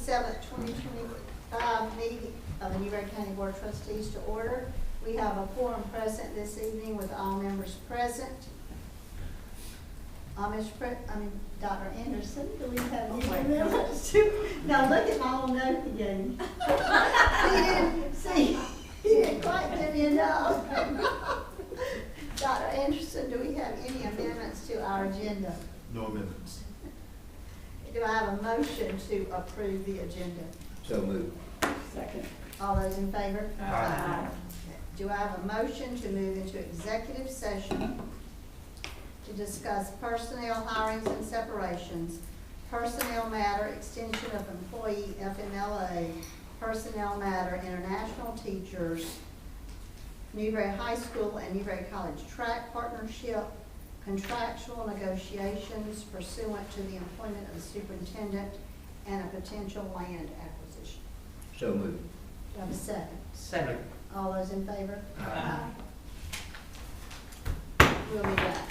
7th, 2025 meeting of the Newberry County Board of Trustees to order. We have a quorum present this evening with all members present. Dr. Anderson, do we have any members to? Now look at my little note he gave me. He didn't quite give me enough. Dr. Anderson, do we have any amendments to our agenda? No amendments. Do I have a motion to approve the agenda? So moved. Second. All those in favor? Aye. Do I have a motion to move into executive session to discuss personnel hirings and separations, personnel matter, extension of employee FMLA, personnel matter, international teachers, Newberry High School and Newberry College track partnership, contractual negotiations pursuant to the employment of the superintendent, and a potential land acquisition? So moved. Do I have a second? Second. All those in favor? Aye. We'll be back.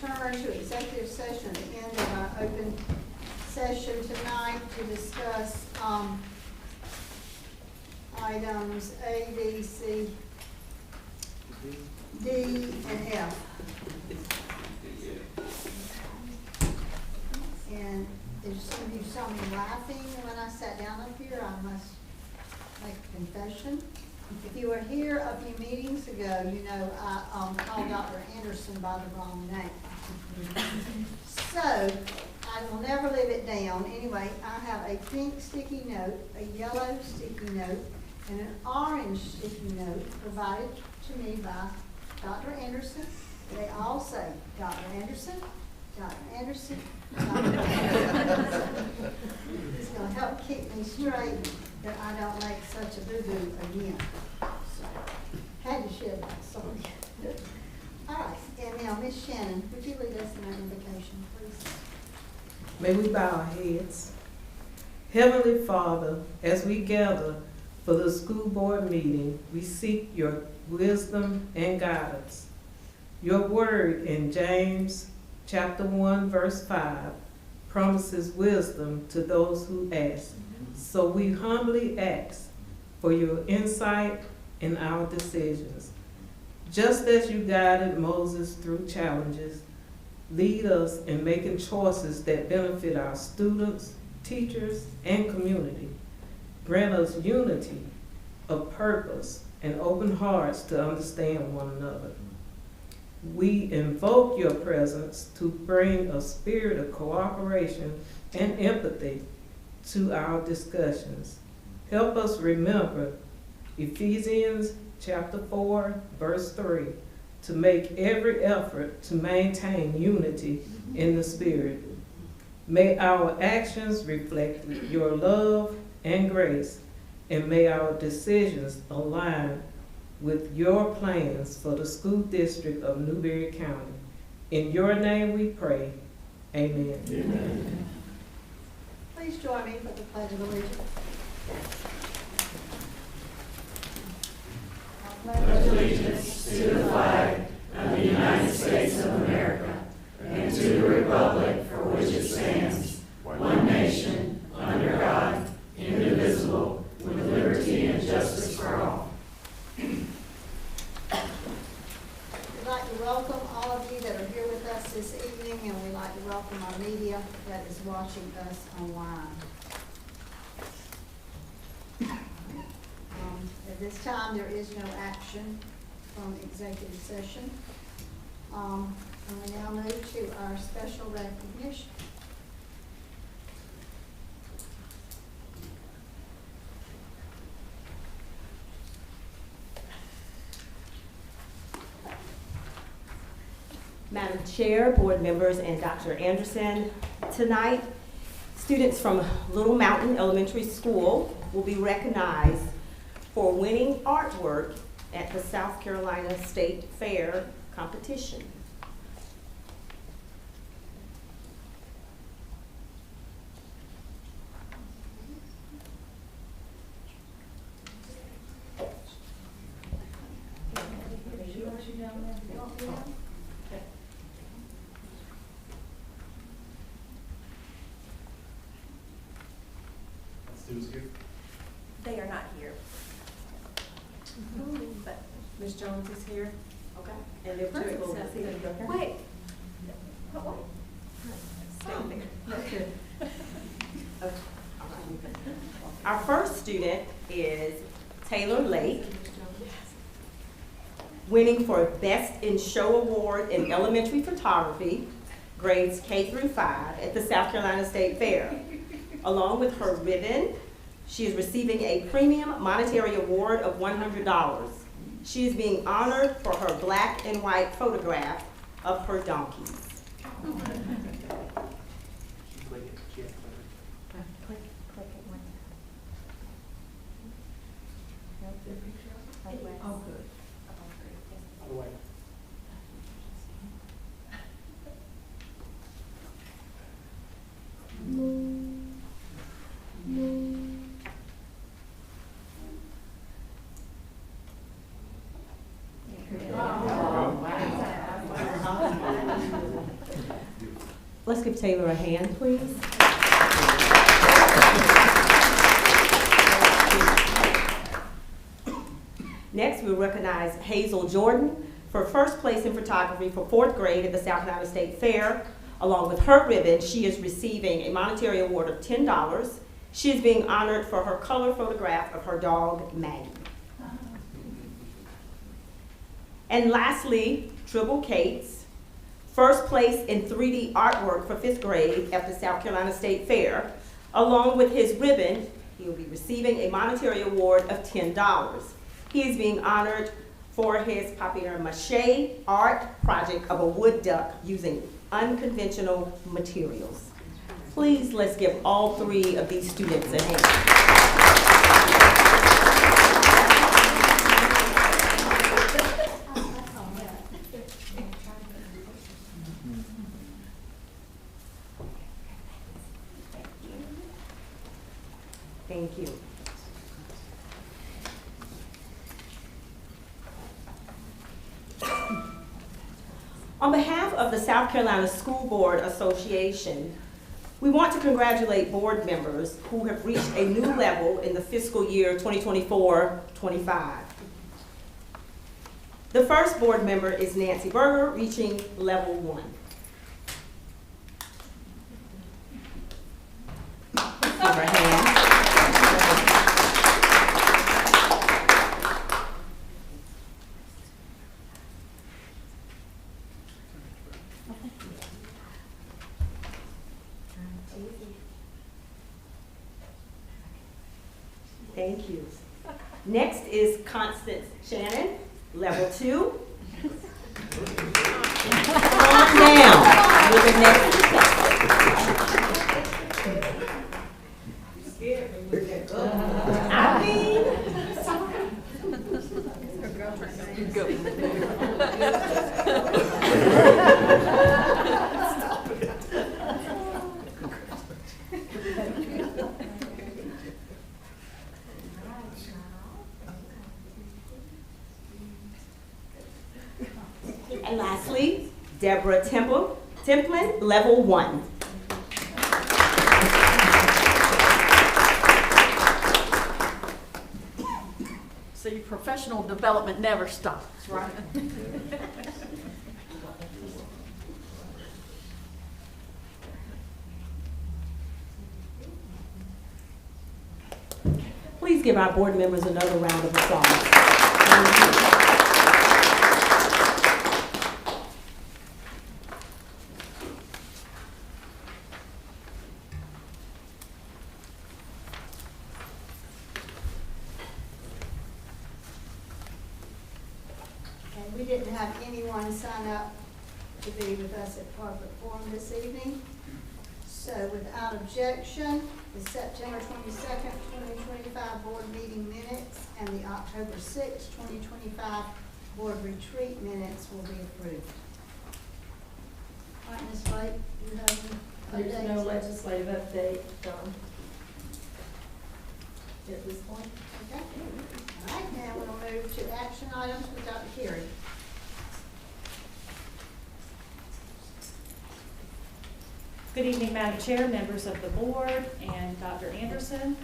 return to executive session at the end of our open session tonight to discuss items A, B, C, D, and F. And if some of you saw me laughing when I sat down up here, I must make a confession. If you were here a few meetings ago, you know I called Dr. Anderson by the wrong name. So, I will never live it down. Anyway, I have a pink sticky note, a yellow sticky note, and an orange sticky note provided to me by Dr. Anderson. They all say, Dr. Anderson, Dr. Anderson, Dr. Anderson. It's going to help keep me straight that I don't make such a boo-boo again. So, had to share that, sorry. All right, and now, Miss Shannon, would you lead us in our invocation, please? May we bow our heads. Heavenly Father, as we gather for the school board meeting, we seek your wisdom and guidance. Your word in James chapter 1, verse 5 promises wisdom to those who ask. So we humbly ask for your insight in our decisions. Just as you guided Moses through challenges, lead us in making choices that benefit our students, teachers, and community. Grant us unity of purpose and open hearts to understand one another. We invoke your presence to bring a spirit of cooperation and empathy to our discussions. Help us remember Ephesians chapter 4, verse 3, to make every effort to maintain unity in the Spirit. May our actions reflect your love and grace, and may our decisions align with your plans for the school district of Newberry County. In your name we pray. Amen. Amen. Please join me for the Pledge of Allegiance. Pledge allegiance to the flag of the United States of America and to the republic for which it stands, one nation, under God, indivisible, with liberty and justice for all. We'd like to welcome all of you that are here with us this evening, and we'd like to welcome our media that is watching us online. At this time, there is no action from executive session. And we now move to our special recognition. Madam Chair, board members, and Dr. Anderson, tonight, students from Little Mountain Elementary School will be recognized for winning artwork at the South Carolina State Fair competition. Students here? They are not here. But Ms. Jones is here. Okay. And if Perfect. will Sounds see good. them. Wait. What? Stay there. Okay. Our first student is Taylor Lake, winning for Best in Show Award in Elementary Photography, grades K through 5 at the South Carolina State Fair. Along with her ribbon, she is receiving a premium monetary award of $100. She is being honored for her black and white photograph of her donkeys. Click it one time. Oh, good. Let's give Taylor a hand, please. Next, we'll recognize Hazel Jordan for first place in photography for 4th grade at the South Carolina State Fair. Along with her ribbon, she is receiving a monetary award of $10. She is being honored for her color photograph of her dog, Maggie. And lastly, Tribble Cates, first place in 3D artwork for 5th grade at the South Carolina State Fair. Along with his ribbon, he will be receiving a monetary award of $10. He is being honored for his papier-mâché art project of a wood duck using unconventional materials. Please, let's give all 3 of these students a hand. Thank you. On behalf of the South Carolina School Board Association, we want to congratulate board members who have reached a new level in the fiscal year 2024-25. The first board member is Nancy Berger, reaching level 1. Give her a hand. Thank you. Next is Constance Shannon, level 2. Come on down. You're the next. I mean, and lastly, Deborah Templin, level 1. So your professional development never stops, right? Please give our board members another round of applause. Thank you. And we didn't have anyone sign up to be with us at Corporate Forum this evening. So without objection, the September 22nd, 2025 board meeting minutes and the October 6th, 2025 board retreat minutes will be approved. All right, Ms. Blake, you have any updates? There's no legislative update at this point. Okay. All right, now we'll move to action items with Dr. Carey. Good evening, Madam Chair, members of the board, and Dr. Anderson.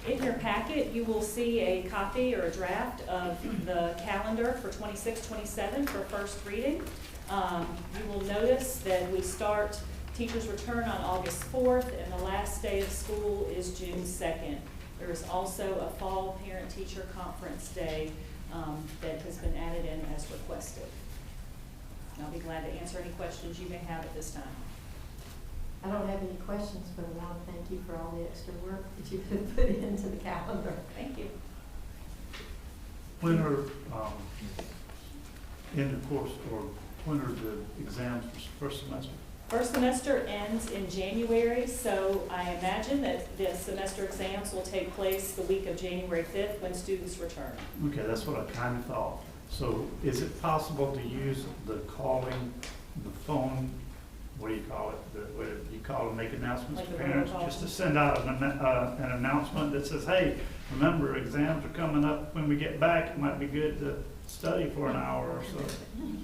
In your packet, you will see a copy or a draft of the calendar for 26-27 for first reading. You will notice that we start teachers' return on August 4th, and the last day of school is June 2nd. There is also a fall parent-teacher conference day that has been added in as requested. And I'll be glad to answer any questions you may have at this time. I don't have any questions, but I want to thank you for all the extra work that you've put into the calendar. Thank you. When are, end of course, or when are the exams for first semester? First semester ends in January, so I imagine that the semester exams will take place the week of January 5th when students return. Okay, that's what I kind of thought. So is it possible to use the calling, the phone, what do you call it? What you call it, make announcements Like to the parents? robocall? Just to send out an announcement that says, hey, remember exams are coming up when we get back. It might be good to study for an hour or so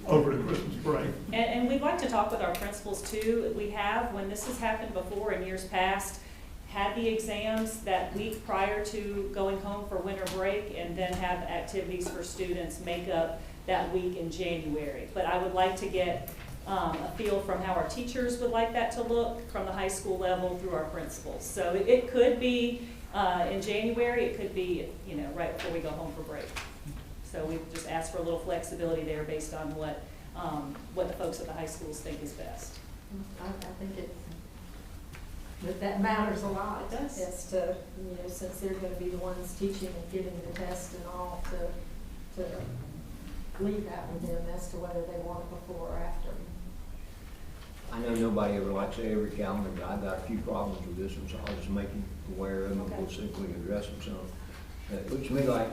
over the Christmas break. And we'd like to talk with our principals too. We have, when this has happened before in years past, had the exams that week prior to going home for winter break, and then have activities for students make up that week in January. But I would like to get a feel from how our teachers would like that to look from the high school level through our principals. So it could be in January, it could be, you know, right before we go home for break. So we just ask for a little flexibility there based on what the folks at the high schools think is best. I think that matters a lot. It does. As to, you know, since they're gonna be the ones teaching and giving the test and all, to leave that with them as to whether they want it before or after. I know nobody ever likes every calendar, but I've got a few problems with this one, so I'll just make you aware of them, and we'll see if we can address them some. It looks to me like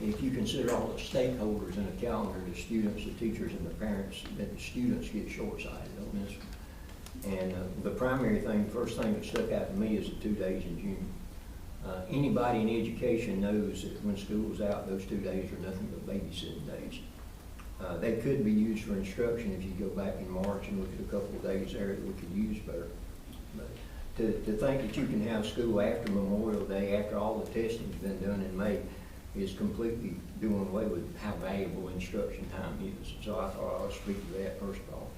if you consider all the stakeholders in a calendar, the students, the teachers, and the parents, that the students get short-sighted on this one. And the primary thing, first thing that stuck out to me is the 2 days in June. Anybody in education knows that when school's out, those 2 days are nothing but babysitting days. They could be used for instruction if you go back in March and look at a couple of days there that we could use better. But to think that you can have school after Memorial Day, after all the testing's been done in May, is completely doing away with how valuable instruction time is. So I thought I'll speak to that first of all.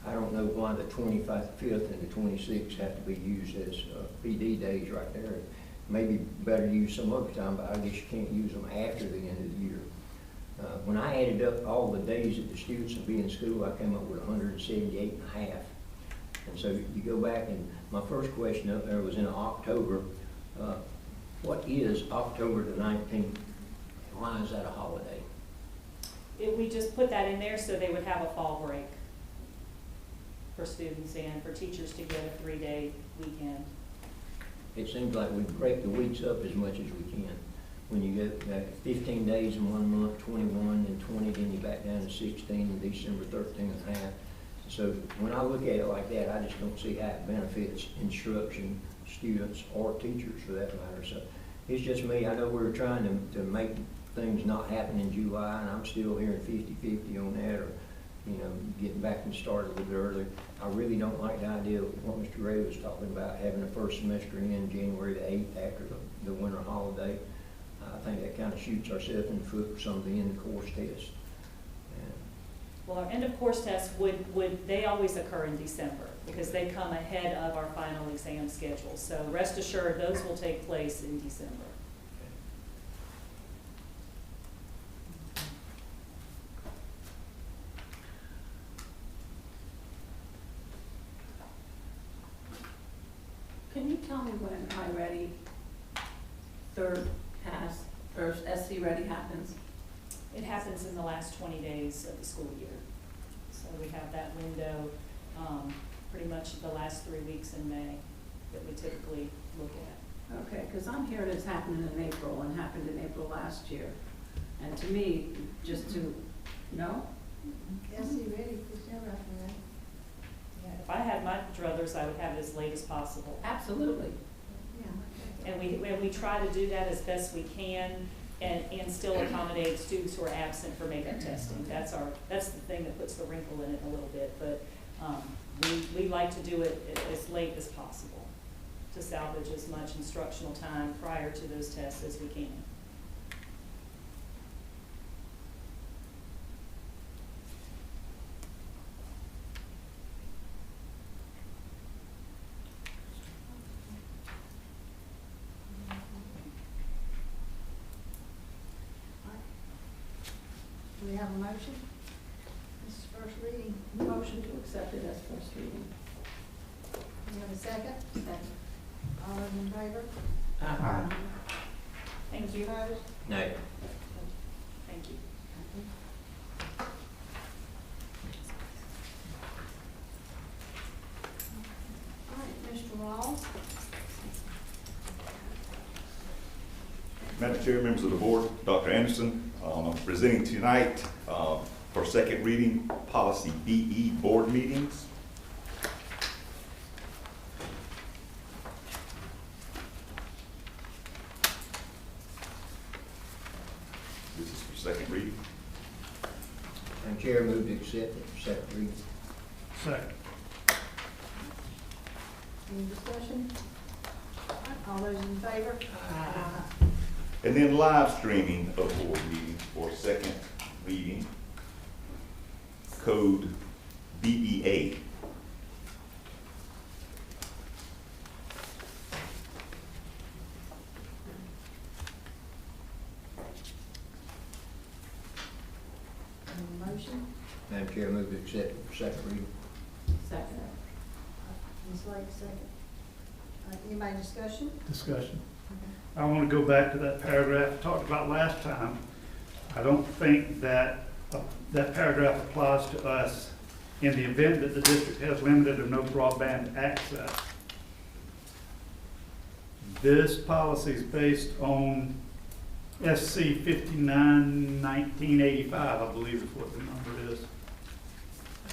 I don't know why the 25th and the 26th have to be used as PD days right there. Maybe better use some other time, but I guess you can't use them after the end of the year. When I added up all the days that the students will be in school, I came up with 178 and a half. And so you go back, and my first question up there was in October. What is October the 19th? Why is that a holiday? We just put that in there so they would have a fall break for students and for teachers to get a 3-day weekend. It seems like we break the weeks up as much as we can. When you get 15 days in 1 month, 21 and 20, then you back down to 16 and December 13 and a half. So when I look at it like that, I just don't see how it benefits instruction, students, or teachers for that matter. So it's just me. I know we're trying to make things not happen in July, and I'm still hearing 50-50 on that, or, you know, getting back and started a little bit earlier. I really don't like the idea of what Mr. Ray was talking about, having the first semester in January the 8th after the winter holiday. I think that kind of shoots ourselves in the foot for some of the end of course tests. Well, our end of course tests they always occur in December because they come ahead of our final exam schedule. So rest assured, those will take place in December. Can you tell me when iReady or SC Ready happens? It happens in the last 20 days of the school year. So we have that window, pretty much the last 3 weeks in May that we typically look at. Okay, because I'm hearing it's happening in April and happened in April last year. And to me, just to know, Yes, you ready? Just never after that. Yeah, if I had my druthers, I would have it as late as possible. absolutely. Yeah. And we try to do that as best we can and still accommodate students who are absent for makeup testing. That's the thing that puts the wrinkle in it a little bit, but we like to do it as late as possible to salvage as much instructional time prior to those tests as we can. Do we have a motion? This is first reading. Motion to accept it as first reading. Do you have a second? Second. All those in favor? Aye. Thank you. Opposed? No. Thank you. All right, Mr. Rawls. Madam Chair, members of the board, Dr. Anderson, I'm presenting tonight for second reading, policy BE, board meetings. This is for second reading. accept it, second reading. Second. Any discussion? All those in favor? And then live streaming of board meetings for second reading. Code BEA. Any motion? Madam Chair, move to accept it for second reading. Second. Ms. Lake, second. Anybody discussion? Discussion. I want to go back to that paragraph I talked about last time. I don't think that that paragraph applies to us in the event that the district has limited or no broadband access. This policy is based on SC 59-1985, I believe is what the number is,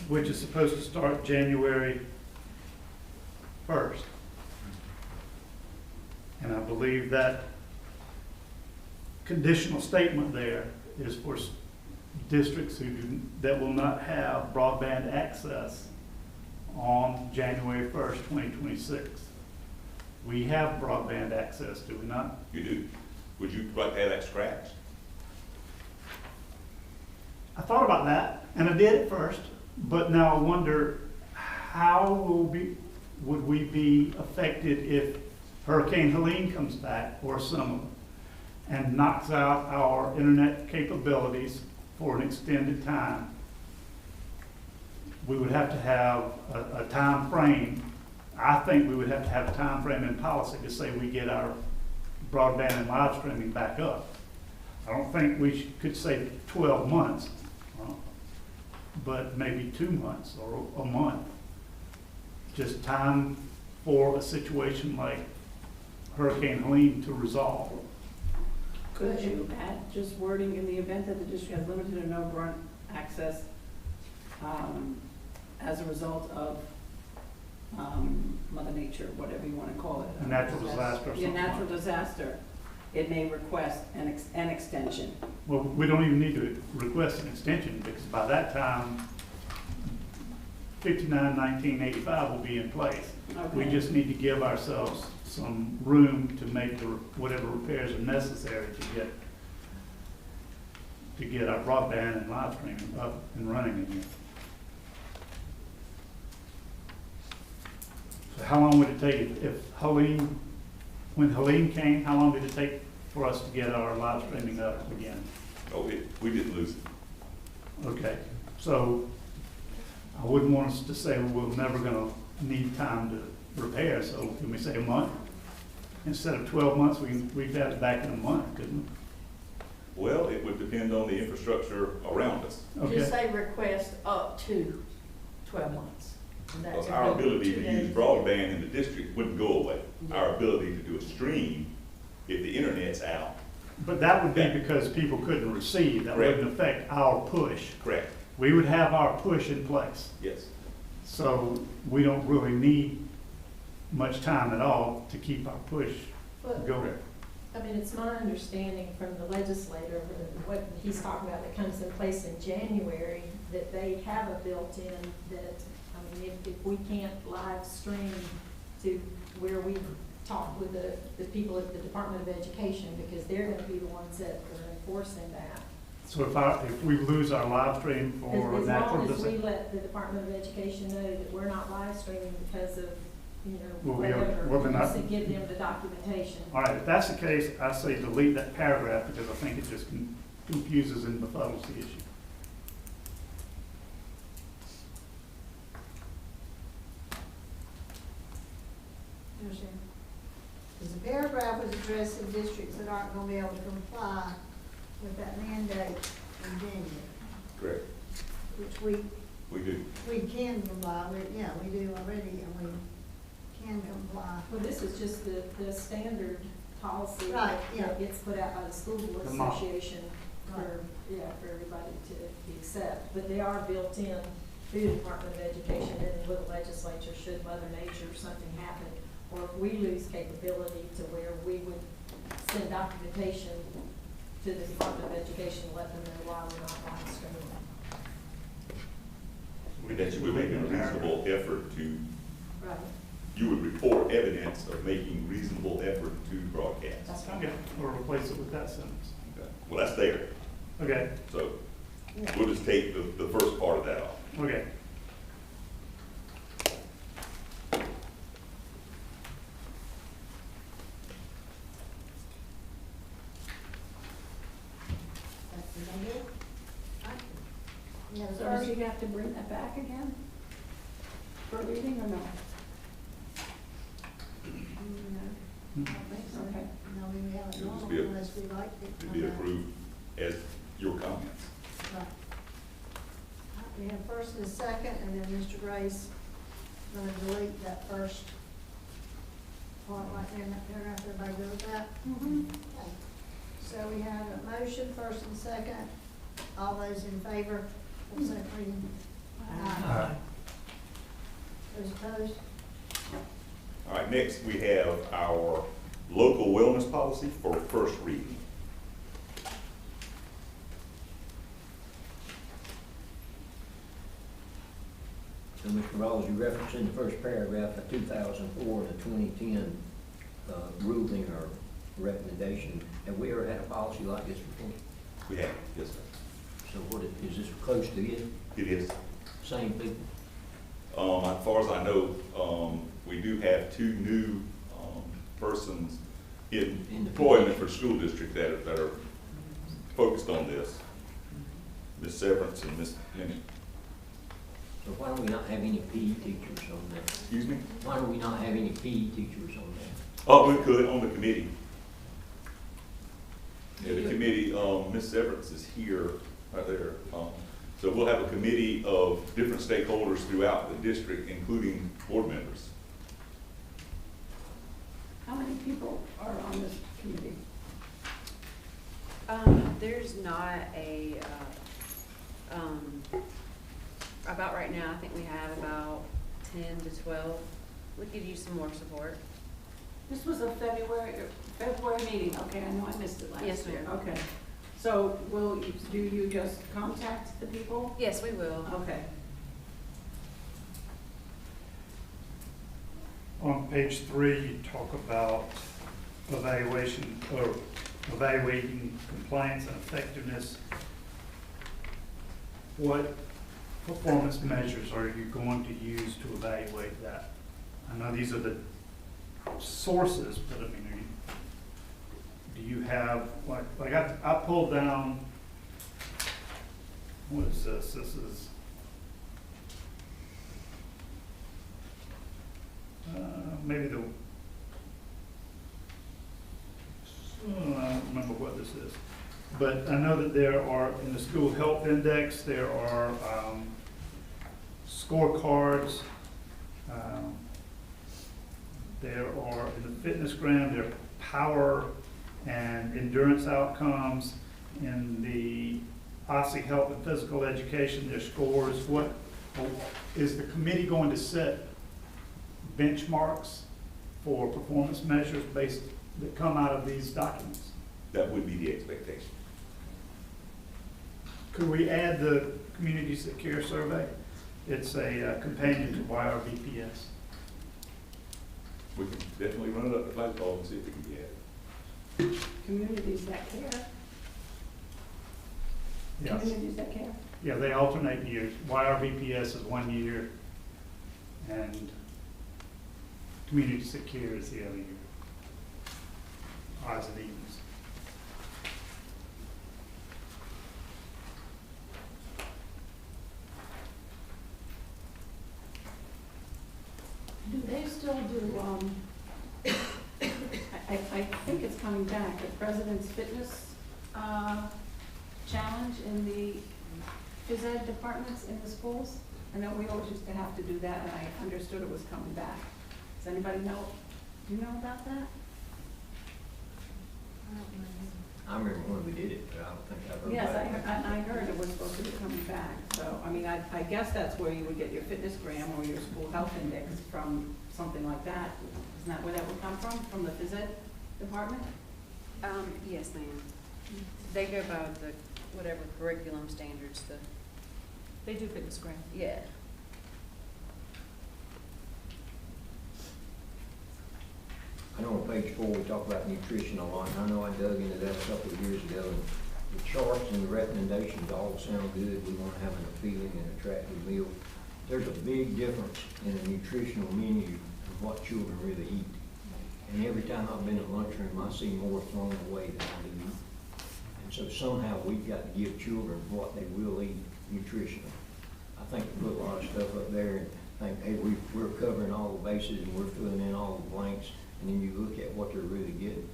which is supposed to start January 1st. And I believe that conditional statement there is for districts that will not have broadband access on January 1st, 2026. We have broadband access, do we not? You do. Would you like to add that scratch? I thought about that, and I did at first, but now I wonder how would we be affected if Hurricane Helene comes back or some and knocks out our internet capabilities for an extended time? We would have to have a time frame. I think we would have to have a time frame in policy to say we get our broadband and live streaming back up. I don't think we could say 12 months, but maybe 2 months or a month. Just time for a situation like Hurricane Helene to resolve. Could you add just wording in the event that the district has limited or no broad access as a result of Mother Nature, whatever you want to call it? A natural disaster or Yeah, something natural like that. disaster. It may request an extension. Well, we don't even need to request an extension because by that time, 59-1985 will be in place. We Okay. just need to give ourselves some room to make whatever repairs are necessary to get our broadband and live streaming up and running again. So how long would it take when Helene came, how long did it take for us to get our live streaming up again? Oh, we didn't lose it. Okay, so I wouldn't want us to say we're never gonna need time to repair, so can we say a month? Instead of 12 months, we'd have it back in a month, couldn't Well, it would depend on the infrastructure around us. we? Okay. Just say request up to 12 months. And that Because could our go ability 2 to days. use broadband in the district wouldn't go away. Our ability to do a stream, if the internet's out, But that would be because people couldn't receive, that Correct. wouldn't affect our push. correct? We would have our push in place, Yes. so we don't really need much time at all to keep our push But, going. I mean, it's my understanding from the legislator, what he's talking about that comes in place in January, that they have a built-in that, I mean, if we can't live stream to where we talk with the people at the Department of Education, because they're gonna be the ones that are enforcing that. So if we lose our live stream for As natural long as we disaster, let the Department of Education know that we're not live streaming because of, you know, Well, whatever, well, then just to give them the documentation. all right, if that's the case, I say delete that paragraph because I think it just confuses and befuddles the issue. Because the paragraph was addressing districts that aren't gonna be able to comply with that mandate in January, Correct. which We do. we can comply with, yeah, we do already, and we can comply. Well, this is just the standard policy Right, yeah. that gets put out by the School Board The model. Association for, for everybody to accept. But they are built in through the Department of Education and with the legislature should Mother Nature or something happen. Or if we lose capability to where we would send documentation to the Department of Education to let them know why we're not live streaming. That you would make a reasonable effort to, Right. you would report evidence of making reasonable effort to broadcast. That's right. Okay, or replace it with that sentence. Okay. Well, that's there, Okay, so we'll just take the first part of that off. okay. Is that it? Yeah, the So first, does he have to bring that back again for reading or no? no, I don't think so. Okay. No, we have it It'll just normal be a- unless we like it. To be approved as your comments. Right. We have first and a second, and then Mr. Gray's gonna delete that first part right there in that paragraph. Everybody go with that? Okay. So we have a motion, first and second. All those in favor of second reading? Aye. Those opposed? All right, next we have our local wellness policy for first reading. So, Mr. Rawls, you referenced in the first paragraph a 2004 to 2010 ruling or recommendation. Have we ever had a policy like this before? We have, yes, sir. So what, is this close to it? It is. Same people? As far as I know, we do have two new persons in employment for school district that are focused on this. Ms. Severance and Ms. Lenny. So why do we not have any PE teachers on that? Excuse me? Why do we not have any PE teachers on that? Oh, we could on the committee. Yeah, the committee, Ms. Severance is here, right there. So we'll have a committee of different stakeholders throughout the district, including board members. How many people are on this committee? There's not a, about right now, I think we have about 10 to 12. We could use some more support. This was a February meeting, okay, I know I missed it last year. Yes, ma'am. Okay, so do you just contact the people? Yes, we will. Okay. On page 3, you talk about evaluation or evaluating compliance and effectiveness. What performance measures are you going to use to evaluate that? I know these are the sources, but I mean, do you have, like I pulled down, what is this? This is maybe the, I don't remember what this is. But I know that there are, in the school health index, there are scorecards. There are, in the fitnessgram, there are power and endurance outcomes. In the OSCE health and physical education, their scores. What is the committee going to set benchmarks for performance measures based that come out of these documents? That would be the expectation. Could we add the Communities That Care survey? It's a companion to YRBPS. We can definitely run it up the flagpole and see if it can be added. Communities that care? Yes. Communities that care? Yeah, they alternate years. YRBPS is 1 year, and Communities That Care is the other year. Odds and evens. Do they still do, I think it's coming back, the President's Fitness Challenge in the phys ed departments in the schools? I know we always used to have to do that, and I understood it was coming back. Does anybody know, do you know about that? I remember when we did it, but I don't think I've heard Yes, back. I heard it was supposed to be coming back, so, I mean, I guess that's where you would get your fitness gram or your school health index from, something like that. Isn't that where that would come from the phys ed department? Yes, ma'am. They go by the, whatever curriculum standards, They do fitness gram. yeah. I know on page 4, we talk about nutrition a lot, and I know I dug into that a couple of years ago, and the charts and the recommendations all sound good. We want to have an appealing and attractive meal. There's a big difference in a nutritional menu of what children really eat. And every time I've been in lunchroom, I see more thrown away than I do eat. And so somehow we've got to give children what they will eat nutritionally. I think we put a lot of stuff up there and think, hey, we're covering all the bases and we're filling in all the blanks, and then you look at what they're really getting.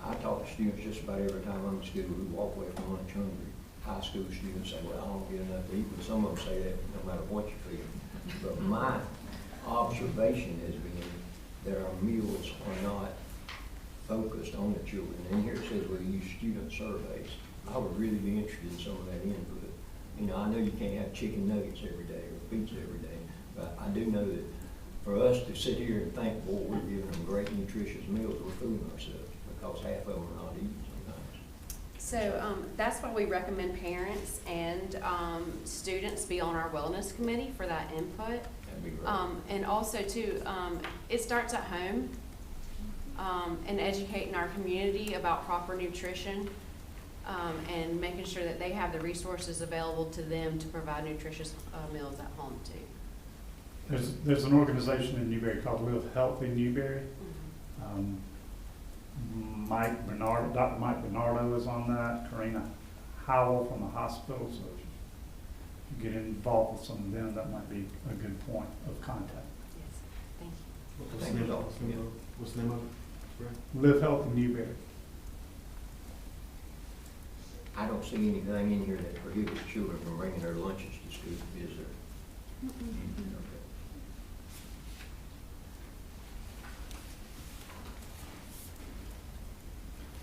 I talk to students just about every time I'm in school who walk away from lunch hungry. High school students say, well, I don't get enough to eat, but some of them say that no matter what you feed them. But my observation has been that our meals are not focused on the children. And here it says we use student surveys. I would really be interested in some of that input. You know, I know you can't have chicken nuggets every day or pizza every day, but I do know that for us to sit here and think, boy, we're giving them great nutritious meals, we're fooling ourselves, because half of them are not eating sometimes. So that's why we recommend parents and students be on our wellness committee for that input. That'd be great. And also too, it starts at home and educating our community about proper nutrition and making sure that they have the resources available to them to provide nutritious meals at home too. There's an organization in Newberry called Live Healthy Newberry. Dr. Mike Bernardo is on that, Karina Howell from the hospital, so if you get involved with some of them, that might be a good point of contact. Yes, thank you. What's the name of it? Live Healthy Newberry. I don't see anything in here that prohibits children from bringing their lunches to school, is there?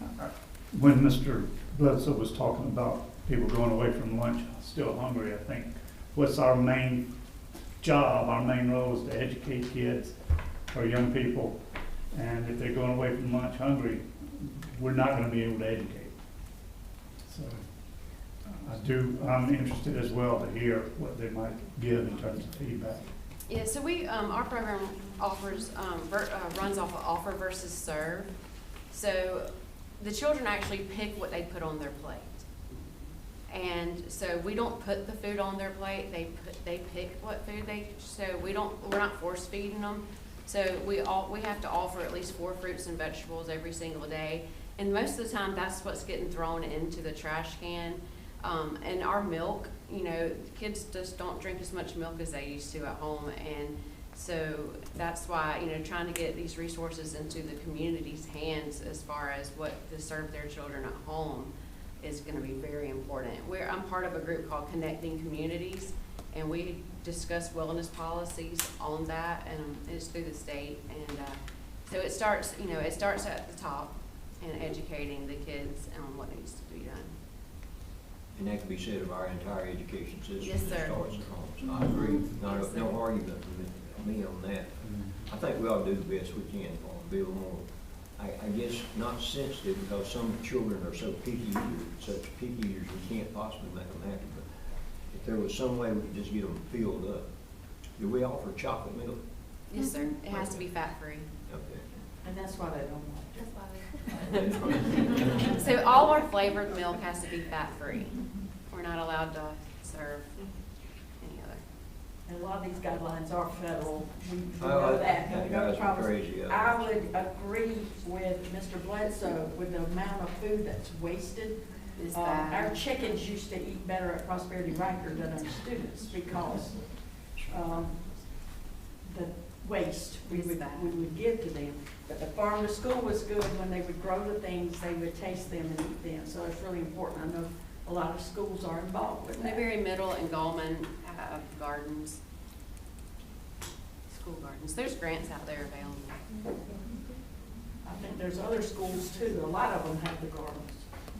Okay. When Mr. Bledsoe was talking about people going away from lunch still hungry, I think what's our main job, our main role is to educate kids or young people. And if they're going away from lunch hungry, we're not going to be able to educate. So I'm interested as well to hear what they might give in terms of feedback. Yeah, so our program offers, runs off of offer versus serve. So the children actually pick what they put on their plate. And so we don't put the food on their plate, they pick what food so we're not force feeding them. So we have to offer at least 4 fruits and vegetables every single day. And most of the time, that's what's getting thrown into the trash can. And our milk, you know, kids just don't drink as much milk as they used to at home. And so that's why, you know, trying to get these resources into the community's hands as far as what to serve their children at home is going to be very important. I'm part of a group called Connecting Communities, and we discuss wellness policies on that, and it's through the state. And so it starts, you know, it starts at the top and educating the kids on what needs to be done. And that can be said of our entire education system. Yes, sir. It starts at home. So I agree. No argument with me on that. I think we ought to do the best we can for them, be a little more, I guess, not sensitive, because some children are so picky eaters, such picky eaters, we can't possibly make them happy. But if there was some way we could just get them filled up. Do we offer chocolate milk? Yes, sir. It has to be fat-free. Okay. And that's why they don't want it. So all our flavored milk has to be fat-free. We're not allowed to serve any other. And a lot of these guidelines are federal, we Oh, know that. that We know drives the me problems. crazy, yeah. I would agree with Mr. Bledsoe with the amount of food that's wasted. Is Our that, chickens used to eat better at Prosperity Riker than our students because the waste we would give to them. But the farm to school was good. When they would grow the things, they would taste them and eat them. So it's really important. I know a lot of schools are involved with that. Newberry Middle and Gallman have gardens, school gardens. There's grants out there available. I think there's other schools too. A lot of them have the gardens.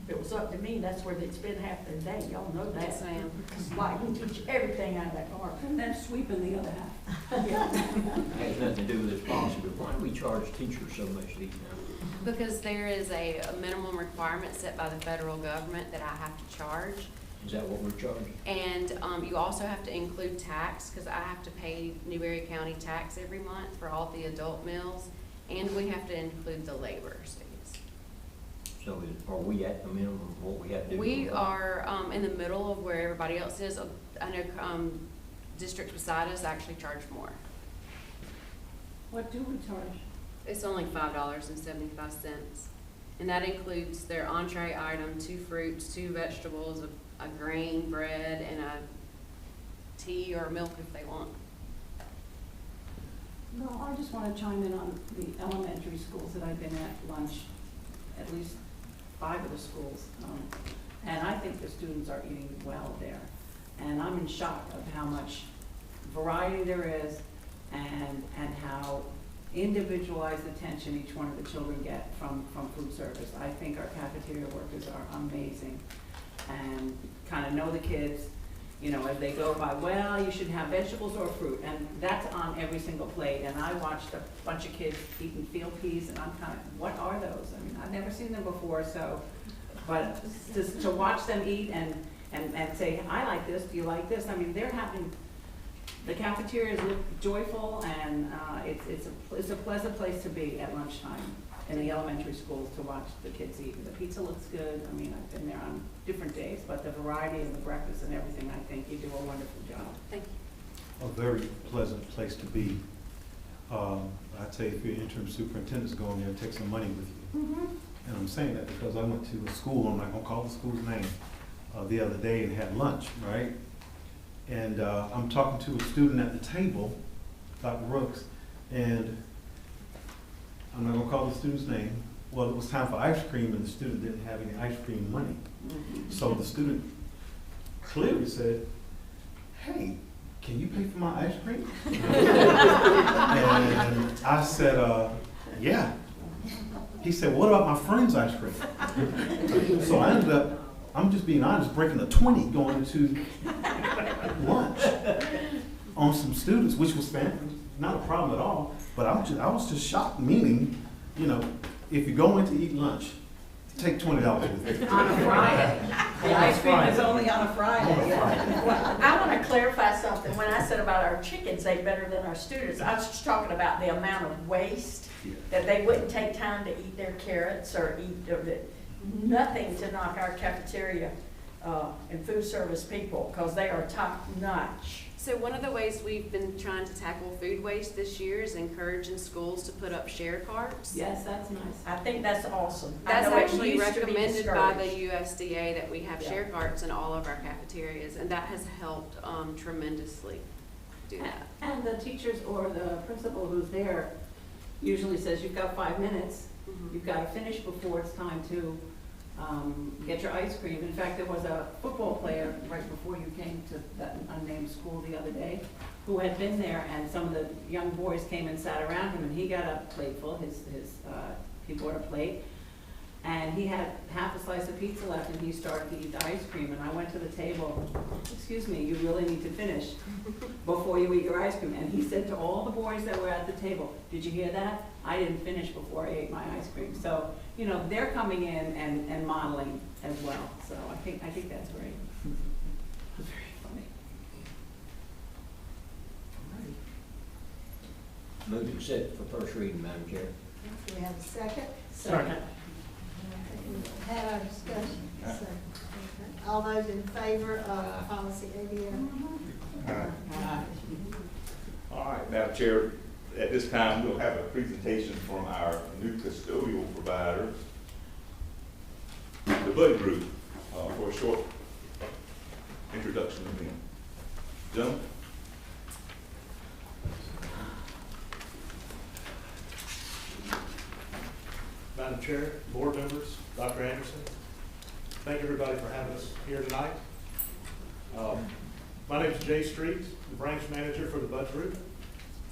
If it was up to me, that's where they'd spend half their day. Y'all know that. Yes, ma'am. Because like we teach everything out of that garden. And then sweeping the other half. Yeah. It has nothing to do with this policy, but why do we charge teachers so much to eat now? Because there is a minimum requirement set by the federal government that I have to charge. Is that what we're charging? And you also have to include tax, because I have to pay Newberry County tax every month for all the adult meals. and we have to include the laborers fees. So are we at the minimum of what we have to do? We are, in the middle of where everybody else is. I know, districts beside us actually charge more. What do we charge? It's only $5.75, and that includes their entree item, 2 fruits, 2 vegetables, a grain, bread, and a tea or milk if they want. No, I just want to chime in on the elementary schools that I've been at lunch, at least 5 of the schools. And I think the students are eating well there. And I'm in shock of how much variety there is and how individualized attention each one of the children get from food service. I think our cafeteria workers are amazing and kind of know the kids, you know, as they go by, well, you should have vegetables or fruit, and that's on every single plate. And I watched a bunch of kids eating field peas, and I'm kind of, what are those? I mean, I've never seen them before, so, but just to watch them eat and say, I like this, do you like this? I mean, they're having, the cafeterias look joyful, and it's a pleasant place to be at lunchtime in the elementary schools to watch the kids eat. The pizza looks good. I mean, I've been there on different days, but the variety of the breakfast and everything, I think you do a wonderful job. Thank you. A very pleasant place to be. I tell you, if your interim superintendent's going there, take some money with you. Mm-hmm. And I'm saying that because I went to a school, I'm not gonna call the school's name, the other day and had lunch, right? And I'm talking to a student at the table, Dr. Brooks, and I'm not gonna call the student's name. Well, it was time for ice cream and the student didn't have any ice cream money. So the student clearly said, hey, can you pay for my ice cream? And I said, yeah. He said, what about my friend's ice cream? So I ended up, I'm just being honest, breaking a 20 going into lunch on some students, which was not a problem at all, but I was just shocked, meaning, you know, if you're going to eat lunch, take $20 with you. On a Friday. The ice cream is only on a Friday. Well, I want to clarify something. When I said about our chickens ate better than our students, I was just talking about the amount of waste, that they wouldn't take time to eat their carrots or eat nothing to knock our cafeteria and food service people, because they are top notch. So one of the ways we've been trying to tackle food waste this year is encouraging schools to put up share carts. Yes, that's nice. I think that's awesome. That's I know it actually used to be recommended by the discouraged. USDA that we have Yeah. share carts in all of our cafeterias, and that has helped tremendously do that. And the teachers or the principal who's there usually says, you've got 5 minutes. Mhm. You've got to finish before it's time to get your ice cream. In fact, there was a football player right before you came to that unnamed school the other day who had been there, and some of the young boys came and sat around him, and he got a plateful. He bought a plate, and he had half a slice of pizza left, and he started to eat the ice cream. And I went to the table, excuse me, you really need to finish before you eat your ice cream. And he said to all the boys that were at the table, did you hear that? I didn't finish before I ate my ice cream. So, you know, they're coming in and modeling as well. So I think that's great. It's very funny. Move to set for first reading, Madam Chair. Do we have a second? Second. Have our discussion. All those in favor of policy ABM? All right, Madam Chair, at this time, we'll have a presentation from our new custodial providers, the Buddy Group, for a short introduction of them. Gentlemen? Madam Chair, board members, Dr. Anderson, thank everybody for having us here tonight. My name is Jay Street, the branch manager for the Bud Group.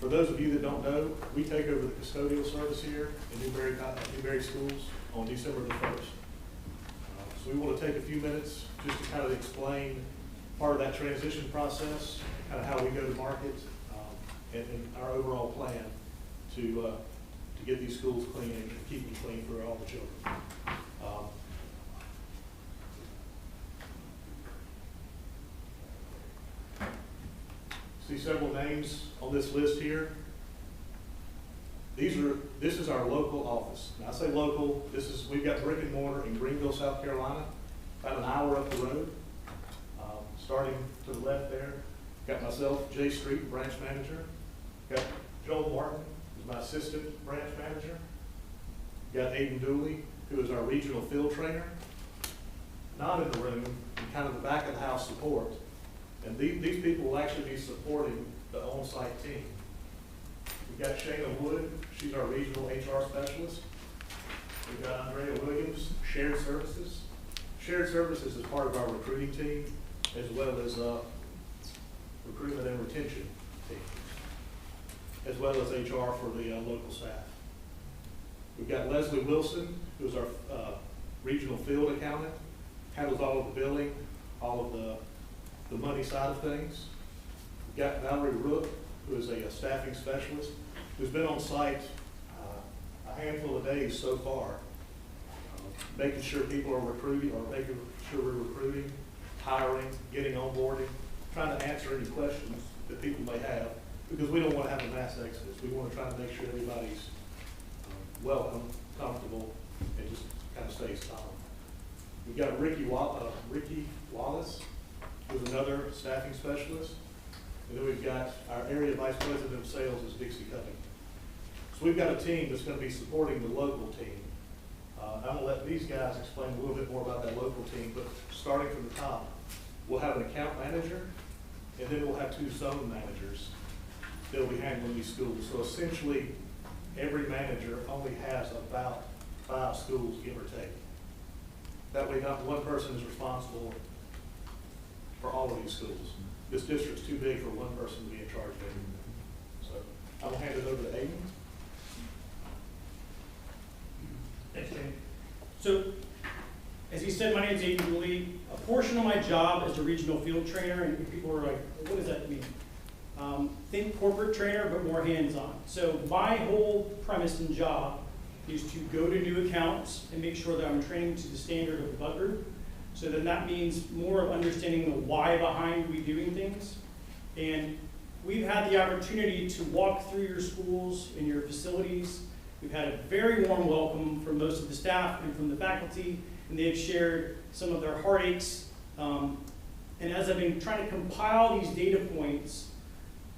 For those of you that don't know, we take over the custodial service here in Newberry Schools on December the 1st. So we want to take a few minutes just to kind of explain part of that transition process, kind of how we go to market, and our overall plan to get these schools clean and keep them clean for all the children. See several names on this list here. This is our local office. Now, I say local, we've got brick and mortar in Greenville, South Carolina, about an hour up the road. Starting to the left there, got myself, Jay Street, branch manager. Got Joel Martin, who's my assistant branch manager. Got Aiden Dooley, who is our regional field trainer. Not in the room, in kind of the back of the house support. And these people will actually be supporting the on-site team. We've got Shayna Wood, she's our regional HR specialist. We've got Andrea Williams, shared services. Shared services is part of our recruiting team, as well as recruitment and retention team, as well as HR for the local staff. We've got Leslie Wilson, who's our regional field accountant, handles all of the billing, all of the money side of things. We've got Valerie Rook, who is a staffing specialist, who's been on site a handful of days so far, making sure people are recruiting, or making sure we're recruiting, hiring, getting onboarding, trying to answer any questions that people may have, because we don't want to have a mass exodus. We want to try to make sure everybody's welcome, comfortable, and just kind of stays calm. We've got Ricky Wallace, who's another staffing specialist. And then we've got our area vice president of sales is Dixie Cutting. So we've got a team that's going to be supporting the local team. I'm going to let these guys explain a little bit more about that local team, but starting from the top, we'll have an account manager, and then we'll have 2 zone managers that'll be handling these schools. So essentially, every manager only has about 5 schools, give or take. That way, not one person is responsible for all of these schools. This district's too big for one person to be in charge of it. So I'm gonna hand it over to Aiden. Thanks, Dan. So, as he said, my name is Aiden Dooley. A portion of my job is a regional field trainer, and people are like, what does that mean? Think corporate trainer, but more hands-on. So my whole premise and job is to go to new accounts and make sure that I'm training to the standard of the Butt Group. So then that means more of understanding the why behind we doing things. And we've had the opportunity to walk through your schools and your facilities. We've had a very warm welcome from most of the staff and from the faculty, and they've shared some of their heartaches. And as I've been trying to compile these data points,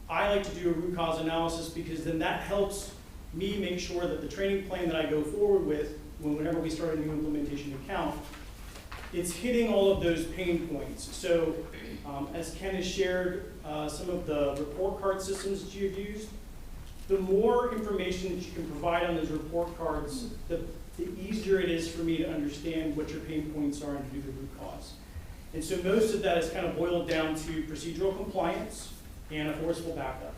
I like to do a root cause analysis, because then that helps me make sure that the training plan that I go forward with, whenever we start a new implementation account, it's hitting all of those pain points. So as Ken has shared some of the report card systems that you've used, the more information that you can provide on those report cards, the easier it is for me to understand what your pain points are and to do the root cause. And so most of that is kind of boiled down to procedural compliance and a forceful backup.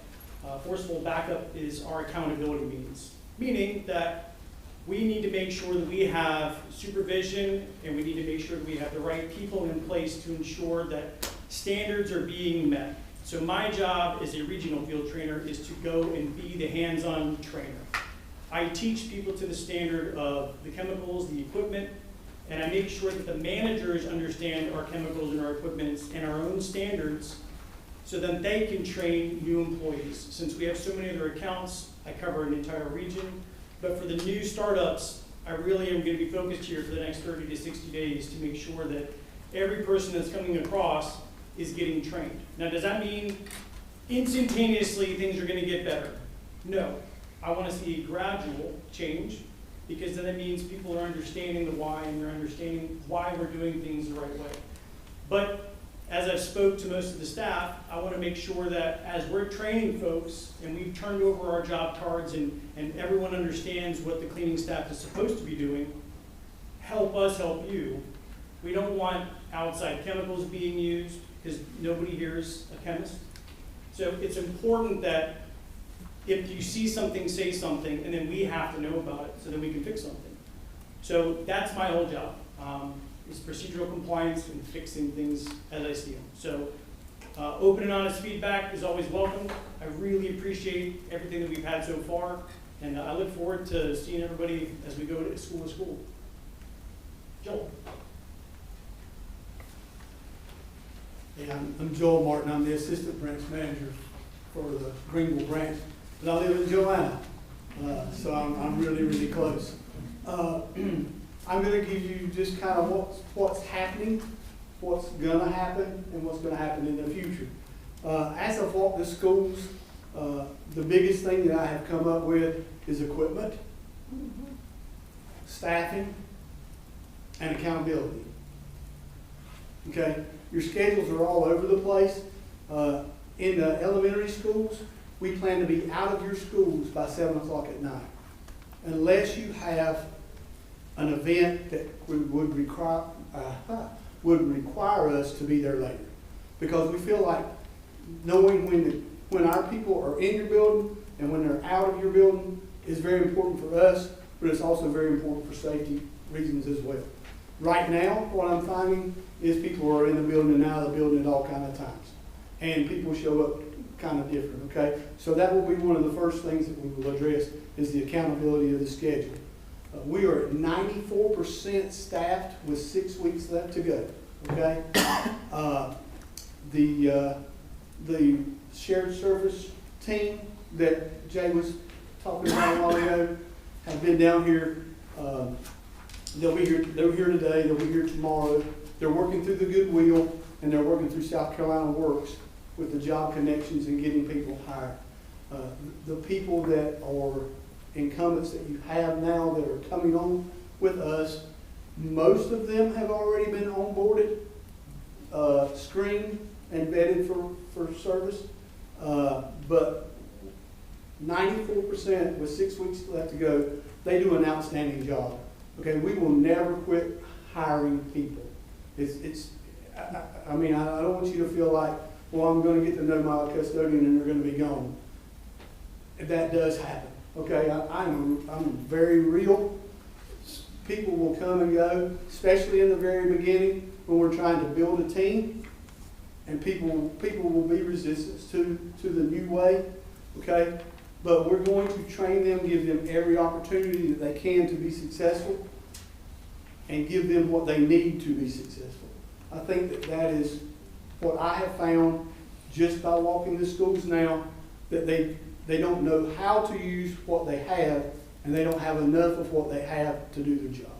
Forceful backup is our accountability means, meaning that we need to make sure that we have supervision, and we need to make sure that we have the right people in place to ensure that standards are being met. So my job as a regional field trainer is to go and be the hands-on trainer. I teach people to the standard of the chemicals, the equipment, and I make sure that the managers understand our chemicals and our equipment and our own standards, so that they can train new employees. Since we have so many other accounts, I cover an entire region. But for the new startups, I really am going to be focused here for the next 30 to 60 days to make sure that every person that's coming across is getting trained. Now, does that mean instantaneously things are going to get better? No. I want to see a gradual change, because then it means people are understanding the why, and they're understanding why we're doing things the right way. But as I've spoke to most of the staff, I want to make sure that as we're training folks and we've turned over our job cards and everyone understands what the cleaning staff is supposed to be doing, help us help you. We don't want outside chemicals being used, because nobody here is a chemist. So it's important that if you see something, say something, and then we have to know about it so that we can fix something. So that's my whole job. Is procedural compliance and fixing things as I see them. So open and honest feedback is always welcome. I really appreciate everything that we've had so far, and I look forward to seeing everybody as we go to school. Joel. Hey, I'm Joel Martin. I'm the assistant branch manager for the Greenville branch, and I live in Joanna. So I'm really, really close. I'm gonna give you just kind of what's happening, what's gonna happen, and what's gonna happen in the future. As I've walked the schools, the biggest thing that I have come up with is equipment, staffing, and accountability. Okay, your schedules are all over the place. In the elementary schools, we plan to be out of your schools by 7 o'clock at night, unless you have an event that would require us to be there later. Because we feel like knowing when our people are in your building and when they're out of your building is very important for us, but it's also very important for safety reasons as well. Right now, what I'm finding is people are in the building and out of the building at all kinds of times. And people show up kind of different, okay? So that will be one of the first things that we will address is the accountability of the schedule. We are at 94% staffed with 6 weeks left to go, okay? The shared service team that Jay was talking about a while ago have been down here. They'll be here today, they'll be here tomorrow. They're working through the Goodwill and they're working through South Carolina Works with the job connections and getting people hired. The people that are incumbents that you have now that are coming on with us, most of them have already been onboarded, screened, and vetted for service. But 94% with 6 weeks left to go, they do an outstanding job. Okay, we will never quit hiring people. I mean, I don't want you to feel like, well, I'm going to get to know my custodian and they're going to be gone. That does happen. Okay, I'm very real. People will come and go, especially in the very beginning when we're trying to build a team, and people will be resistant to the new way. Okay, but we're going to train them, give them every opportunity that they can to be successful, and give them what they need to be successful. I think that is what I have found just by walking the schools now, that they don't know how to use what they have, and they don't have enough of what they have to do their job.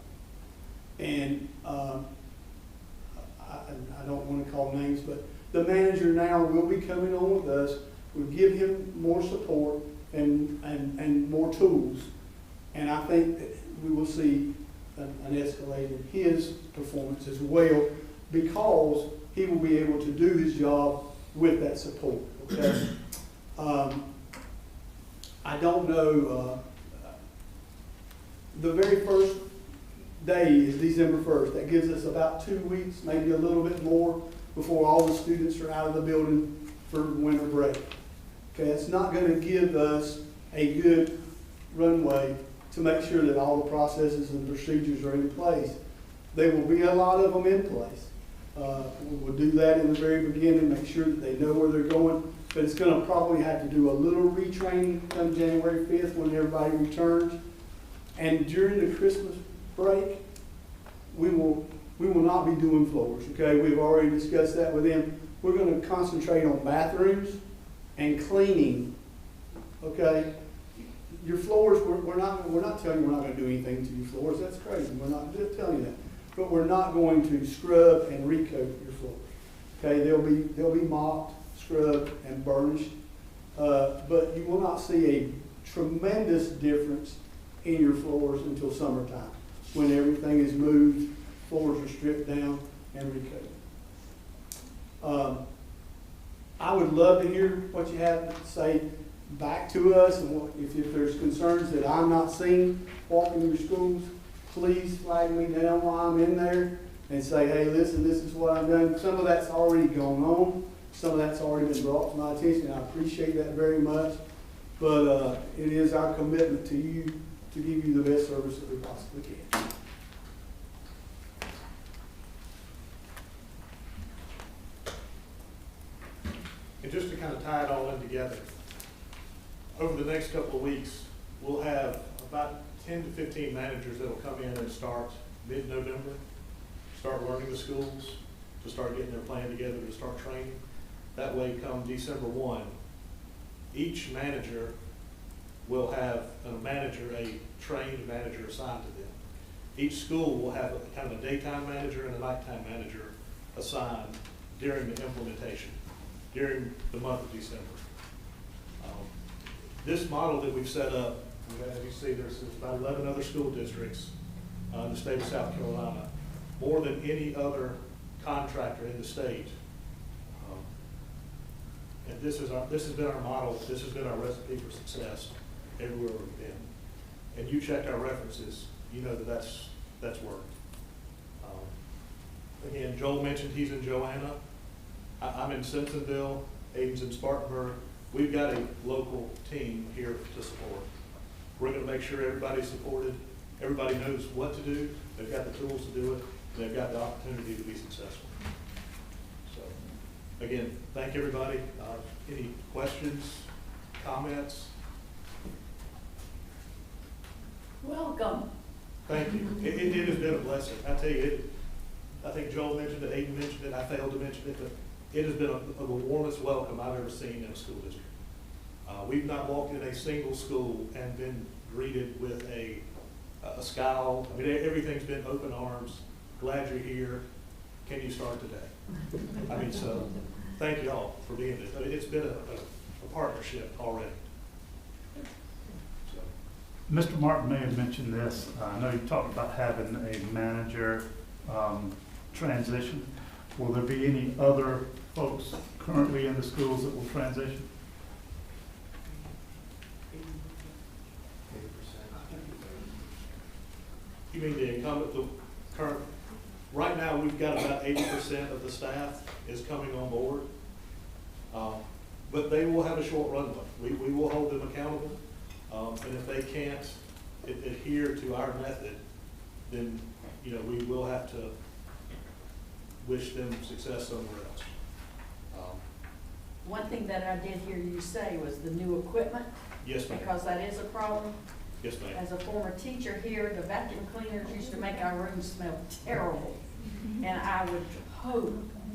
And I don't want to call names, but the manager now will be coming on with us. We'll give him more support and more tools. And I think that we will see an escalate in his performance as well, because he will be able to do his job with that support. Okay. I don't know, the very first day is December 1st. That gives us about 2 weeks, maybe a little bit more, before all the students are out of the building for winter break. Okay, it's not going to give us a good runway to make sure that all the processes and procedures are in place. There will be a lot of them in place. We'll do that in the very beginning, make sure that they know where they're going. But it's going to probably have to do a little retraining come January 5th when everybody returns. And during the Christmas break, we will not be doing floors, okay? We've already discussed that with them. We're going to concentrate on bathrooms and cleaning, okay? Your floors, we're not telling you we're not going to do anything to your floors. That's crazy. We're not telling you that. But we're not going to scrub and recoat your floors, okay? They'll be mopped, scrubbed, and burnished. But you will not see a tremendous difference in your floors until summertime, when everything is moved, floors are stripped down and recoated. I would love to hear what you have to say back to us, and if there's concerns that I'm not seeing walking your schools, please flag me down while I'm in there and say, hey, listen, this is what I've done. Some of that's already gone on. Some of that's already been brought to my attention, and I appreciate that very much. But it is our commitment to you to give you the best service that we possibly can. And just to kind of tie it all in together, over the next couple of weeks, we'll have about 10 to 15 managers that will come in and start mid-November, start learning the schools, to start getting their plan together, to start training. That way, come December 1, each manager will have a manager, a trained manager assigned to them. Each school will have kind of a daytime manager and a nighttime manager assigned during the implementation, during the month of December. This model that we've set up, as you see, there's about 11 other school districts in the state of South Carolina, more than any other contractor in the state. And this has been our model, this has been our recipe for success everywhere we've been. And you checked our references, you know that that's worked. Again, Joel mentioned he's in Joanna. I'm in Simpsonville, Aiden's in Spartanburg. We've got a local team here to support. We're going to make sure everybody's supported. Everybody knows what to do. They've got the tools to do it. They've got the opportunity to be successful. So, again, thank everybody. Any questions, comments? Welcome. Thank you. It has been a blessing. I tell you, I think Joel mentioned it, Aiden mentioned it, I failed to mention it, but it has been the warmest welcome I've ever seen in a school district. We've not walked in a single school and been greeted with a scowl. I mean, everything's been open arms. Glad you're here. Can you start today? I mean, so thank you all for being there. It's been a partnership already. So. Mr. Martin may have mentioned this. I know you talked about having a manager transition. Will there be any other folks currently in the schools that will transition? You mean the incumbent, the current? Right now, we've got about 80% of the staff is coming on board. But they will have a short runway. We will hold them accountable. And if they can't adhere to our method, then, you know, we will have to wish them success somewhere else. One thing that I did hear you say was the new equipment. Yes, ma'am. Because that is a problem. Yes, ma'am. As a former teacher here, the vacuum cleaners used to make our rooms smell terrible. And I would hope,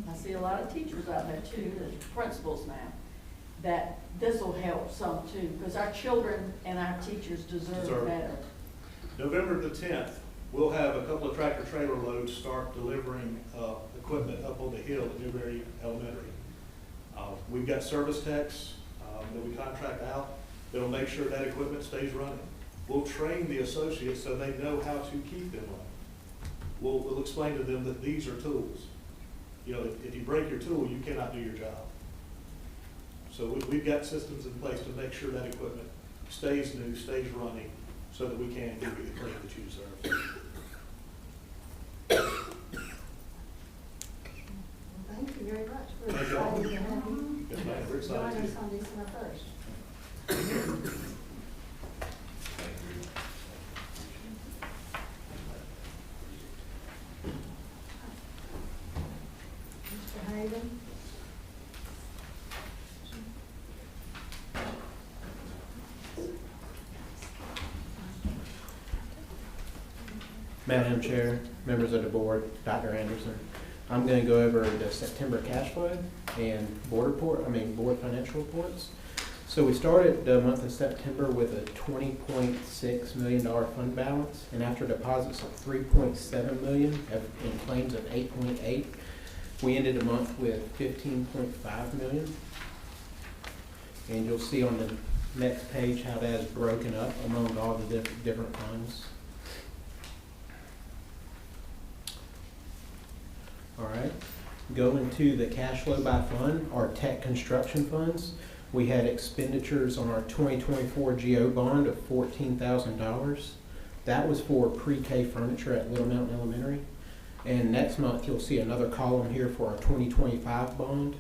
I see a lot of teachers out there too, the principals now, that this will help some too, because our children and our teachers deserve better. November the 10th, we'll have a couple of tractor trailer loads start delivering equipment up on the hill at Newberry Elementary. We've got service techs that we contract out that'll make sure that equipment stays running. We'll train the associates so they know how to keep them running. We'll explain to them that these are tools. You know, if you break your tool, you cannot do your job. So we've got systems in place to make sure that equipment stays new, stays running, so that we can give you the clean that you deserve. Thank you very much. We're Thank you all. excited to have you Yes, ma'am. We're join excited us too. on December 1st. Mr. Hayden? Madam Chair, members of the board, Dr. Anderson, I'm going to go over the September cash flow and board financial reports. So we started the month of September with a $20.6 million fund balance, and after deposits of $3.7 million and claims of $8.8, we ended the month with $15.5 million. And you'll see on the next page how that is broken up among all the different funds. All right, going to the cash flow by fund, our tech construction funds. We had expenditures on our 2024 GO bond of $14,000. That was for pre-K furniture at Little Mountain Elementary. And next month, you'll see another column here for our 2025 bond,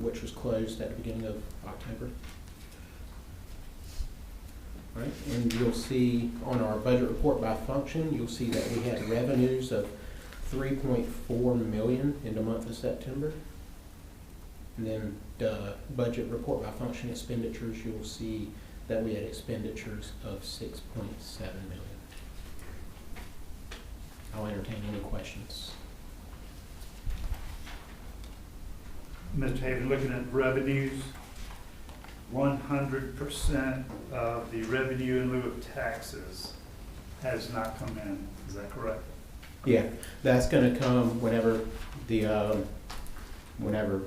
which was closed at the beginning of October. All right, and you'll see on our budget report by function, you'll see that we had revenues of $3.4 million in the month of September. And then the budget report by function expenditures, you'll see that we had expenditures of $6.7 million. I'll entertain any questions. Mr. Hayden, looking at revenues, 100% of the revenue in lieu of taxes has not come in. Is that correct? Yeah, that's gonna come whenever whenever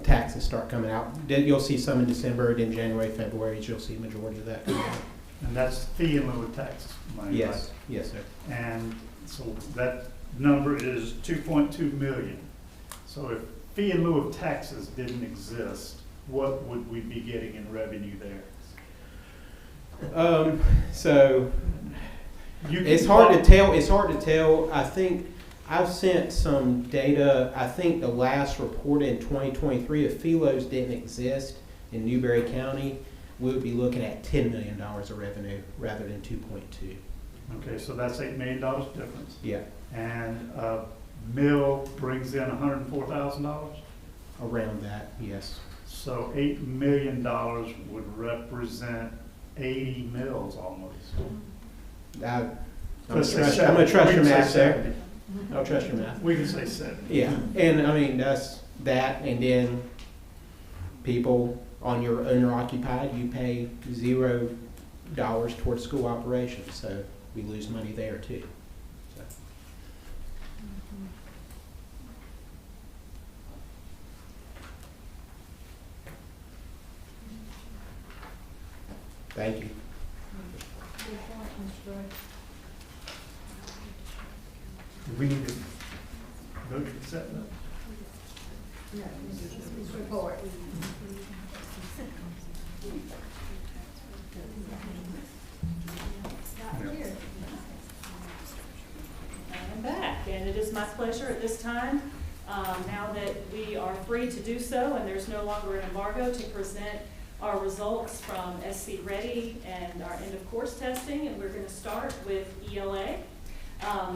taxes start coming out. Then you'll see some in December, then January, February, you'll see majority of that coming out. And that's fee in lieu of taxes money, Yes, right? yes, sir. And so that number is 2.2 million. So if fee in lieu of taxes didn't exist, what would we be getting in revenue there? So You it's can- hard to tell. It's hard to tell. I think I've sent some data. I think the last report in 2023, if FELOs didn't exist in Newberry County, we would be looking at $10 million of revenue rather than 2.2. Okay, so that's $8 million difference. Yeah, And mill brings in $104,000. around that. Yes. So $8 million would represent 80 mills almost. I'm Let's say gonna 70. trust We your can say math there. 70. I'll trust your math. We can say 70. Yeah, and I mean, that's that, and then people on your owner occupied, you pay $0 towards school operations, so we lose money there too. So. Thank you. Do we need to vote to accept that? No, this report. I'm back, and it is my pleasure at this time, now that we are free to do so and there's no longer an embargo, to present our results from SC Ready and our end of course testing, and we're going to start with ELA.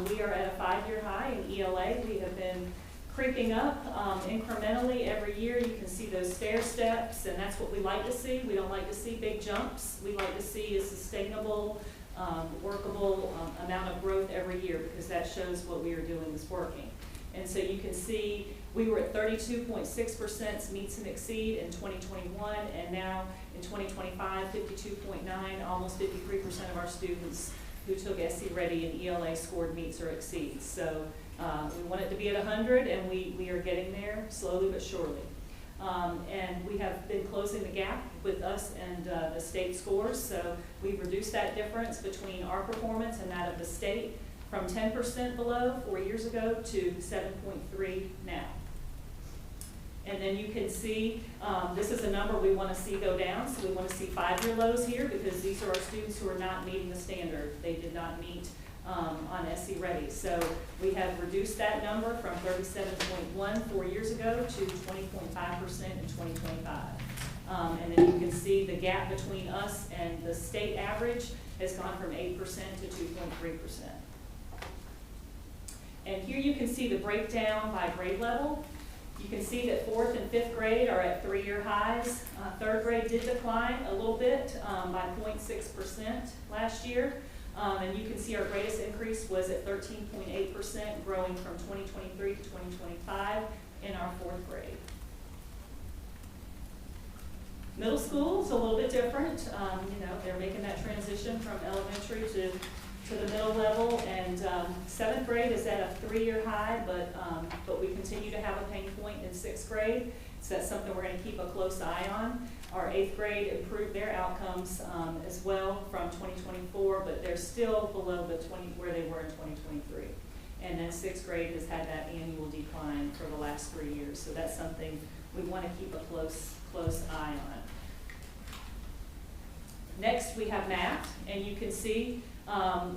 We are at a 5-year high in ELA. We have been creeping up incrementally every year. You can see those stair steps, and that's what we like to see. We don't like to see big jumps. We like to see a sustainable, workable amount of growth every year, because that shows what we are doing is working. And so you can see we were at 32.6% meets and exceed in 2021, and now in 2025, 52.9, almost 53% of our students who took SC Ready and ELA scored meets or exceeds. So we want it to be at 100, and we are getting there slowly but surely. And we have been closing the gap with us and the state scores, so we've reduced that difference between our performance and that of the state from 10% below 4 years ago to 7.3 now. And then you can see, this is a number we want to see go down, so we want to see 5-year lows here, because these are our students who are not meeting the standard. They did not meet on SC Ready. So we have reduced that number from 37.1 4 years ago to 20.5% in 2025. And then you can see the gap between us and the state average has gone from 8% to 2.3%. And here you can see the breakdown by grade level. You can see that 4th and 5th grade are at 3-year highs. 3rd grade did decline a little bit by 0.6% last year. And you can see our greatest increase was at 13.8%, growing from 2023 to 2025 in our 4th grade. Middle school is a little bit different. You know, they're making that transition from elementary to the middle level, and 7th grade is at a 3-year high, but we continue to have a pain point in 6th grade, so that's something we're going to keep a close eye on. Our 8th grade improved their outcomes as well from 2024, but they're still below where they were in 2023. And then 6th grade has had that annual decline for the last 3 years, so that's something we want to keep a close eye on. Next, we have math, and you can see,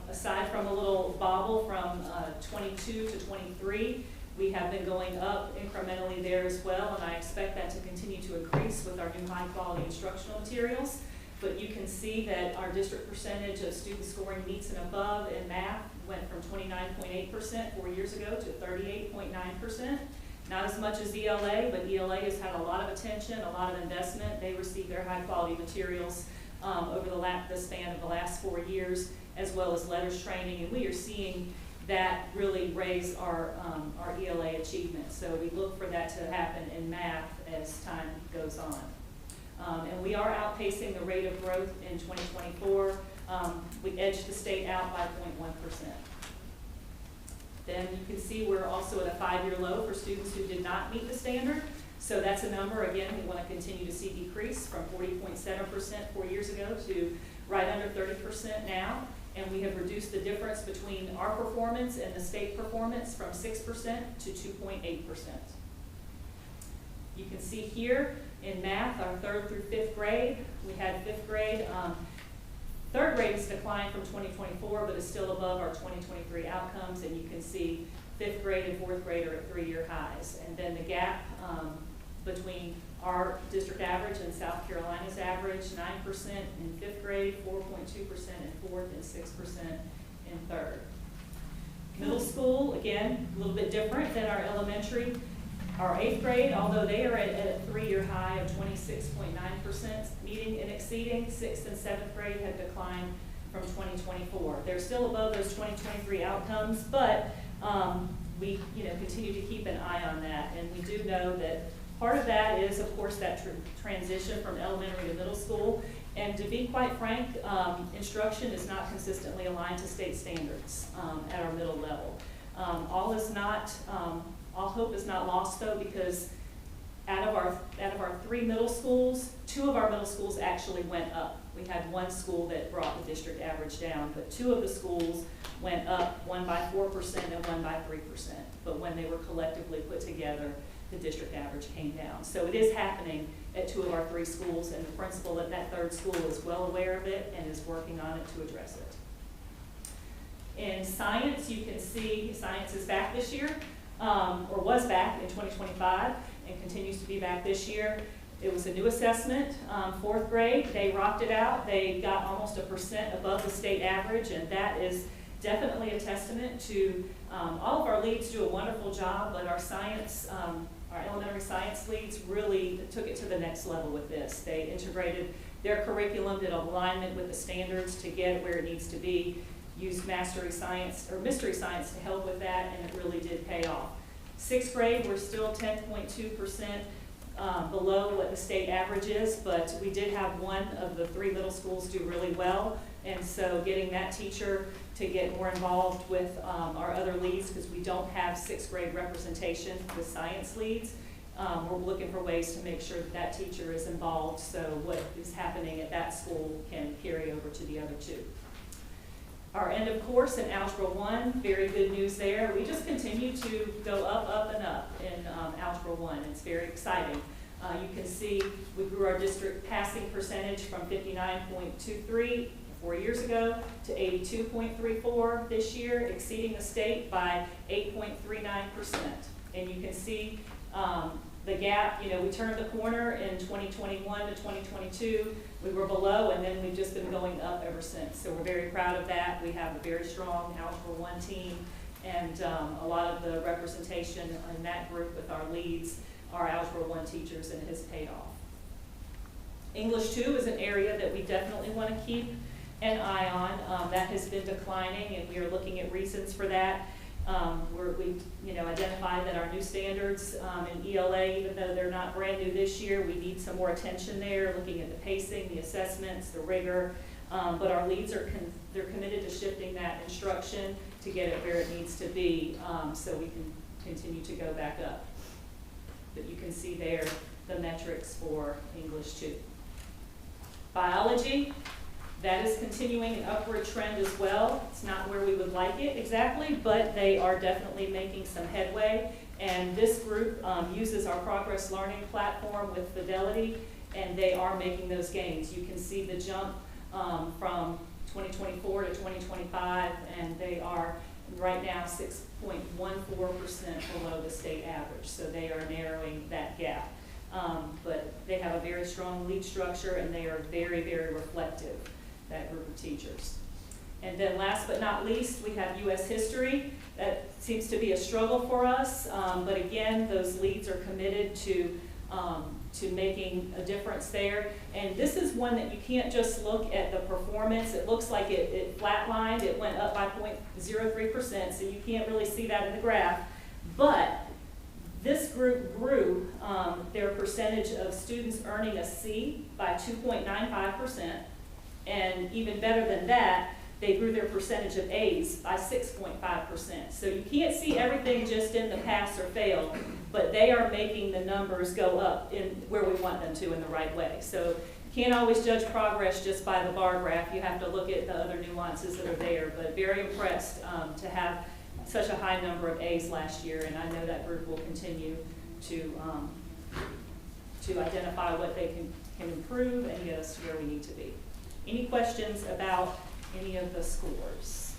aside from a little bobble from 22 to 23, we have been going up incrementally there as well, and I expect that to continue to increase with our new high-quality instructional materials. But you can see that our district percentage of students scoring meets and above in math went from 29.8% 4 years ago to 38.9%. Not as much as ELA, but ELA has had a lot of attention, a lot of investment. They received their high-quality materials over the span of the last 4 years, as well as letters training, and we are seeing that really raise our ELA achievement. So we look for that to happen in math as time goes on. And we are outpacing the rate of growth in 2024. We edged the state out by 0.1%. Then you can see we're also at a 5-year low for students who did not meet the standard. So that's a number, again, we want to continue to see decrease from 40.7% 4 years ago to right under 30% now. And we have reduced the difference between our performance and the state performance from 6% to 2.8%. You can see here in math, our 3rd through 5th grade, we had 5th grade. 3rd grade has declined from 2024, but is still above our 2023 outcomes. And you can see 5th grade and 4th grade are at 3-year highs. And then the gap between our district average and South Carolina's average, 9% in 5th grade, 4.2% in 4th, and 6% in 3rd. Middle school, again, a little bit different than our elementary. Our 8th grade, although they are at a 3-year high of 26.9% meeting and exceeding, 6th and 7th grade have declined from 2024. They're still above those 2023 outcomes, but we continue to keep an eye on that. And we do know that part of that is, of course, that transition from elementary to middle school. And to be quite frank, instruction is not consistently aligned to state standards at our middle level. All hope is not lost, though, because out of our 3 middle schools, 2 of our middle schools actually went up. We had 1 school that brought the district average down, but 2 of the schools went up, one by 4% and one by 3%. But when they were collectively put together, the district average came down. So it is happening at 2 of our 3 schools, and the principal at that 3rd school is well aware of it and is working on it to address it. In science, you can see science is back this year, or was back in 2025 and continues to be back this year. It was a new assessment, 4th grade. They rocked it out. They got almost 1% above the state average, and that is definitely a testament to all of our leads do a wonderful job, but our science, our elementary science leads really took it to the next level with this. They integrated their curriculum, did alignment with the standards to get it where it needs to be, used mystery science to help with that, and it really did pay off. 6th grade, we're still 10.2% below what the state average is, but we did have 1 of the 3 middle schools do really well, and so getting that teacher to get more involved with our other leads, because we don't have 6th grade representation with science leads. We're looking for ways to make sure that that teacher is involved so what is happening at that school can carry over to the other 2. Our end of course in Algebra 1, very good news there. We just continue to go up, and up in Algebra 1. It's very exciting. You can see we grew our district passing percentage from 59.23 4 years ago to 82.34 this year, exceeding the state by 8.39%. And you can see the gap, we turned the corner in 2021 to 2022. We were below, and then we've just been going up ever since. So we're very proud of that. We have a very strong Algebra 1 team, and a lot of the representation in that group with our leads are Algebra 1 teachers, and it has paid off. English 2 is an area that we definitely want to keep an eye on. That has been declining, and we are looking at reasons for that. We've identified that our new standards in ELA, even though they're not brand new this year, we need some more attention there, looking at the pacing, the assessments, the rigor. But our leads they're committed to shifting that instruction to get it where it needs to be, so we can continue to go back up. But you can see there the metrics for English 2. Biology. That is continuing an upward trend as well. It's not where we would like it exactly, but they are definitely making some headway. And this group uses our Progress Learning platform with Fidelity, and they are making those gains. You can see the jump from 2024 to 2025, and they are right now 6.14% below the state average. So they are narrowing that gap. But they have a very strong lead structure, and they are very, very reflective, that group of teachers. And then last but not least, we have U.S. history. That seems to be a struggle for us, but again, those leads are committed to making a difference there. And this is one that you can't just look at the performance. It looks like it flatlined. It went up by 0.03%, so you can't really see that in the graph. But This group grew their percentage of students earning a C by 2.95%, and even better than that, they grew their percentage of A's by 6.5%. So you can't see everything just in the pass or fail, but they are making the numbers go up in where we want them to in the right way. So you can't always judge progress just by the bar graph. You have to look at the other nuances that are there, but very impressed to have such a high number of A's last year, and I know that group will continue to identify what they can improve and get us to where we need to be. Any questions about any of the scores?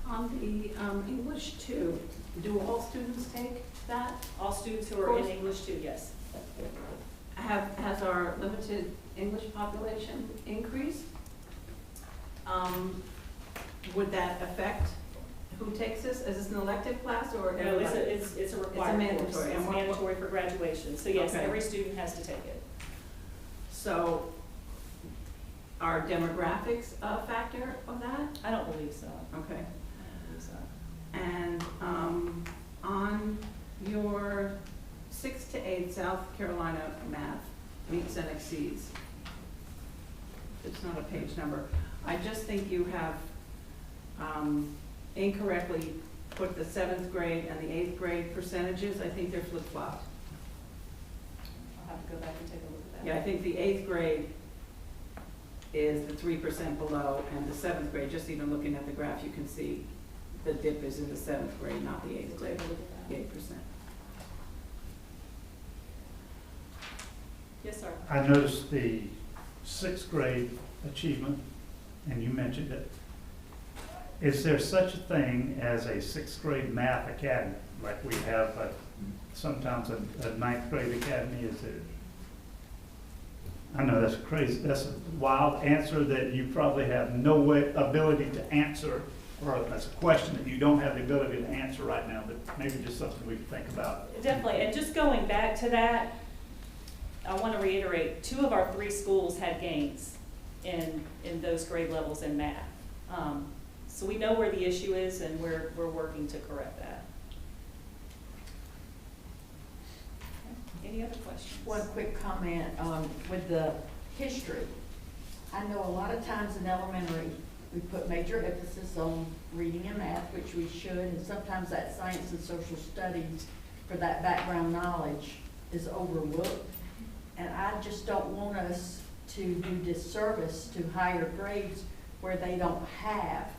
On the English 2, do all students take that? All students who are in English 2, yes. Has our limited English population increased? Would that affect who takes this? Is this an elective class or? No, it's a required mandatory. course. It's mandatory for graduation. So yes, Okay. every student has to take it. So are demographics a factor of that? I don't believe so. Okay. I don't believe so. And on your 6 to 8 South Carolina math meets and exceeds, it's not a page number. I just think you have incorrectly put the 7th grade and the 8th grade percentages. I think they're flip-flopped. I'll have to go back and take a look at that. Yeah, I think the 8th grade is the 3% below, and the 7th grade, just even looking at the graph, you can see the dip is in the 7th grade, not the 8th grade, the 8%. Yes, sir. I noticed the 6th grade achievement, and you mentioned it. Is there such a thing as a 6th grade math academy, like we have sometimes a 9th grade academy? Is there? I know that's crazy. That's a wild answer that you probably have no ability to answer, or that's a question that you don't have the ability to answer right now, but maybe just something we can think about. Definitely, and just going back to that, I want to reiterate, 2 of our 3 schools had gains in those grade levels in math. So we know where the issue is, and we're working to correct that. Any other questions? One quick comment with the history. I know a lot of times in elementary, we put major emphasis on reading and math, which we should, and sometimes that science and social studies for that background knowledge is overlooked. And I just don't want us to do disservice to higher grades where they don't have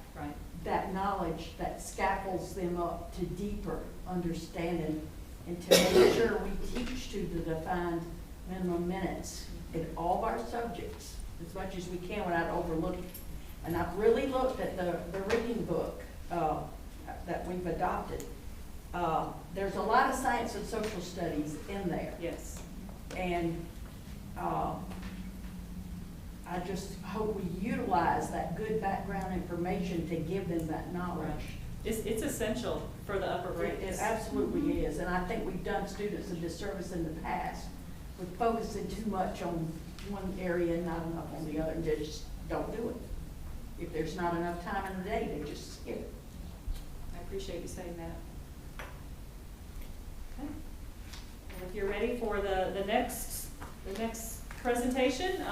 that knowledge that scaffolds them up to deeper understanding, and to make sure we teach to the defined minimum minutes in all of our subjects as much as we can without overlooking. And I've really looked at the reading book that we've adopted. There's a lot of science and social studies in there. Yes. And I just hope we utilize that good background information to give them that knowledge. It's essential for the upper grades. It absolutely is, and I think we've done students a disservice in the past with focusing too much on one area and not enough on the other, and they just don't do it. If there's not enough time in the day, they just skip it. I appreciate you saying that. Okay. And if you're ready for the next presentation,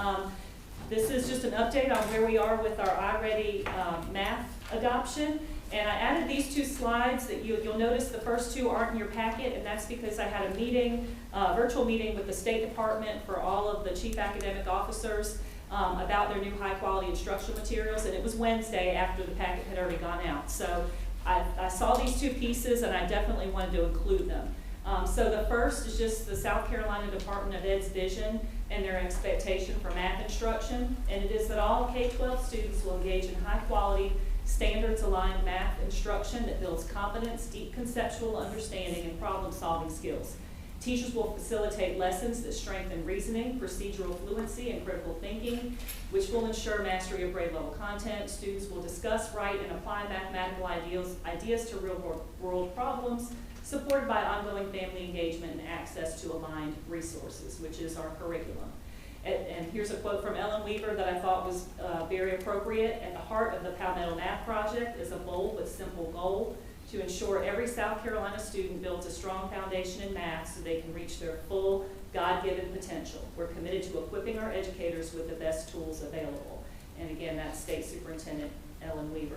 this is just an update on where we are with our iReady math adoption. And I added these 2 slides that you'll notice the first 2 aren't in your packet, and that's because I had a meeting, virtual meeting with the State Department for all of the chief academic officers about their new high-quality instructional materials, and it was Wednesday after the packet had already gone out. So I saw these 2 pieces, and I definitely wanted to include them. So the first is just the South Carolina Department of Ed's vision and their expectation for math instruction, and it is that all K-12 students will engage in high-quality, standards-aligned math instruction that builds confidence, deep conceptual understanding, and problem-solving skills. Teachers will facilitate lessons that strengthen reasoning, procedural fluency, and critical thinking, which will ensure mastery of grade-level content. Students will discuss, write, and apply mathematical ideas to real-world problems, supported by ongoing family engagement and access to aligned resources, which is our curriculum. And here's a quote from Ellen Weaver that I thought was very appropriate. At the heart of the Palmetto Math Project is a bold but simple goal to ensure every South Carolina student builds a strong foundation in math so they can reach their full God-given potential. We're committed to equipping our educators with the best tools available. And again, that's State Superintendent Ellen Weaver.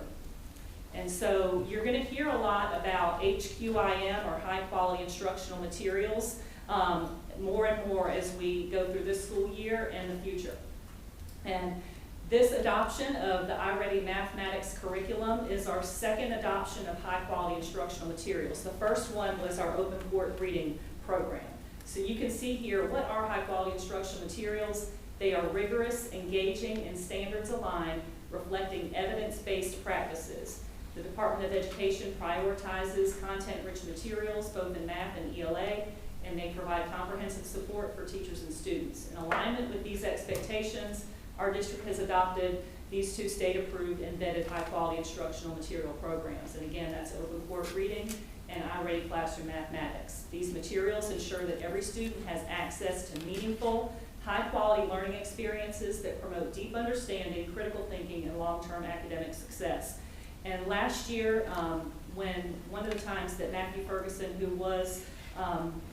And so you're going to hear a lot about HQIM, or high quality instructional materials, more and more as we go through this school year and the future. And this adoption of the iReady Mathematics curriculum is our second adoption of high quality instructional materials. The first one was our open court reading program. So you can see here, what are high quality instructional materials? They are rigorous, engaging, and standards aligned, reflecting evidence-based practices. The Department of Education prioritizes content-rich materials, both in math and ELA, and they provide comprehensive support for teachers and students. In alignment with these expectations, our district has adopted these two state-approved and vetted high-quality instructional material programs. And again, that's open court reading and iReady Classroom Mathematics. These materials ensure that every student has access to meaningful, high-quality learning experiences that promote deep understanding, critical thinking, and long-term academic success. And last year, when one of the times that Matthew Ferguson, who was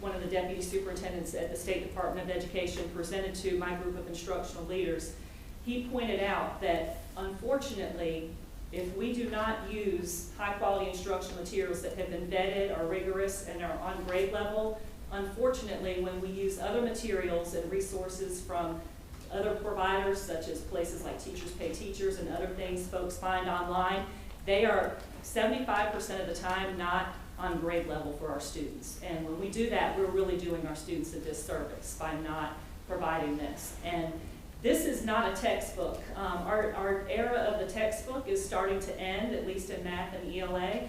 one of the deputy superintendents at the State Department of Education, presented to my group of instructional leaders, he pointed out that unfortunately, if we do not use high-quality instructional materials that have been vetted, are rigorous, and are on grade level, unfortunately, when we use other materials and resources from other providers, such as places like Teachers Pay Teachers and other things folks find online, they are 75% of the time not on grade level for our students. And when we do that, we're really doing our students a disservice by not providing this. And this is not a textbook. Our era of the textbook is starting to end, at least in math and ELA.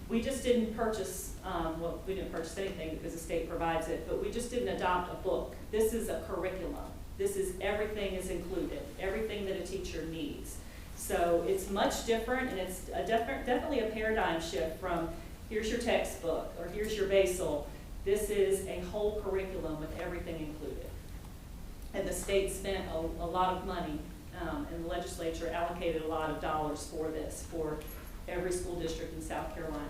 We just didn't purchase, well, we didn't purchase anything because the state provides it, but we just didn't adopt a book. This is a curriculum. This is everything is included, everything that a teacher needs. So it's much different, and it's definitely a paradigm shift from here's your textbook or here's your basal. This is a whole curriculum with everything included. And the state spent a lot of money, and the legislature allocated a lot of dollars for this, for every school district in South Carolina.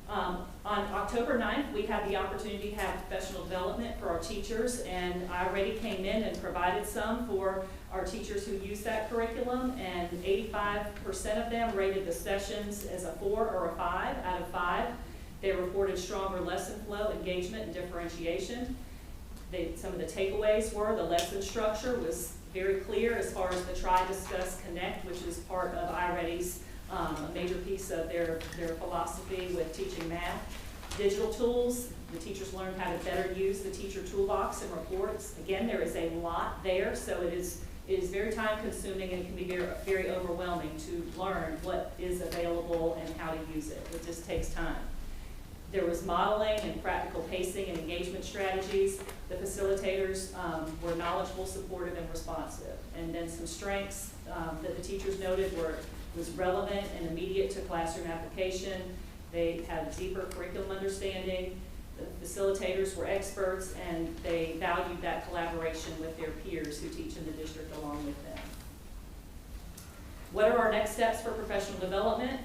On October 9th, we had the opportunity to have professional development for our teachers, and I already came in and provided some for our teachers who use that curriculum, and 85% of them rated the sessions as a 4 or a 5 out of 5. They reported stronger lesson flow, engagement, and differentiation. Some of the takeaways were the lesson structure was very clear as far as the try, discuss, connect, which is part of iReady's a major piece of their philosophy with teaching math. Digital tools, the teachers learned how to better use the teacher toolbox and reports. Again, there is a lot there, so it is very time consuming, and it can be very, very overwhelming to learn what is available and how to use it. It just takes time. There was modeling and practical pacing and engagement strategies. The facilitators were knowledgeable, supportive, and responsive. And then some strengths that the teachers noted was relevant and immediate to classroom application. They had deeper curriculum understanding. The facilitators were experts, and they valued that collaboration with their peers who teach in the district along with them. What are our next steps for professional development?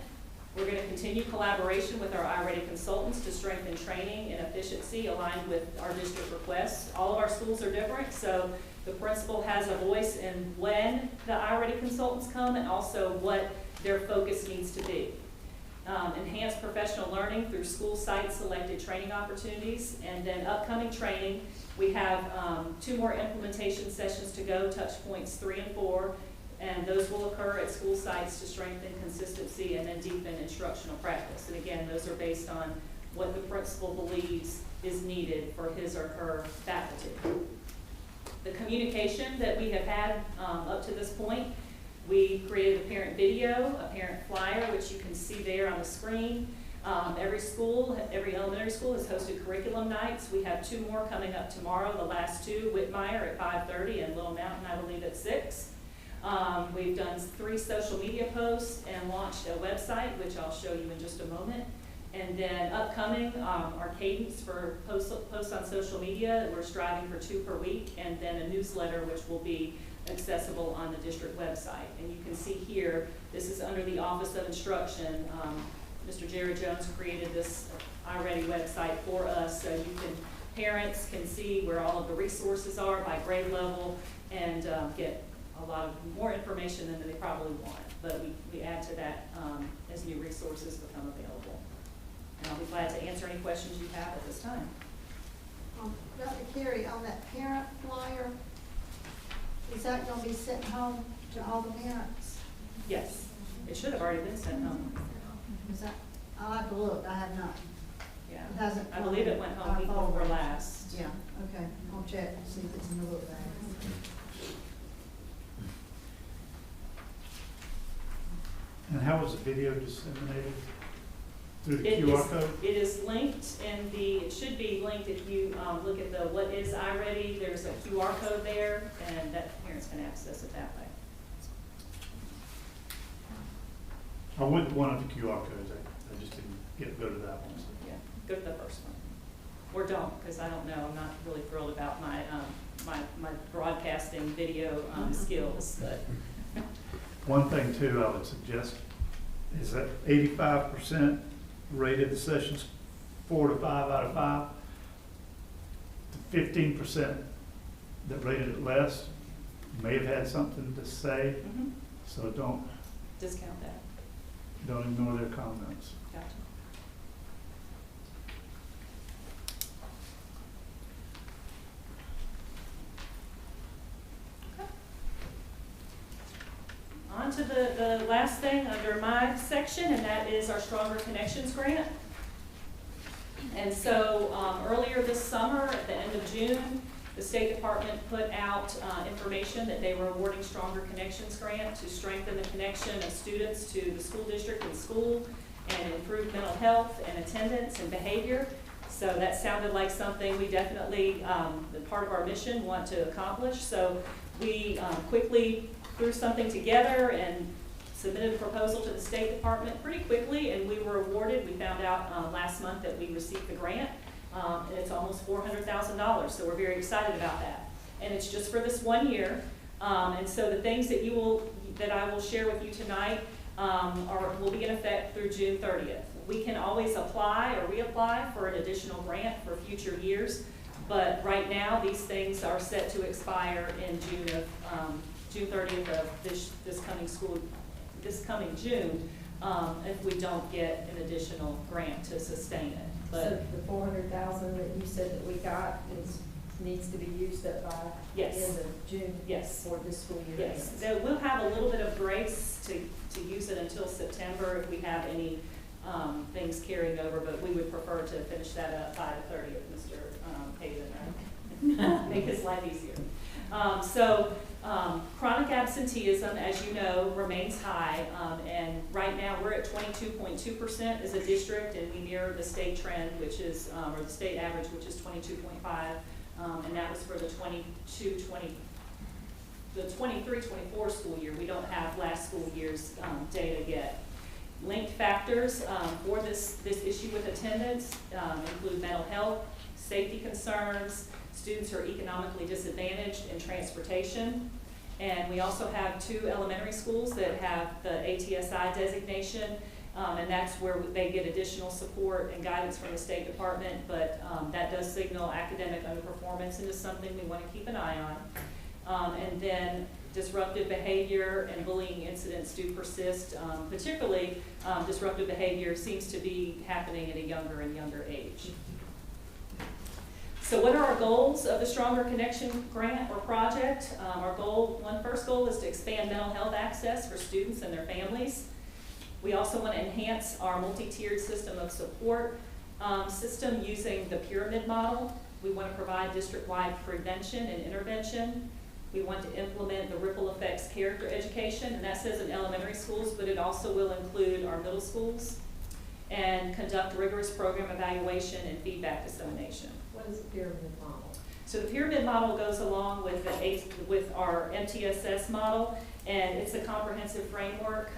We're going to continue collaboration with our iReady consultants to strengthen training and efficiency aligned with our district requests. All of our schools are different, so the principal has a voice in when the iReady consultants come and also what their focus needs to be. Enhance professional learning through school site selected training opportunities, and then upcoming training. We have 2 more implementation sessions to go, touch points 3 and 4, and those will occur at school sites to strengthen consistency and then deepen instructional practice. And again, those are based on what the principal believes is needed for his or her faculty. The communication that we have had up to this point, we created a parent video, a parent flyer, which you can see there on the screen. Every school, every elementary school has hosted curriculum nights. We have 2 more coming up tomorrow, the last 2, Whitmire at 5:30 and Little Mountain, I believe, at 6. We've done 3 social media posts and launched a website, which I'll show you in just a moment. And then upcoming, our cadence for posts on social media, we're striving for 2 per week, and then a newsletter which will be accessible on the district website. And you can see here, this is under the Office of Instruction. Mr. Jerry Jones created this iReady website for us, so parents can see where all of the resources are by grade level and get a lot of more information than they probably want. But we add to that as new resources become available. And I'll be glad to answer any questions you have at this time. Dr. Carey, on that parent flyer, is that gonna be sent home to all the parents? Yes, it should have already been sent home. Is that, I'll have to look, I have not. Yeah, It hasn't I believe it went come home in week our before folder. last. Yeah, okay, I'll check and see if it's in the book bag. And how was the video disseminated? Through the It QR is- code? It is linked in it should be linked if you look at the What is iReady, there's a QR code there, and that parents can access it that way. I went to one of the QR codes, I just didn't go to that one. So. Yeah, go to the first one. Or don't, because I don't know, I'm not really thrilled about my broadcasting video skills, but. One thing too, I would suggest is that 85% rated the sessions 4 to 5 out of 5. The 15% that rated it less may have had something to say, so don't Discount that. ignore their comments. Gotcha. On to the last thing under my section, and that is our Stronger Connections grant. And so earlier this summer, at the end of June, the State Department put out information that they were awarding Stronger Connections grant to strengthen the connection of students to the school district and school and improve mental health and attendance and behavior. So that sounded like something we definitely, the part of our mission, want to accomplish. So we quickly threw something together and submitted a proposal to the State Department pretty quickly, and we were awarded. We found out last month that we received the grant, and it's almost $400,000, so we're very excited about that. And it's just for this 1 year, and so the things that I will share with you tonight will be in effect through June 30th. We can always apply or reapply for an additional grant for future years, but right now these things are set to expire in June 30th of this coming June, if we don't get an additional grant to sustain it. So the 400,000 that you said that we got needs to be used up by the Yes. end of June? Yes. For this school year? Yes, so we'll have a little bit of grace to use it until September if we have any things carrying over, but we would prefer to finish that up by the 30th, Mr. Haven, right? Make his life easier. Chronic absenteeism, as you know, remains high, and right now we're at 22.2% as a district, and we mirror the state trend, which is, or the state average, which is 22.5, and that was for the 23-24 school year. We don't have last school year's data yet. Linked factors for this issue with attendance include mental health, safety concerns, students who are economically disadvantaged, and transportation. And we also have 2 elementary schools that have the ATSI designation, and that's where they get additional support and guidance from the State Department, but that does signal academic underperformance, and is something we want to keep an eye on. And then disruptive behavior and bullying incidents do persist, particularly disruptive behavior seems to be happening at a younger and younger age. So what are our goals of the Stronger Connection grant or project? Our first goal is to expand mental health access for students and their families. We also want to enhance our multi-tiered system of support system using the pyramid model. We want to provide district-wide prevention and intervention. We want to implement the ripple effects character education, and that says in elementary schools, but it also will include our middle schools, and conduct rigorous program evaluation and feedback dissemination. What is the pyramid model? So the pyramid model goes along with our MTSS model, and it's a comprehensive framework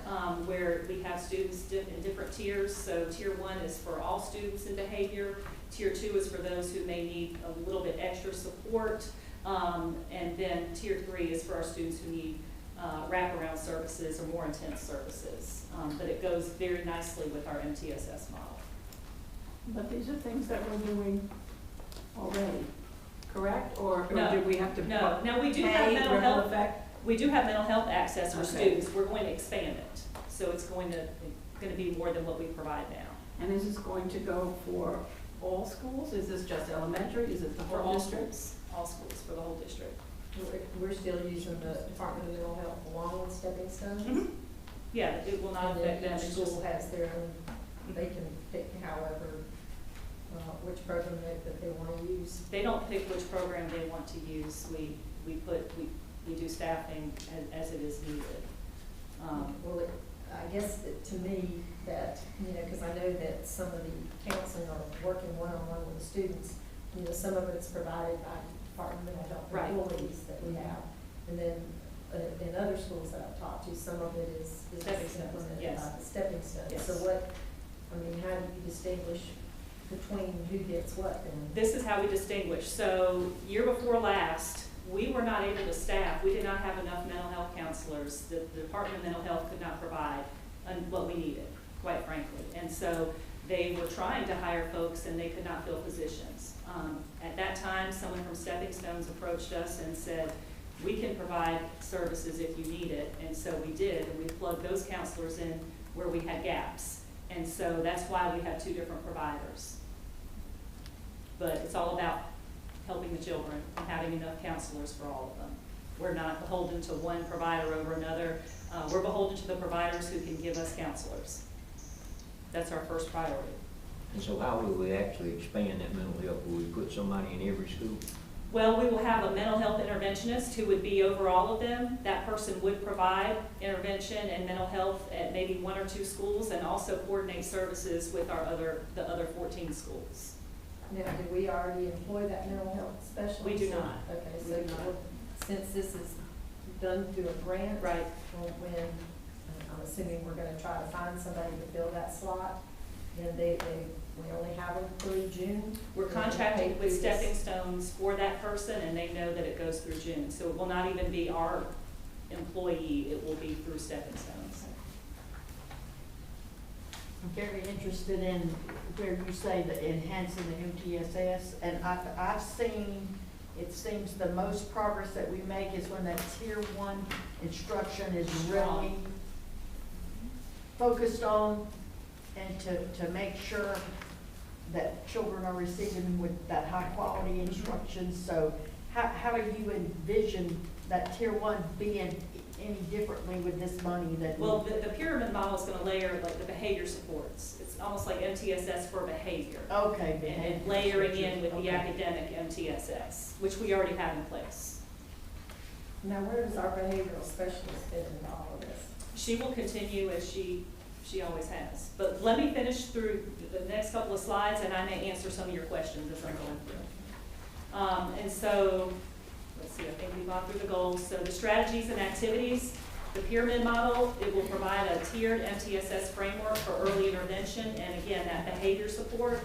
where we have students in different tiers. So tier 1 is for all students in behavior. Tier 2 is for those who may need a little bit extra support. And then tier 3 is for our students who need wraparound services or more intense services. But it goes very nicely with our MTSS model. But these are things that we're doing already, correct? Or No, do we have to? No, now we do have pay mental ripple health, effect? we do have mental health access for Okay. students. We're going to expand it. So it's going to be more than what we provide now. And is this going to go for all schools? Is this just elementary? Is it the For whole all district? schools, all schools, for the whole district. We're still using the Department of Mental Health along with Stepping Stones? Mhm. Yeah, it will not And affect then them. each It's school just, has their own, they can pick however, which program that they want to use. they don't pick which program they want to use. We do staffing as it is needed. Well, I guess that to me, that, because I know that some of the counseling are working one-on-one with the students, some of it's provided by Department of Mental Health Right. employees that we have. And then in other schools that I've talked to, some of it is Stepping stones, implemented yes. by the Stepping Stones. Yes. So how do you distinguish between who gets what then? This is how we distinguish. So year before last, we were not able to staff. We did not have enough mental health counselors. The Department of Mental Health could not provide what we needed, quite frankly. And so they were trying to hire folks and they could not fill positions. At that time, someone from Stepping Stones approached us and said, we can provide services if you need it. And so we did, and we plugged those counselors in where we had gaps. And so that's why we have two different providers. But it's all about helping the children and having enough counselors for all of them. We're not beholden to one provider over another. We're beholden to the providers who can give us counselors. That's our first priority. And so how will we actually expand that mental health? Will we put somebody in every school? Well, we will have a mental health interventionist who would be over all of them. That person would provide intervention and mental health at maybe 1 or 2 schools and also coordinate services with the other 14 schools. Now, do we already employ that mental health specialist? We do not. Okay, We so do not. since this is done through a grant. Right. When, I'm assuming we're gonna try to find somebody to fill that slot, then we only have them through June? We're contracted with Stepping Stones for that person, and they know that it goes through June. So it will not even be our employee, it will be through Stepping Stones. I'm very interested in where you say the enhancing the MTSS, and I've seen, it seems the most progress that we make is when that tier 1 instruction is really focused on and to make sure that children are receiving with that high quality instruction. So how do you envision that tier 1 being any differently with this money that? Well, the pyramid model is gonna layer like the behavior supports. It's almost like MTSS for behavior. Okay. And layering in with the Okay. academic MTSS, which we already have in place. Now, where does our behavioral specialist fit into all of this? She will continue as she always has. But let me finish through the next couple of slides, and I may answer some of your questions as I'm going through. And so, let's see, I think we've gone through the goals. So the strategies and activities, the pyramid model, it will provide a tiered MTSS framework for early intervention. And again, that behavior support,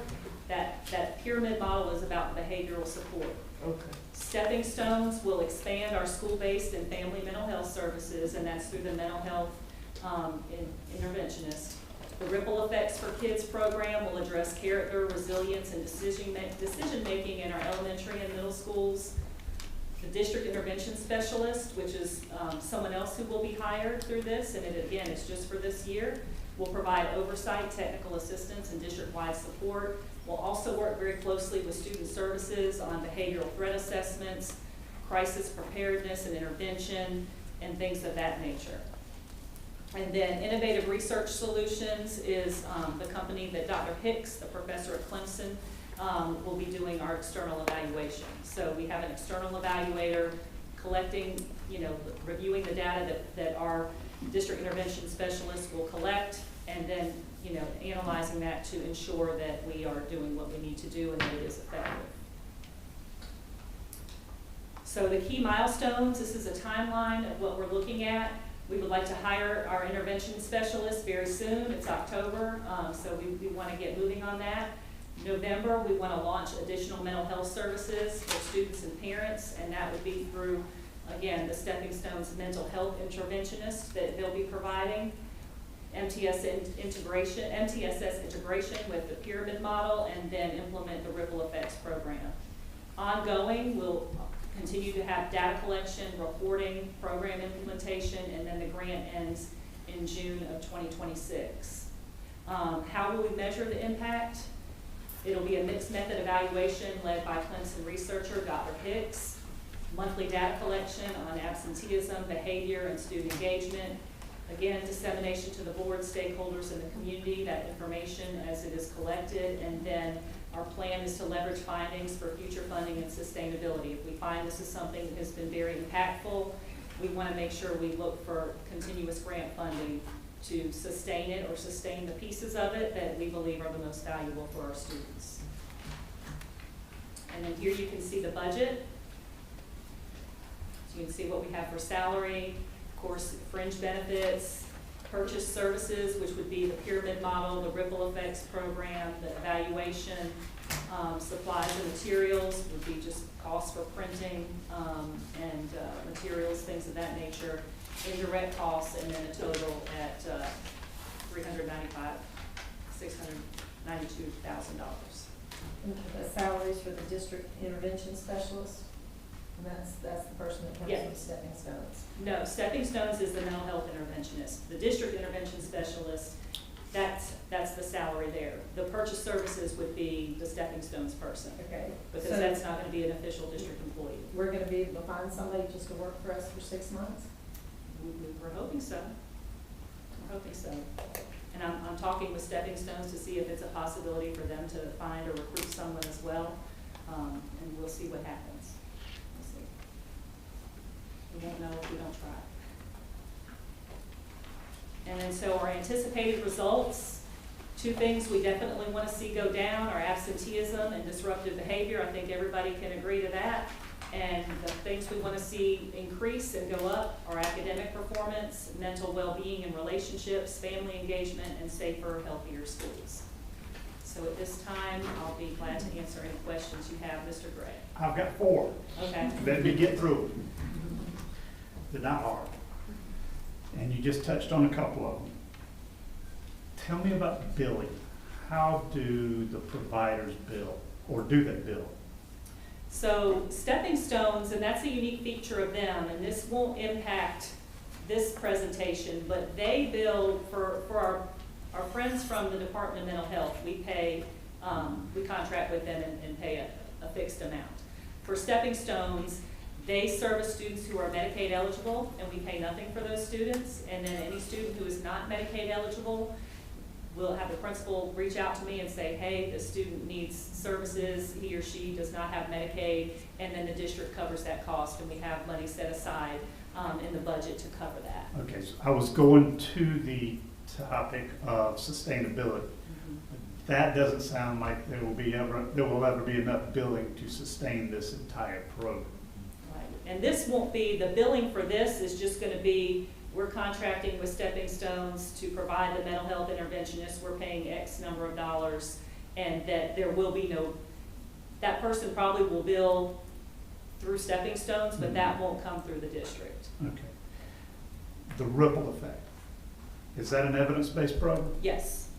that pyramid model is about behavioral support. Okay. Stepping Stones will expand our school-based and family mental health services, and that's through the mental health interventionist. The Ripple Effects for Kids program will address character, resilience, and decision-making in our elementary and middle schools. The District Intervention Specialist, which is someone else who will be hired through this, and again, it's just for this year, will provide oversight, technical assistance, and district-wide support. We'll also work very closely with student services on behavioral threat assessments, crisis preparedness and intervention, and things of that nature. And then Innovative Research Solutions is the company that Dr. Hicks, the professor at Clemson, will be doing our external evaluation. So we have an external evaluator collecting, reviewing the data that our district intervention specialists will collect, and then, analyzing that to ensure that we are doing what we need to do and that it is effective. So the key milestones, this is a timeline of what we're looking at. We would like to hire our intervention specialist very soon. It's October, so we want to get moving on that. November, we want to launch additional mental health services for students and parents, and that would be through Again, the Stepping Stones mental health interventionist that they'll be providing, MTSS integration with the pyramid model, and then implement the ripple effects program. Ongoing, we'll continue to have data collection, reporting, program implementation, and then the grant ends in June of 2026. How will we measure the impact? It'll be a mixed method evaluation led by Clemson researcher Dr. Hicks, monthly data collection on absenteeism, behavior, and student engagement. Again, dissemination to the board, stakeholders, and the community, that information as it is collected, and then our plan is to leverage findings for future funding and sustainability. If we find this is something that has been very impactful, we want to make sure we look for continuous grant funding to sustain it or sustain the pieces of it that we believe are the most valuable for our students. And then here you can see the budget. So you can see what we have for salary, of course, fringe benefits, purchase services, which would be the pyramid model, the ripple effects program, the evaluation, supplies and materials would be just costs for printing and materials, things of that nature, indirect costs, and then a total at $692,000. The salaries for the district intervention specialist, and that's the person that comes Yeah. with Stepping Stones. No, Stepping Stones is the mental health interventionist. The district intervention specialist, that's the salary there. The purchase services would be the Stepping Stones person, Okay. because So that's not going to be an official district employee. we're gonna be able to find somebody just to work for us for 6 months? We're hoping so. We're hoping so. And I'm talking with Stepping Stones to see if it's a possibility for them to find or recruit someone as well. And we'll see what happens. We'll see. We won't know if we don't try. And then so our anticipated results, 2 things we definitely want to see go down are absenteeism and disruptive behavior. I think everybody can agree to that. And the things we want to see increase and go up are academic performance, mental well-being and relationships, family engagement, and safer, healthier schools. So at this time, I'll be glad to answer any questions you have, Mr. Gray. I've got 4. Okay. Let me get through them. They're not hard. And you just touched on a couple of them. Tell me about billing. How do the providers bill, or do they bill? So Stepping Stones, and that's a unique feature of them, and this won't impact this presentation, but they bill for our friends from the Department of Mental Health. We pay, we contract with them and pay a fixed amount. For Stepping Stones, they service students who are Medicaid eligible, and we pay nothing for those students. And then any student who is not Medicaid eligible, we'll have the principal reach out to me and say, hey, the student needs services, he or she does not have Medicaid, and then the district covers that cost, and we have money set aside in the budget to cover that. Okay, so I was going to the topic of sustainability. That doesn't sound like there will ever be enough billing to sustain this entire program. Right. And this won't be, the billing for this is just gonna be, we're contracting with Stepping Stones to provide the mental health interventionist, we're paying X number of dollars, and that there will be no, that person probably will bill through Stepping Stones, but that won't come through the district. Okay. The ripple effect. Is that an evidence-based program? Yes.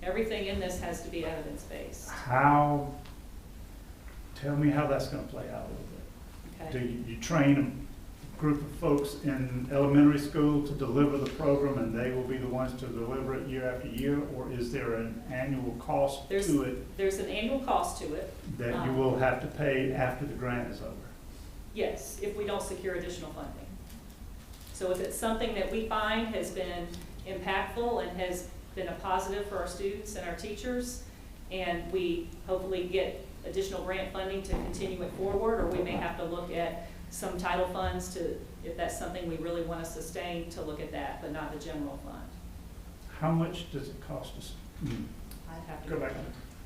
Everything in this has to be evidence-based. Tell me how that's gonna play out a little bit. Okay. Do you train a group of folks in elementary school to deliver the program and they will be the ones to deliver it year after year? Or is there an annual cost to it There's an annual cost to it. that you will have to pay after the grant is over? Yes, if we don't secure additional funding. So if it's something that we find has been impactful and has been a positive for our students and our teachers, and we hopefully get additional grant funding to continue it forward, or we may have to look at some title funds to, if that's something we really want to sustain, to look at that, but not the general fund. How much does it cost us? I'd have to Go back.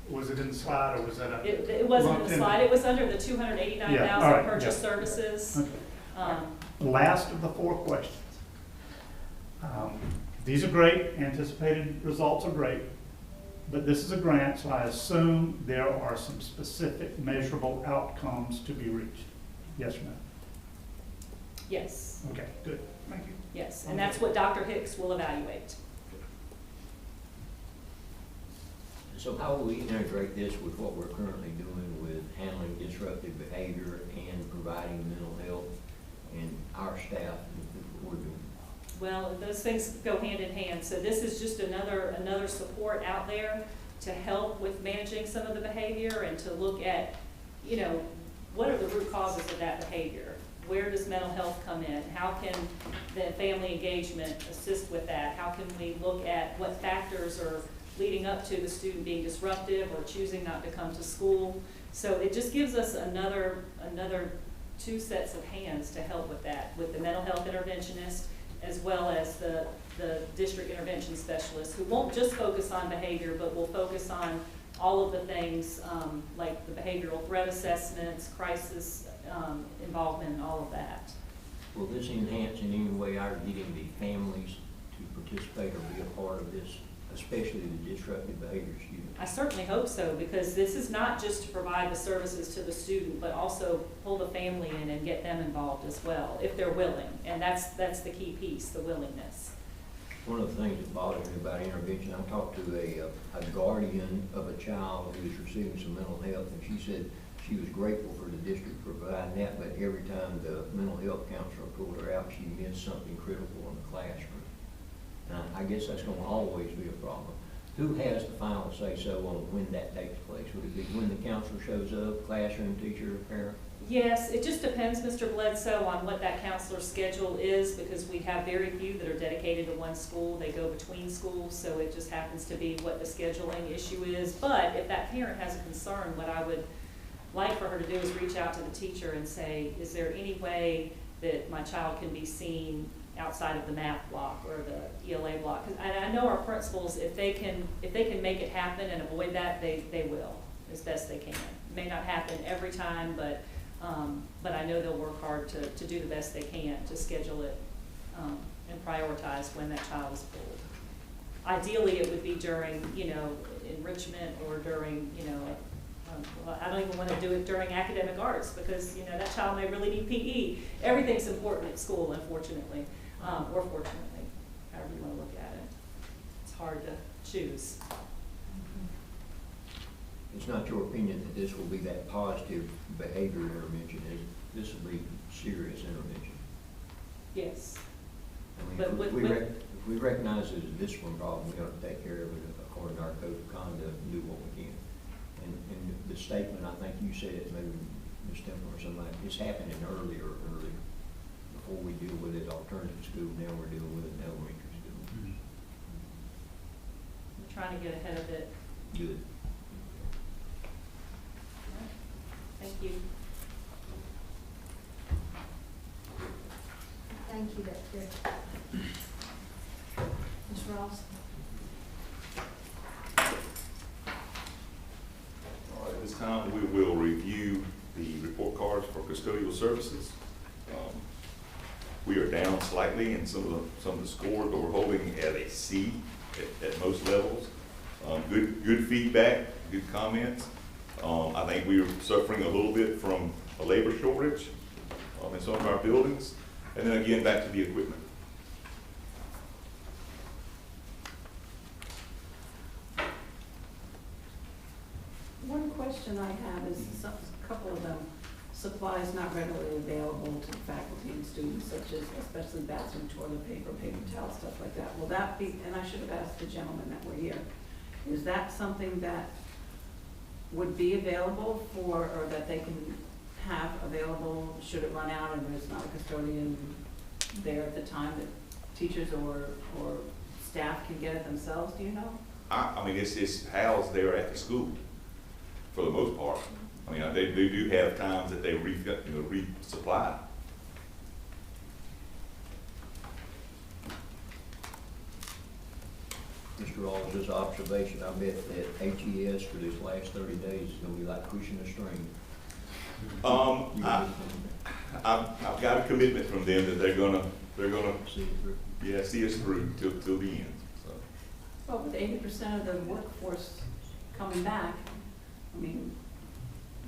Was it in the slide or was that a? It wasn't in the slide, it was under the 289,000 Yeah, all right, purchase yeah. services. Okay. Last of the 4 questions. These are great, anticipated results are great, but this is a grant, so I assume there are some specific measurable outcomes to be reached. Yes, ma'am. Yes, Okay, good, thank you. yes, and that's what Dr. Hicks will evaluate. So how will we integrate this with what we're currently doing with handling disruptive behavior and providing mental health and our staff and what we're doing? Well, those things go hand in hand. So this is just another support out there to help with managing some of the behavior and to look at, you know, what are the root causes of that behavior? Where does mental health come in? How can the family engagement assist with that? How can we look at what factors are leading up to the student being disruptive or choosing not to come to school? So it just gives us another two sets of hands to help with that, with the mental health interventionist as well as the district intervention specialist, who won't just focus on behavior, but will focus on all of the things like the behavioral threat assessments, crisis involvement, and all of that. Will this enhance in any way our getting the families to participate or be a part of this, especially the disruptive behavior students? I certainly hope so, because this is not just to provide the services to the student, but also pull the family in and get them involved as well, if they're willing. And that's the key piece, the willingness. One of the things that bothers me about intervention, I talked to a guardian of a child who was receiving some mental health, and she said she was grateful for the district providing that, but every time the mental health counselor pulled her out, she missed something critical in the classroom. And I guess that's going to always be a problem. Who has the final say-so on when that takes place? Would it be when the counselor shows up, classroom, teacher, parent? Yes, it just depends, Mr. Bledsoe, on what that counselor's schedule is, because we have very few that are dedicated to one school. They go between schools, so it just happens to be what the scheduling issue is. But if that parent has a concern, what I would like for her to do is reach out to the teacher and say, is there any way that my child can be seen outside of the math block or the ELA block? And I know our principals, if they can make it happen and avoid that, they will, as best they can. It may not happen every time, but I know they'll work hard to do the best they can to schedule it and prioritize when that child is pulled. Ideally, it would be during, enrichment or during, well, I don't even want to do it during academic arts, because, that child may really need PE. Everything's important at school, unfortunately, or fortunately, however you want to look at it. It's hard to choose. It's not your opinion that this will be that positive behavior intervention, this will be serious intervention? Yes. I mean, But if we recognize there's a discipline problem, we ought to take care of it according to our code of conduct and do what we can. And the statement, I think you said it, maybe Ms. Temple or somebody, it's happening earlier. Before we deal with it at alternative school, now we're dealing with it in elementary school. I'm trying to get ahead of it. Good. Thank you. Thank you, that's good. Ms. Ross? All right, at this time, we will review the report cards for custodial services. We are down slightly in some of the scores, but we're holding at a C at most levels. Good feedback, good comments. I think we are suffering a little bit from a labor shortage in some of our buildings. And then again, back to the equipment. One question I have is a couple of them, supplies not readily available to faculty and students, such as especially bathroom toilet paper, paper towels, stuff like that. Will that be, and I should have asked the gentlemen that were here, is that something that would be available for, or that they can have available, should it run out and there's not a custodian there at the time, that teachers or staff can get it themselves, do you know? I mean, it's housed there at the school for the most part. I mean, they do have times that they resupply. Mr. Rawls, just observation, I bet that HES for these last 30 days is going to be like pushing a string. I've got a commitment from them that they're gonna see us through till the end. So. Well, with 80% of the workforce coming back, I mean,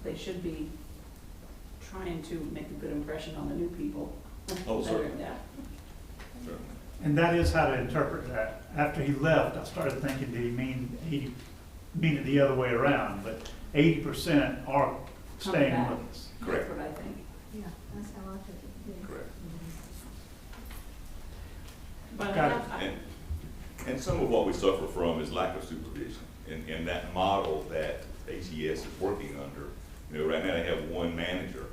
they should be trying to make a good impression on the new people. Oh, certainly. Yeah. Certainly. And that is how to interpret that. After he left, I started thinking, did he mean it the other way around? But 80% are staying back. with us. Correct. That's what I think. Yeah, that's how I took it. yeah. Correct. But Got it. And some of what we suffer from is lack of supervision in that model that HES is working under. You know, right now they have one manager,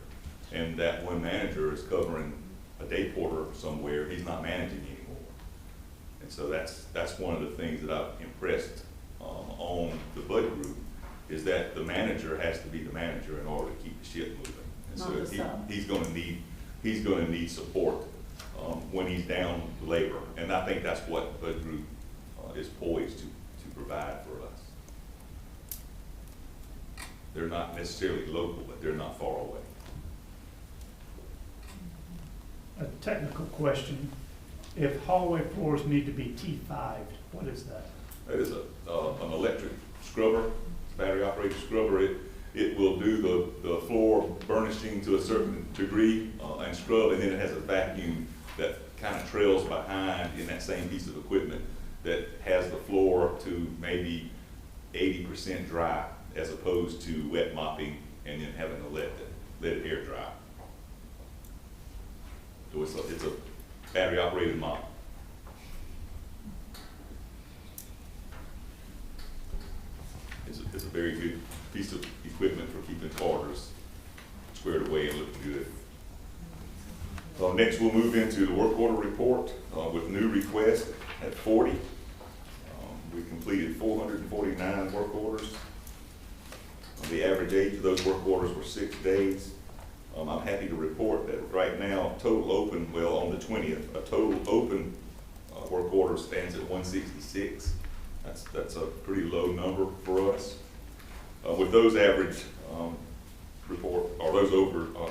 and that one manager is covering a day porter somewhere. He's not managing anymore. And so that's one of the things that I've impressed on the budget group, is that the manager has to be the manager in order to keep the ship moving. And Not the so sub. he's going to need support when he's down labor. And I think that's what the budget group is poised to provide for us. They're not necessarily local, but they're not far away. A technical question. If hallway floors need to be T5'd, what is that? That is an electric scrubber, battery operated scrubber. It will do the floor burnishing to a certain degree and scrub, and then it has a vacuum that kind of trails behind in that same piece of equipment that has the floor to maybe 80% dry, as opposed to wet mopping and then having to let it air dry. So it's a battery operated mop. It's a very good piece of equipment for keeping corridors squared away and looking good. Next, we'll move into the work order report with new requests at 40. We completed 449 work orders. The average age of those work orders were 6 days. I'm happy to report that right now, total open, well, on the 20th, a total open work order stands at 166. That's a pretty low number for us. With those average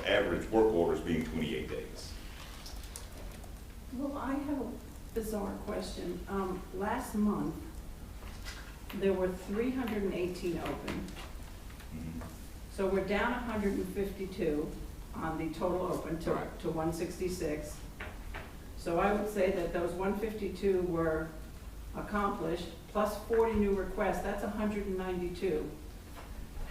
average work orders being 28 days. Well, I have a bizarre question. Last month, there were 318 open. So we're down 152 on the total open to 166. So I would say that those 152 were accomplished, plus 40 new requests, that's 192.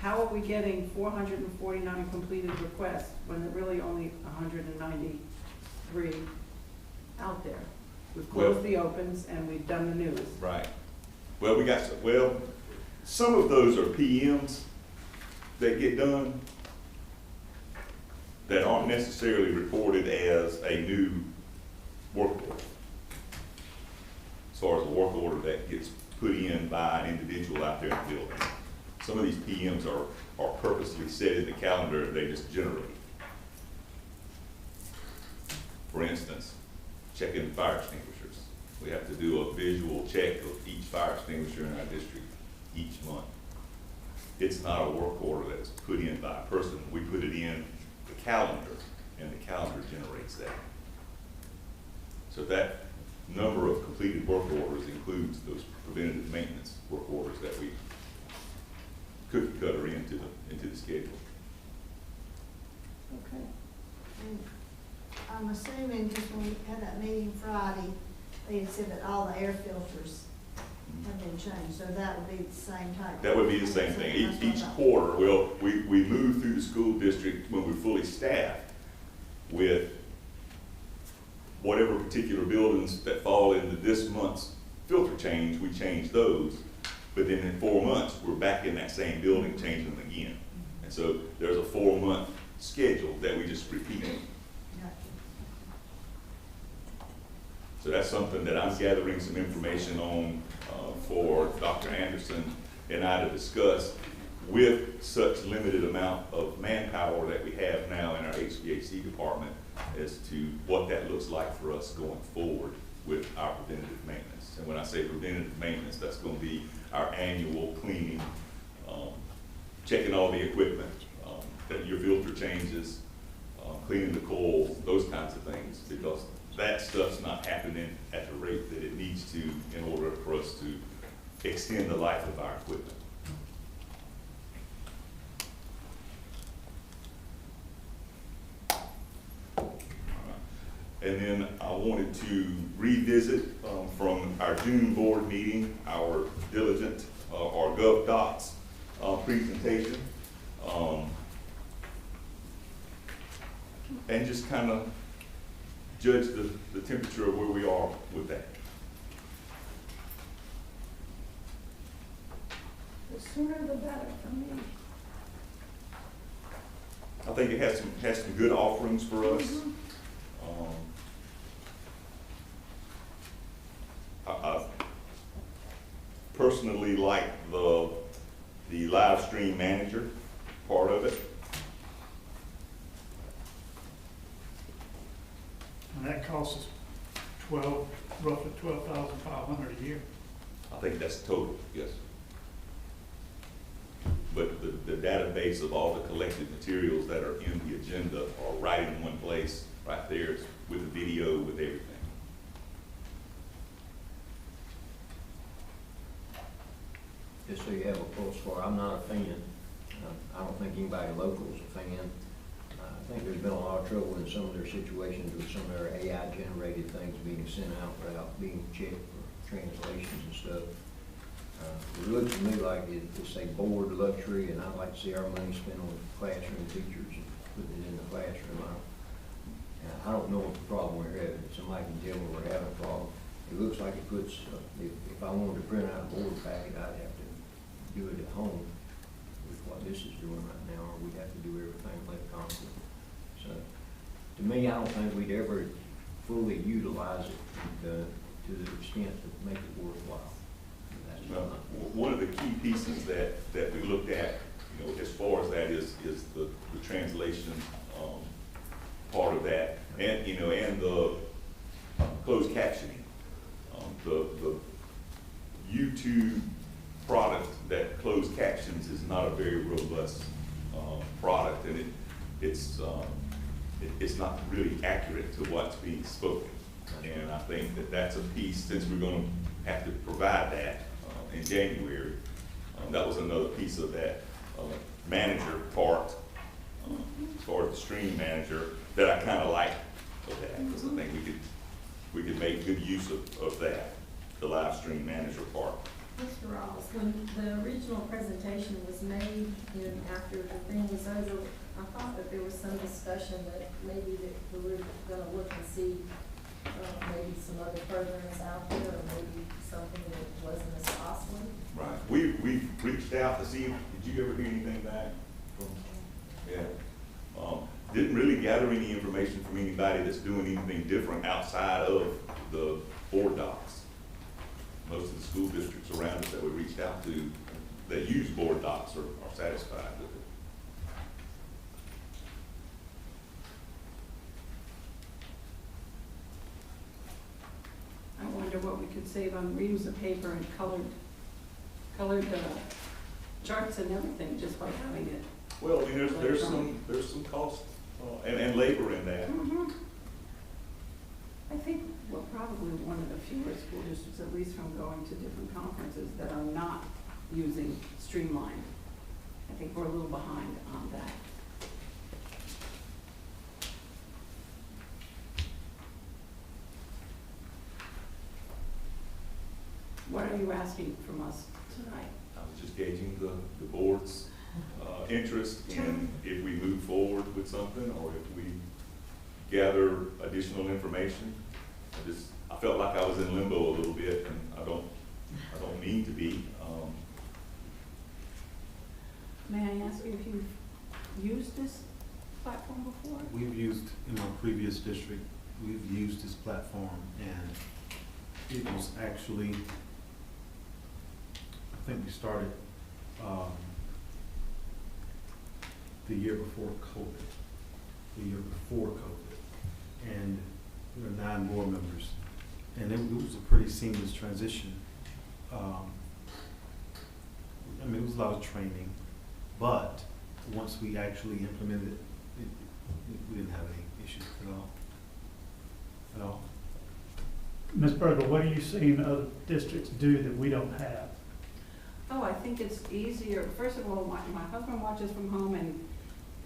How are we getting 449 completed requests when there are really only 193 out there? We've closed the opens and we've done the news. Right. Well, some of those are PMs that get done that aren't necessarily reported as a new work order. As far as a work order that gets put in by an individual out there in the building. Some of these PMs are purposely set in the calendar and they just generate. For instance, checking fire extinguishers. We have to do a visual check of each fire extinguisher in our district each month. It's not a work order that's put in by a person. We put it in the calendar, and the calendar generates that. So that number of completed work orders includes those preventative maintenance work orders that we cookie cutter into the schedule. Okay. And I'm assuming, just when we had that meeting Friday, they had said that all the air filters have been changed, so that would be the same type. That would be the same thing. Each quarter, well, we move through the school district when we're fully staffed with whatever particular buildings that fall into this month's filter change, we change those. But then in 4 months, we're back in that same building changing them again. And so there's a 4-month schedule that we just repeat. So that's something that I'm gathering some information on for Dr. Anderson and I to discuss with such limited amount of manpower that we have now in our HVAC department as to what that looks like for us going forward with our preventative maintenance. And when I say preventative maintenance, that's going to be our annual cleaning, checking all the equipment, that your filter changes, cleaning the coils, those kinds of things, because that stuff's not happening at the rate that it needs to in order for us to extend the life of our equipment. And then I wanted to revisit from our June board meeting, our diligent or GovDocs presentation. And just kind of judge the temperature of where we are with that. The sooner the better for me. I think it has some good offerings for us. I personally like the live stream manager part of it. And that costs us roughly $12,500 a year. I think that's total, yes. But the database of all the collected materials that are in the agenda are right in one place, right there, it's with the video, with everything. Just so you have a pulse for, I'm not a fan. I don't think anybody local is a fan. I think there's been a lot of trouble in some of their situations with some of their AI-generated things being sent out without being checked for translations and stuff. It looks to me like it's a board luxury, and I'd like to see our money spent on classroom teachers and putting it in the classroom. I don't know what the problem we're having. Somebody can tell me we're having a problem. It looks like it puts, if I wanted to print out a board packet, I'd have to do it at home with what this is doing right now, or we'd have to do everything electronically. So, to me, I don't think we'd ever fully utilize it to the extent to make it worthwhile. One of the key pieces that we looked at, as far as that is the translation part of that, and and the closed captioning. The YouTube product that closed captions is not a very robust product, and it's not really accurate to what's being spoken. And I think that's a piece, since we're going to have to provide that in January, that was another piece of that manager part, as far as the stream manager, that I kind of like of that, because I think we could make good use of that, the live stream manager part. Mr. Ross, when the original presentation was made, after the thing was over, I thought that there was some discussion that maybe that we were gonna look and see maybe some other programs out there, or maybe something that wasn't as costly. Right. We've reached out to see, did you ever hear anything back from? Yeah. Didn't really gather any information from anybody that's doing anything different outside of the board docs. Most of the school districts around us that we reached out to that use board docs are satisfied with it. I wonder what we could save on reams of paper and colored charts and everything just by having it. Well, I mean, there's some cost and labor in that. Mm-hmm. I think we're probably one of the fewer school districts, at least from going to different conferences, that are not using Streamline. I think we're a little behind on that. What are you asking from us tonight? I was just gauging the board's interest in if we move forward with something, or if we gather additional information. I felt like I was in limbo a little bit, and I don't mean to be. May I ask you if you've used this platform before? We've used, in my previous district, we've used this platform, and it was actually, I think we started the year before COVID. And there were 9 board members, and it was a pretty seamless transition. I mean, it was a lot of training, but once we actually implemented it, we didn't have any issues at all. Ms. Berger, what are you seeing other districts do that we don't have? Oh, I think it's easier. First of all, my husband watches from home, and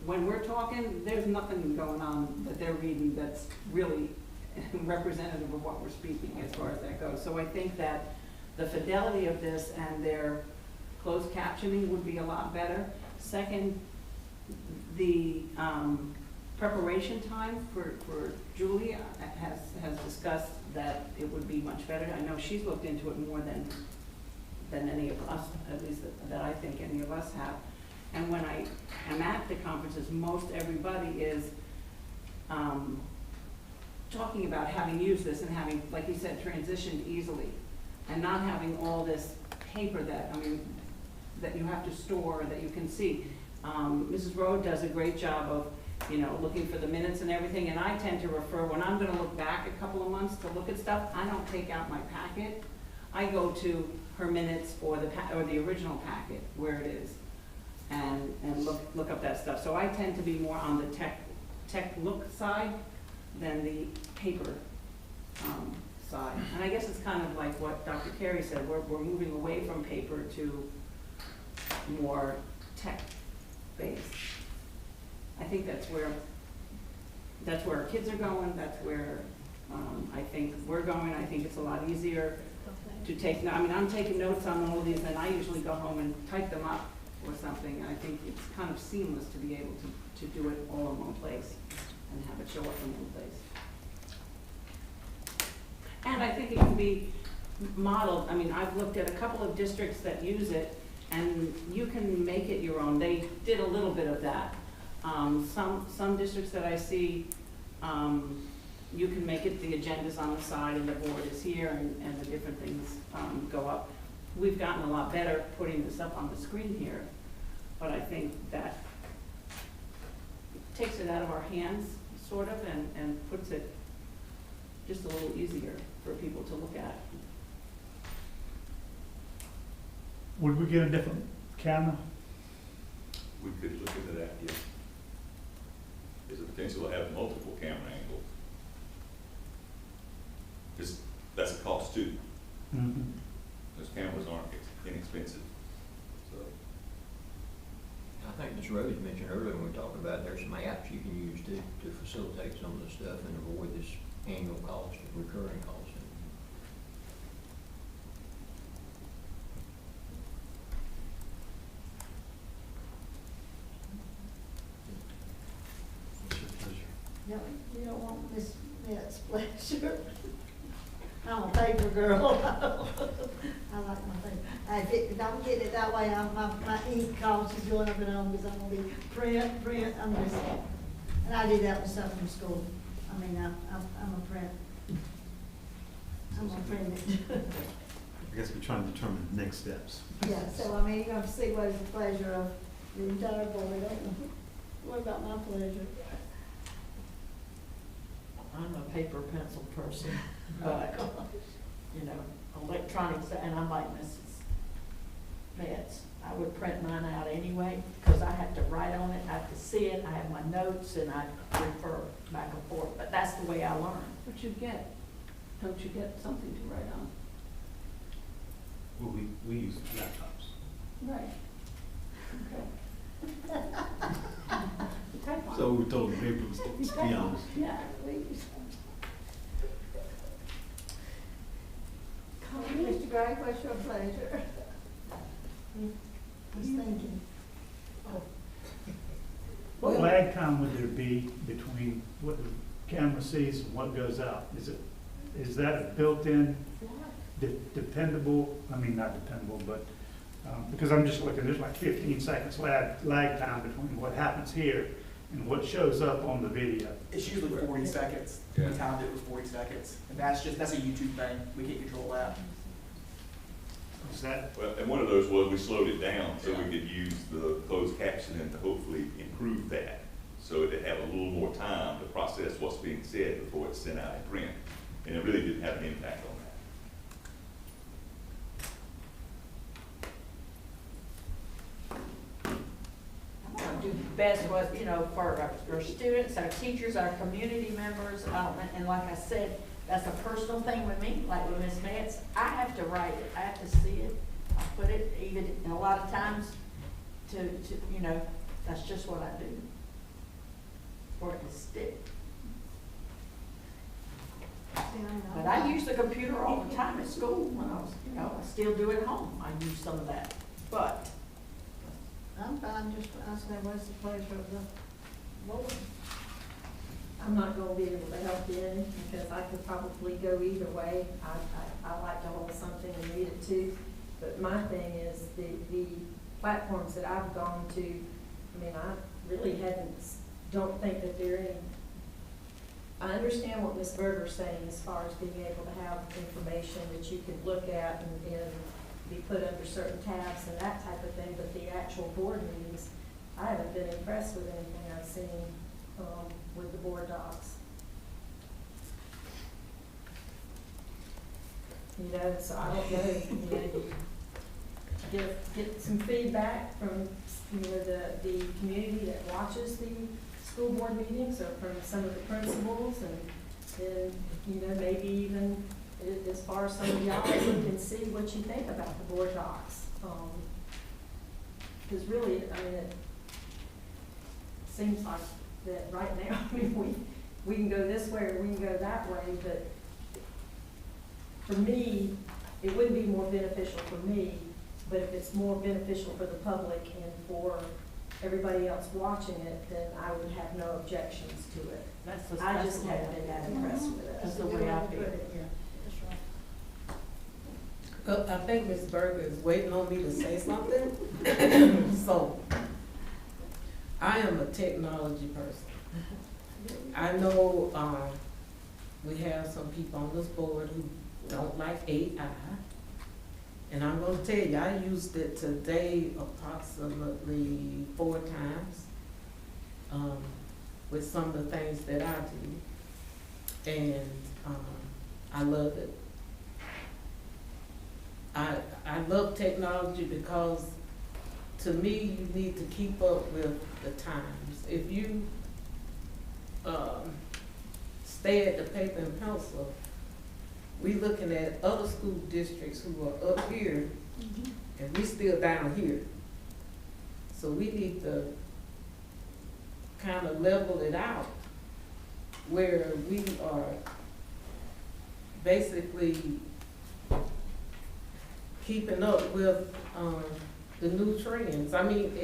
when we're talking, there's nothing going on that they're reading that's really representative of what we're speaking as far as that goes. So I think that the fidelity of this and their closed captioning would be a lot better. Second, the preparation time for Julie has discussed that it would be much better. I know she's looked into it more than any of us, at least that I think any of us have. And when I am at the conferences, most everybody is talking about having used this and having, like you said, transitioned easily, and not having all this paper that, I mean, that you have to store, that you can see. Mrs. Rode does a great job of, you know, looking for the minutes and everything, and I tend to refer, when I'm gonna look back a couple of months to look at stuff, I don't take out my packet. I go to her minutes or the original packet where it is, and look up that stuff. So I tend to be more on the tech look side than the paper side. And I guess it's kind of like what Dr. Carey said, we're moving away from paper to more tech-based. I think that's where our kids are going, that's where I think we're going. I think it's a lot easier to take, I mean, I'm taking notes on all of these, and I usually go home and type them up or something. I think it's kind of seamless to be able to do it all in one place and have it show up in one place. And I think it can be modeled. I mean, I've looked at a couple of districts that use it, and you can make it your own. They did a little bit of that. Some districts that I see, you can make it, the agenda's on the side and the board is here, and the different things go up. We've gotten a lot better putting this up on the screen here, but I think that takes it out of our hands, sort of, and puts it just a little easier for people to look at. Would we get a different camera? We could look into that, yes. There's a potential to have multiple camera angles. That's a cost too. Mm-hmm. Those cameras aren't inexpensive, so. I think Ms. Rose mentioned earlier when we talked about there's some apps you can use to facilitate some of the stuff and avoid this annual cost, recurring cost. No, you don't want Miss Met's pleasure. I'm a paper girl. I like my paper. If I'm getting it that way, my ink cost is going up and on because I'm gonna be print, I'm just, and I did that with stuff from school. I mean, I'm a print. I'm gonna print it. I guess we're trying to determine the next steps. Yeah, so I mean, you're gonna see what is the pleasure of the entire board. What about my pleasure? I'm a paper pencil person, but, you know, electronics, and I'm like Mrs. Metz. I would print mine out anyway, because I have to write on it, I have to see it, I have my notes, and I refer back and forth, but that's the way I learn. What you get? Don't you get something to write on? Well, we use laptops. Right. Okay. Type on. So we're told the paper was, to be honest. Yeah, please. Mr. Gray, what's your pleasure? I was thinking. What lag time would there be between what the camera sees and what goes out? Is that a built-in dependable, I mean, not dependable, but, because I'm just looking, there's like 15 seconds lag time between what happens here and what shows up on the video. It's usually 40 seconds. We timed it with 40 seconds. And that's a YouTube thing. We can't control that. Is that? Well, and one of those was we slowed it down so we could use the closed captioning to hopefully improve that. So it had a little more time to process what's being said before it's sent out in print. And it really didn't have an impact on that. Do best was, you know, for our students, our teachers, our community members, and like I said, that's a personal thing with me, like with Ms. Metz. I have to write it, I have to see it, I put it, even, and a lot of times to, you know, that's just what I do. For it to stick. But I use the computer all the time at school when I was, I still do it at home. I use some of that. But I'm fine, just asking what's the pleasure of the board. I'm not gonna be able to help you any, because I could probably go either way. I like to hold something and read it too. But my thing is, the platforms that I've gone to, I mean, I really don't think that they're any. I understand what Ms. Berger's saying as far as being able to have information that you can look at and be put under certain tabs and that type of thing, but the actual board meetings, I haven't been impressed with anything I've seen with the board docs. You know, so I don't know, get some feedback from, the community that watches the school board meetings, or from some of the principals, and maybe even as far as some of y'all, you can see what you think about the board docs. Because really, I mean, it seems like that right now, I mean, we can go this way or we can go that way, but for me, it wouldn't be more beneficial for me, but if it's more beneficial for the public and for everybody else watching it, then I would have no objections to it. I just haven't been that impressed with it. that's the way I feel. Well, I think Ms. Berger is waiting on me to say something. So, I am a technology person. I know, we have some people on this board who don't like AI. And I'm gonna tell you, I used it today approximately 4 times, with some of the things that I do. And, I love it. I love technology because, to me, you need to keep up with the times. If you stay at the paper and pencil, we looking at other school districts who are up here, and we still down here. So we need to kind of level it out, where we are basically keeping up with the new trends. I mean,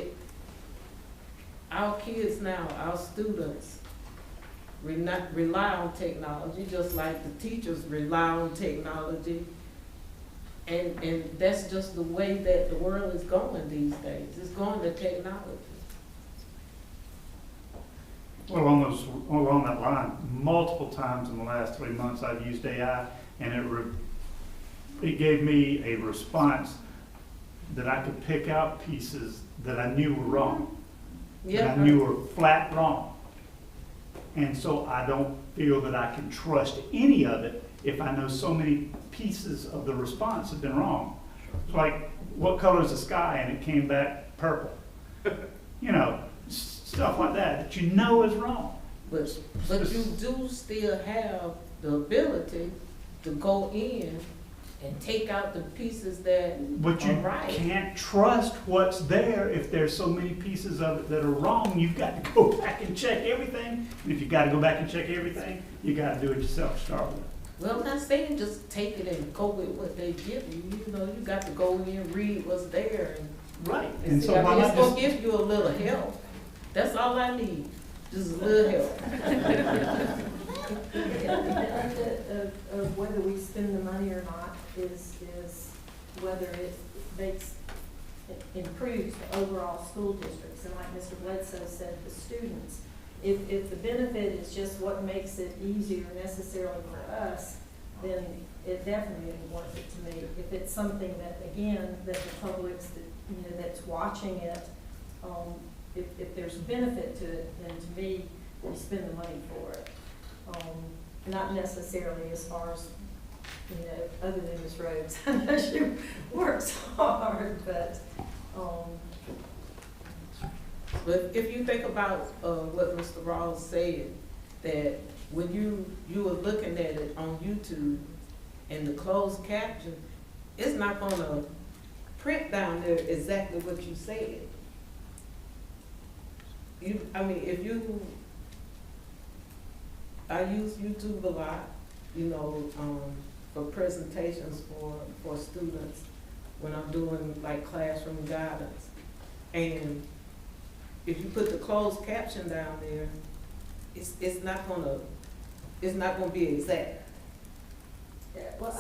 our kids now, our students, rely on technology, just like the teachers rely on technology. And that's just the way that the world is going these days. It's going to technology. Well, along that line, multiple times in the last 3 months, I've used AI, and it gave me a response that I could pick out pieces that I knew were wrong, that I knew were flat wrong. And so I don't feel that I can trust any of it if I know so many pieces of the response have been wrong. It's like, what color is the sky? And it came back purple. Stuff like that you know is wrong. But you do still have the ability to go in and take out the pieces that But you are right. can't trust what's there if there's so many pieces of it that are wrong. You've got to go back and check everything. And if you've got to go back and check everything, you got to do it yourself to start with. Well, I'm not saying just take it and go with what they give you. You got to go in, read what's there, and right. And see, I mean, it's gonna give you a little help. That's all I need, just a little help. Of whether we spend the money or not is whether it improves the overall school districts. And like Mr. Bledsoe said, the students, if the benefit is just what makes it easier necessarily for us, then it definitely isn't worth it to me. If it's something that, again, that the public's, that's watching it, if there's benefit to it, then to me, we spend the money for it. Not necessarily as far as, other than Ms. Rhodes. I know she works hard, but, But if you think about what Mr. Rawls said, that when you were looking at it on YouTube and the closed caption, it's not gonna print down there exactly what you said. I use YouTube a lot, you know, for presentations for students when I'm doing like classroom guidance. And if you put the closed caption down there, it's not gonna be exact.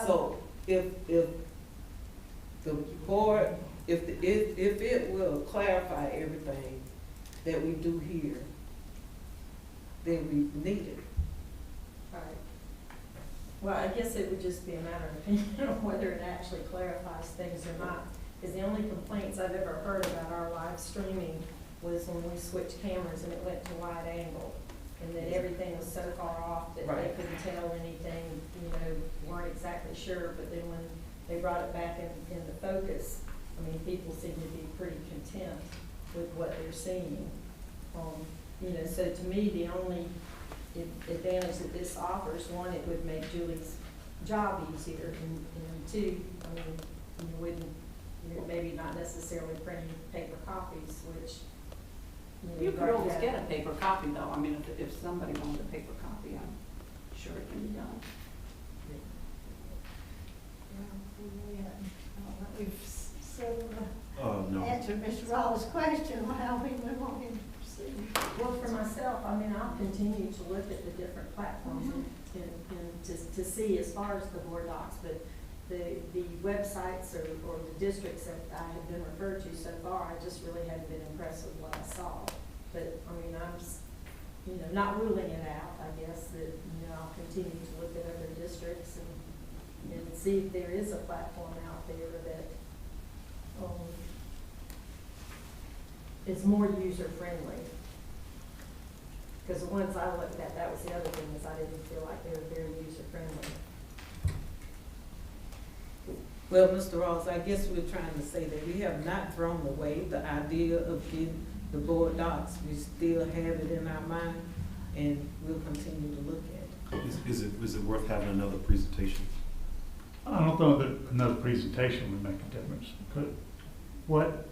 So if the board, if it will clarify everything that we do here, then we need it. Right. Well, I guess it would just be a matter of opinion on whether it actually clarifies things or not. Because the only complaints I've ever heard about our live streaming was when we switched cameras and it went to wide angle. And that everything was so far off that they couldn't tell anything, you know, weren't exactly sure. But then when they brought it back in the focus, I mean, people seem to be pretty content with what they're seeing. You know, so to me, the only advantage that this offers, one, it would make Julie's job easier, and two, I mean, you wouldn't, maybe not necessarily printing paper copies, which, You could always get a paper copy though, I mean, if somebody wanted a paper copy, I'm sure it can be done. We've said, No. answered Mr. Rawls' question, how we move on and proceed. well, for myself, I mean, I'll continue to look at the different platforms and to see as far as the board docs, but the websites or the districts that I have been referred to so far, I just really haven't been impressed with what I saw. But, I mean, I'm, you know, not ruling it out, I guess, that, you know, I'll continue to look at other districts and see if there is a platform out there that is more user-friendly. Because the ones I looked at, that was the other thing, is I didn't feel like they were very user-friendly. Well, Mr. Ross, I guess we're trying to say that we have not thrown away the idea of getting the board docs. We still have it in our mind, and we'll continue to look at it. Is it worth having another presentation? I don't know that another presentation would make a difference. But what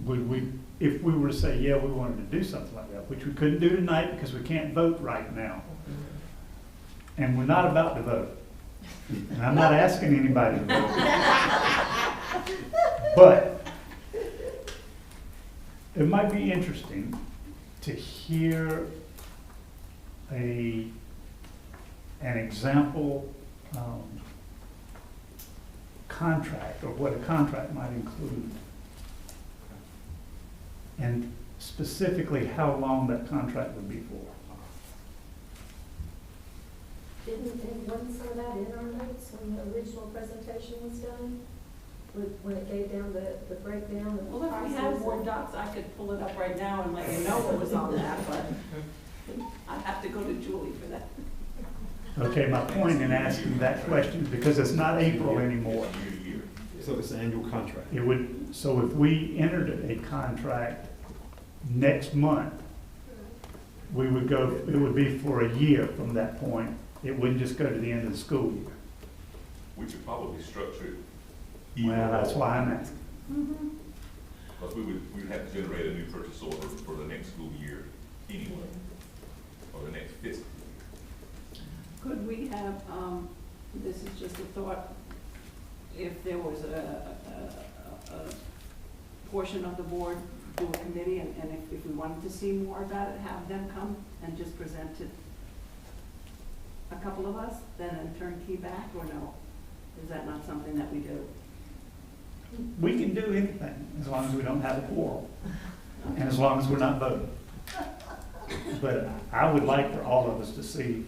would we, if we were to say, yeah, we wanted to do something like that, which we couldn't do tonight because we can't vote right now. And we're not about to vote. And I'm not asking anybody to vote. But it might be interesting to hear an example contract, or what a contract might include. And specifically how long that contract would be for. Wasn't some of that in our notes when the original presentation was done? When it gave down the breakdown? Well, if we have board docs, I could pull it up right now and let you know what was on that, but I'd have to go to Julie for that. Okay, my point in asking that question, because it's not April anymore. So it's an annual contract. It would, so if we entered a contract next month, we would go, it would be for a year from that point. It wouldn't just go to the end of the school year. We should probably structure it. Well, that's why I'm asking. Because we would have to generate a new purchase order for the next school year anyway, or the next fiscal year. Could we have, this is just a thought, if there was a portion of the board do a committee, and if we wanted to see more about it, have them come and just present to a couple of us, then a turnkey back, or no? Is that not something that we do? We can do anything as long as we don't have a quorum and as long as we're not voting. But I would like for all of us to see,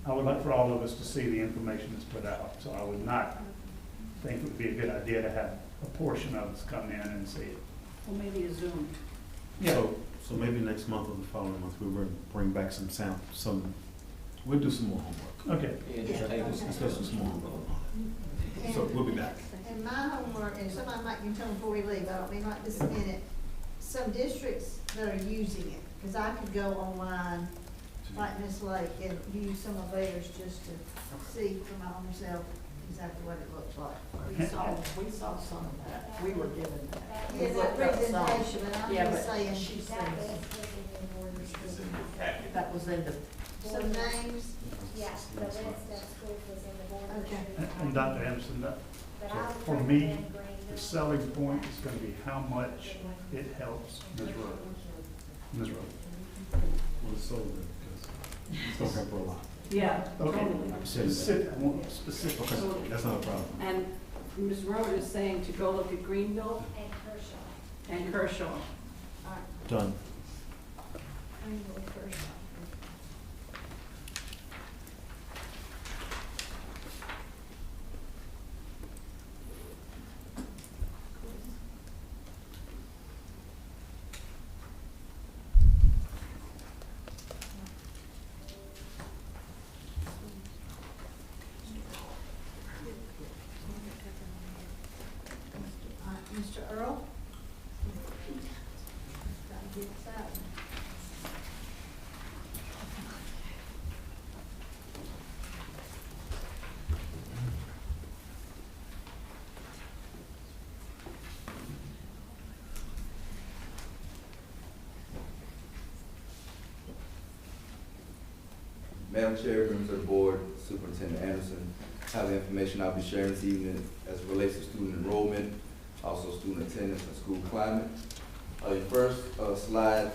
the information that's put out. So I would not think it would be a good idea to have a portion of us come in and see it. Or maybe a Zoom. Yeah. So maybe next month or the following month, we'll bring back we'll do some more homework. Okay. Let's do some more homework. So we'll be back. And my homework, and somebody might can tell me before we leave, I don't mean like this minute, some districts that are using it, because I could go online, like Miss Lake, and use some of theirs just to see for my own self exactly what it looks like. We saw some of that. We were given that. Yeah, that presentation, but I'm Yeah, just but saying. she said It's in the packet. that was in the. Some names, Yes, the Red Step Schools was in the board. Okay. And Dr. Anderson, so for me, the selling point is gonna be how much it helps Ms. Rowe. Ms. Rowe. Well, it's sold then, because it's gonna help her a lot. Yeah, Okay, totally. specific, I want specifics. Okay, that's not a problem. And Ms. Rowe is saying to go look at Greenville And Kershaw. and Kershaw. Done. Greenville, Kershaw. Mr. Earl? Gotta get that. Madam Chair, members of the board, Superintendent Anderson, have the information I'll be sharing this evening as it relates to student enrollment, also student attendance and school climate. Your first slide,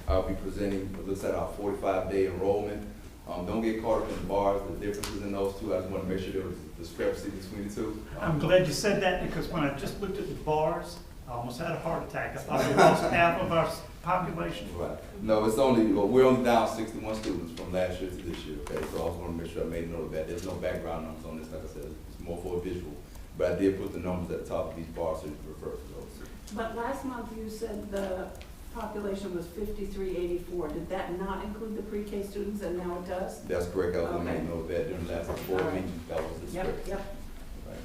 I'll be presenting looks at our 45-day enrollment. Don't get caught up in the bars, the differences in those two. I just want to make sure there was a discrepancy between the two. I'm glad you said that, because when I just looked at the bars, I almost had a heart attack. I thought we lost half of our population. Right. No, it's only, we're only down 61 students from last year to this year, okay? So I just want to make sure I made a note of that. There's no background numbers on this, like I said, it's more for a visual. But I did put the numbers at the top of these bars so you can refer to those. But last month you said the population was 5384. Did that not include the pre-K students, and now it does? That's correct. I was going to Okay. make note of that during the last board meeting. That was the script. Yep. Right.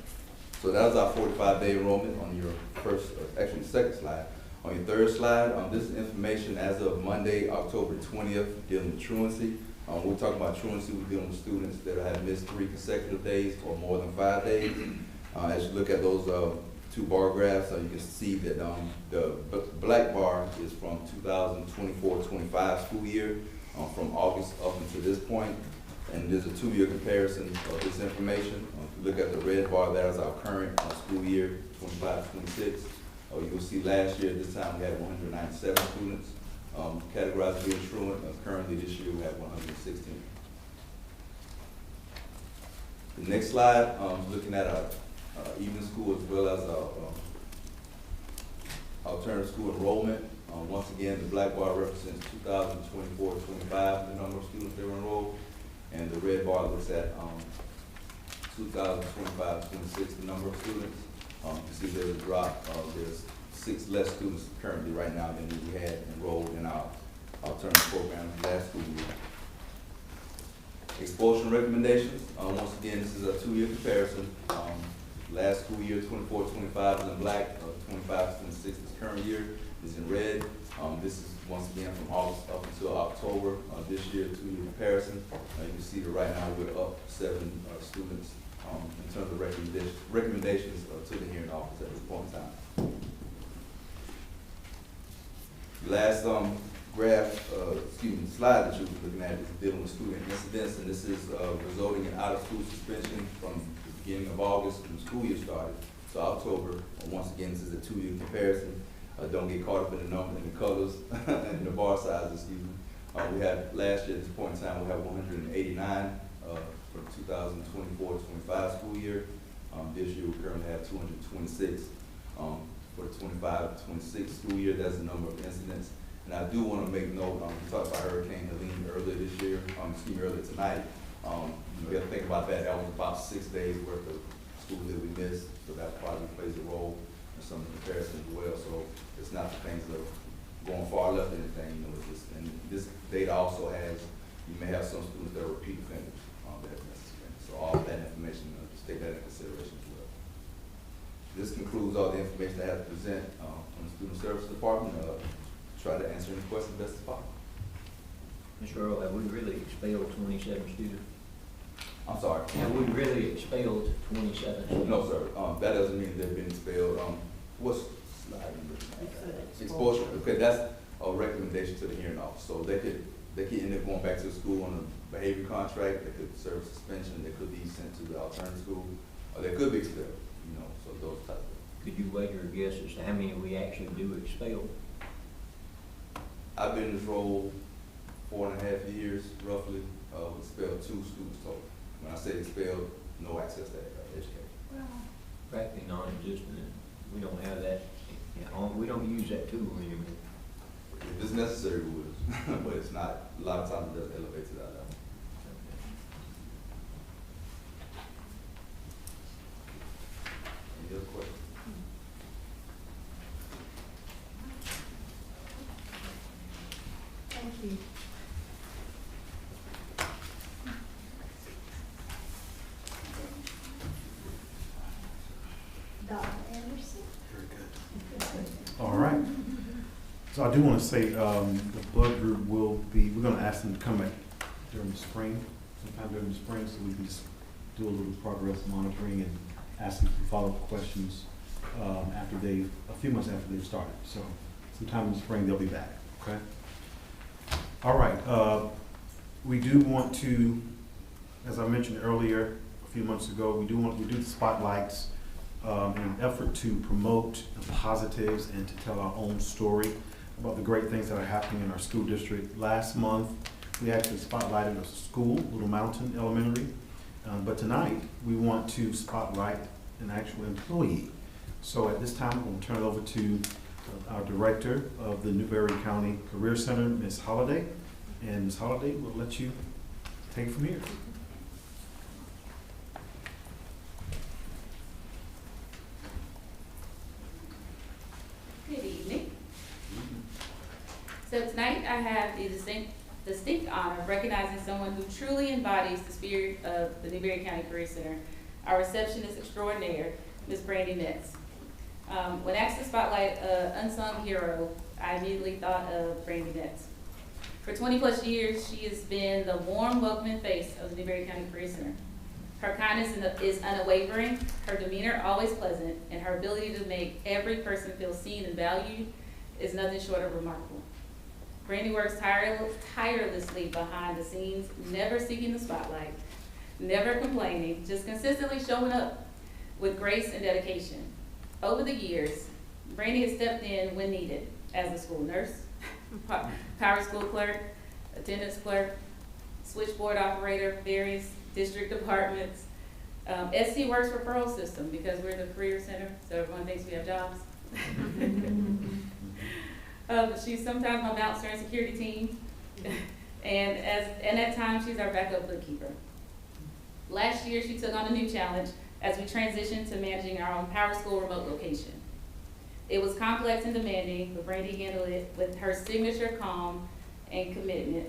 So that was our 45-day enrollment on your first, actually second slide. On your third slide, this is information as of Monday, October 20th, dealing with truancy. When we're talking about truancy, we're dealing with students that have missed 3 consecutive days or more than 5 days. As you look at those two bar graphs, you can see that the black bar is from 2024-25 school year, from August up until this point. And there's a 2-year comparison of this information. If you look at the red bar, that is our current school year, 25-26. You will see last year, this time we had 197 students categorized as being truant. Currently this year we have 116. The next slide, looking at our evening school as well as our alternative school enrollment. Once again, the black bar represents 2024-25, the number of students that were enrolled, and the red bar looks at 2025-26, the number of students. You see there's a drop. There's 6 less students currently right now than we had enrolled in our alternative program last school year. Expulsion recommendations. Once again, this is a 2-year comparison. Last school year, 24-25 is in black, 25-26 this current year is in red. This is once again from August up until October this year, 2-year comparison. You can see that right now we're up 7 students in terms of recommendations to the hearing office at this point in time. Last slide that you were looking at is dealing with student incidents, and this is resulting in out-of-school suspension from the beginning of August when the school year started to October. Once again, this is a 2-year comparison. Don't get caught up in the number and the colors and the bar sizes, excuse me. We had last year at this point in time, we have 189 for the 2024-25 school year. This year we currently have 226 for the 25-26 school year. That's the number of incidents. And I do want to make note, we talked about Hurricane Helene earlier this year, earlier tonight. We have to think about that. That was about 6 days worth of school that we missed, so that probably plays a role in some of the comparisons as well. So it's not the things that are going far left or anything, it's just, and this data also has, you may have some students that are repeat offenders that have missed. So all of that information, just take that into consideration as well. This concludes all the information I have to present on the Student Services Department. Try to answer any questions best as possible. Mr. Earl, have we really expelled 27 students? I'm sorry. Have we really expelled 27 students? No, sir. That doesn't mean they've been expelled. What's slide number? Expulsion. Okay, that's a recommendation to the hearing office. So they could end up going back to the school on the behavior contract, they could serve suspension, they could be sent to the alternative school, or they could be expelled, you know, so those types of. Could you wager a guess as to how many we actually do expel? I've been in this role 4.5 years, roughly, expelled 2 students total. When I say expelled, no access to education. Practically non-existent, we don't have that, we don't use that tool anymore. If it's necessary, we would, but it's not, a lot of times it doesn't elevate to that level. Any other questions? Thank you. Dr. Anderson? All right. So I do want to say the blood group will be, we're going to ask them to come back during the spring, sometime during the spring, so we can just do a little progress monitoring and ask them some follow-up questions after a few months after they've started. So sometime in the spring, they'll be back, okay? All right. We do want to, as I mentioned earlier, a few months ago, we do the spotlights in an effort to promote the positives and to tell our own story about the great things that are happening in our school district. Last month, we actually spotlighted a school, Little Mountain Elementary, but tonight we want to spotlight an actual employee. So at this time, I'm going to turn it over to our director of the Newberry County Career Center, Ms. Holliday, and Ms. Holliday will let you take it from here. Good evening. So tonight I have the distinct honor of recognizing someone who truly embodies the spirit of the Newberry County Career Center, our receptionist extraordinaire, Ms. Brandy Metz. When asked to spotlight an unsung hero, I immediately thought of Brandy Metz. For 20+ years, she has been the warm, welcoming face of the Newberry County Career Center. Her kindness is unwavering, her demeanor always pleasant, and her ability to make every person feel seen and valued is nothing short of remarkable. Brandy works tirelessly behind the scenes, never seeking the spotlight, never complaining, just consistently showing up with grace and dedication. Over the years, Brandy has stepped in when needed as a school nurse, power school clerk, attendance clerk, switchboard operator, various district departments. SC works referral system because we're the career center, so everyone thinks we have jobs. She's sometimes my bouncer and security team, and at times she's our backup bookkeeper. Last year, she took on a new challenge as we transitioned to managing our own power school remote location. It was complex and demanding, but Brandy handled it with her signature calm and commitment,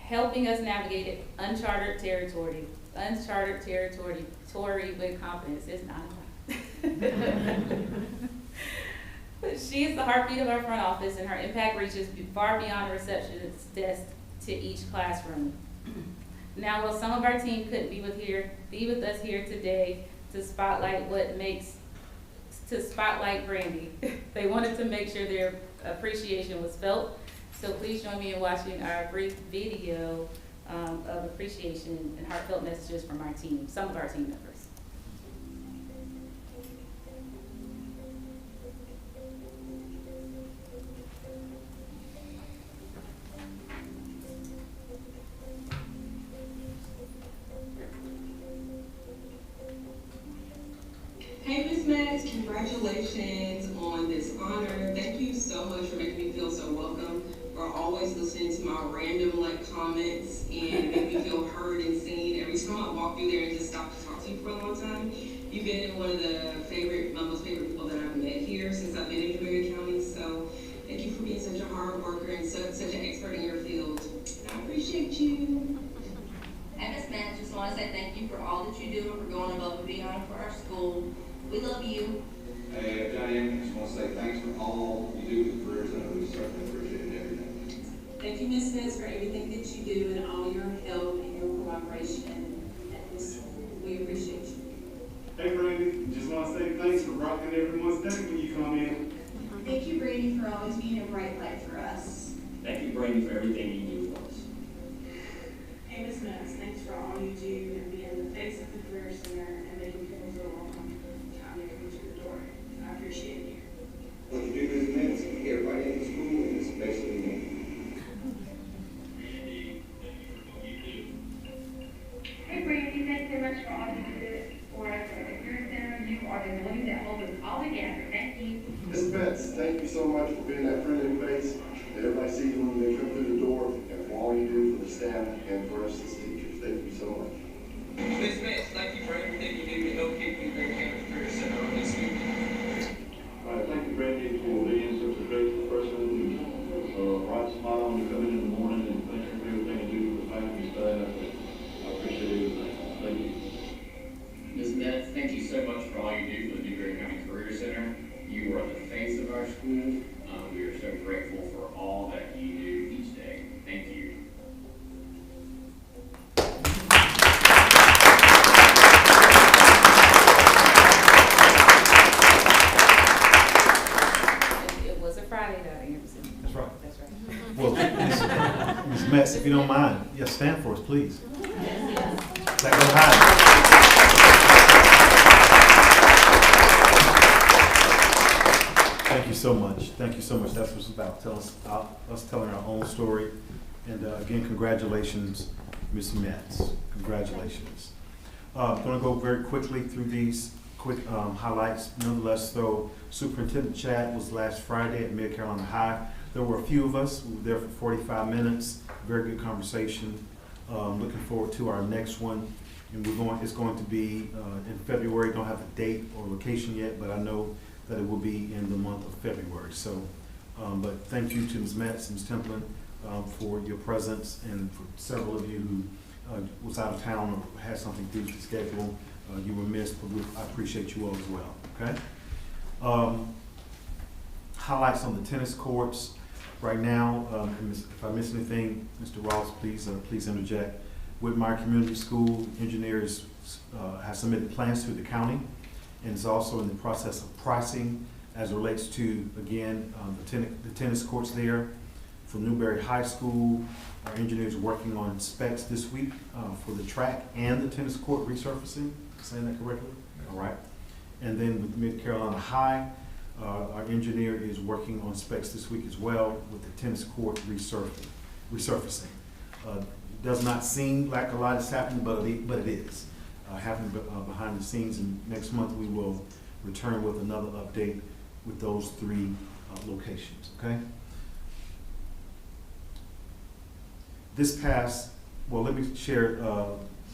helping us navigate uncharted territory with confidence. It's not She is the heartbeat of our front office, and her impact reaches far beyond the receptionist's desk to each classroom. Now, while some of our team couldn't be with us here today to spotlight Brandy, they wanted to make sure their appreciation was felt. So please join me in watching our brief video of appreciation and heartfelt messages from our team, some of our team members. Hey, Ms. Metz, congratulations on this honor. Thank you so much for making me feel so welcome, for always listening to my random comments and make me feel heard and seen. Every time I walk through there and just stop to talk to you for a long time, you've been one of the my most favorite people that I've met here since I've been in Newberry County. So thank you for being such a hard worker and such an expert in your field. I appreciate you. Hey, Ms. Metz, just want to say thank you for all that you do and for going above and beyond for our school. We love you. Hey, Johnny, I just want to say thanks for all you do for the career center. We certainly appreciate everything. Thank you, Ms. Metz, for everything that you do and all your help and your cooperation at this school. We appreciate you. Hey, Brandy, just want to say thanks for rocking everyone's day when you come in. Thank you, Brandy, for always being a bright light for us. Thank you, Brandy, for everything you do for us. Hey, Ms. Metz. all you do and being the face of the Career Center and making people feel welcome time they come to the door. I appreciate you. What you do is immense. Everybody in the school, and especially me. Hey Brandy, thanks so much for all you do for us at the Career Center. You are the glue that holds us all together. Thank you. Ms. Betts, thank you so much for being that friendly face that everybody sees when they come through the door, and for all you do for the staff and for us as teachers. Thank you so much. Ms. Betts, thank you for everything you do to help keep Newberry County Career Center on this week. Thank you, Brandy, for being such a great person. Bright smile when you come in the morning, and thank you for everything you do for the faculty staff. I appreciate everything. Thank you. Ms. Betts, thank you so much for all you do for the Newberry County Career Center. You are the face of our school. We are so grateful for all that you do each day. Thank you. It was a Friday, Dr. Anderson. That's right. That's right. Well, Ms. Metz, if you don't mind, yes, stand for us, please. Let go high. Thank you so much. Thank you so much. That's what it's about, us telling our own story. And again, congratulations, Ms. Metz. Congratulations. I'm going to go very quickly through these quick highlights. Nonetheless, though, Superintendent Chad was last Friday at Mid Carolina High. There were a few of us. We were there for 45 minutes. Very good conversation. Looking forward to our next one. And it's going to be in February. Don't have a date or location yet, but I know that it will be in the month of February. So, but thank you to Ms. Metz and Ms. Templin for your presence, and for several of you who was out of town or had something due to the schedule. You were missed, but I appreciate you all as well, okay? Highlights on the tennis courts. Right now, if I miss anything, Mr. Ross, please interject. Whitmire Community School engineers have submitted plans to the county, and is also in the process of pricing as it relates to, again, the tennis courts there. From Newberry High School, our engineers are working on specs this week for the track and the tennis court resurfacing. Saying that correctly? All right. And then with Mid Carolina High, our engineer is working on specs this week as well with the tennis court resurfacing. Does not seem like a lot is happening, but it is happening behind the scenes. And next month we will return with another update with those three locations. Okay. Let me share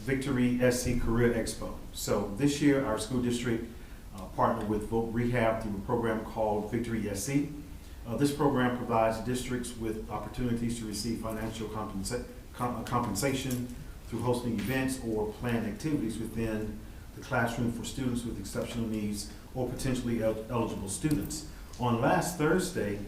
Victory SC Career Expo. So this year our school district partnered with Voc Rehab through a program called Victory SC. This program provides districts with opportunities to receive financial compensation through hosting events or planned activities within the classroom for students with exceptional needs or potentially eligible students. On last Thursday,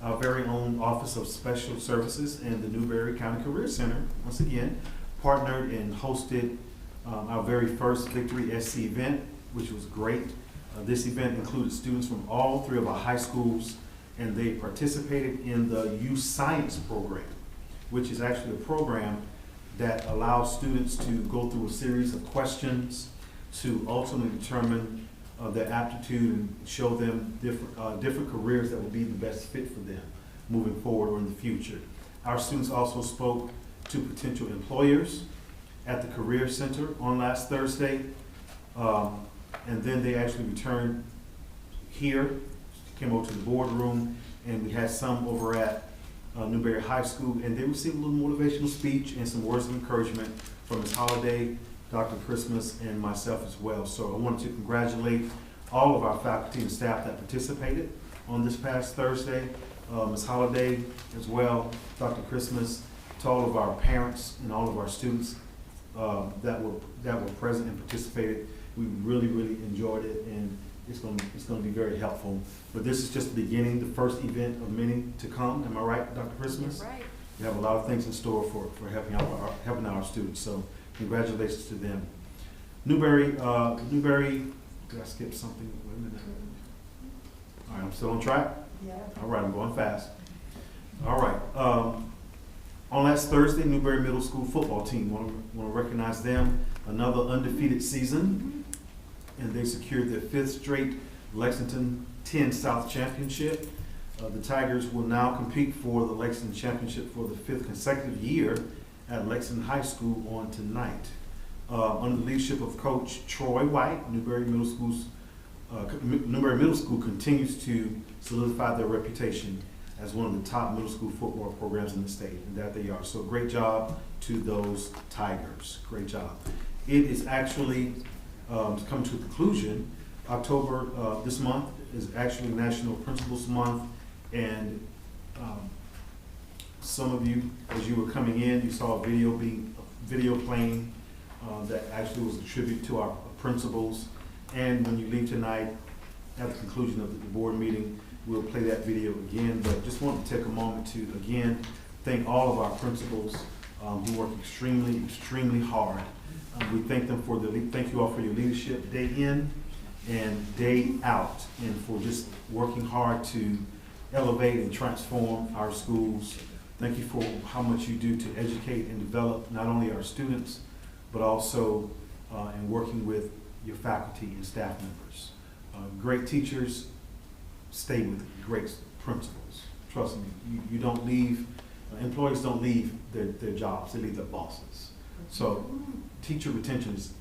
our very own Office of Special Services and the Newberry County Career Center, once again, partnered and hosted our very first Victory SC event, which was great. This event included students from all three of our high schools, and they participated in the Youth Science program, which is actually a program that allows students to go through a series of questions to ultimately determine their aptitude and show them different careers that will be the best fit for them moving forward or in the future. Our students also spoke to potential employers at the Career Center on last Thursday, and then they actually returned here, came over to the boardroom, and we had some over at Newberry High School, and they received a little motivational speech and some words of encouragement from Ms. Holliday, Dr. Christmas, and myself as well. So I wanted to congratulate all of our faculty and staff that participated on this past Thursday. Ms. Holliday as well, Dr. Christmas, to all of our parents and all of our students that were present and participated. We really, really enjoyed it, and it's going to be very helpful. But this is just the beginning, the first event of many to come. Am I right, Dr. Christmas? Right. We have a lot of things in store for helping out our students. So congratulations to them. Newberry, did I skip something? Wait a minute. All right, I'm still on track? Yeah. All right, I'm going fast. All right. On last Thursday, Newberry Middle School football team, want to recognize them, another undefeated season, and they secured their 5th straight Lexington 10 South Championship. The Tigers will now compete for the Lexington Championship for the 5th consecutive year at Lexington High School on tonight. Under the leadership of Coach Troy White, Newberry Middle School continues to solidify their reputation as one of the top middle school football programs in the state, and that they are. So great job to those Tigers. Great job. It is actually come to a conclusion. October this month is actually National Principals Month, and some of you, as you were coming in, you saw a video playing that actually was a tribute to our principals. And when you leave tonight, at the conclusion of the board meeting, we'll play that video again. But just want to take a moment to again thank all of our principals who work extremely hard. We thank them for thank you all for your leadership day in and day out, and for just working hard to elevate and transform our schools. Thank you for how much you do to educate and develop not only our students, but also in working with your faculty and staff members. Great teachers stay with great principals. Trust me, you don't leave, employees don't leave their jobs, they leave their bosses. So teacher retention is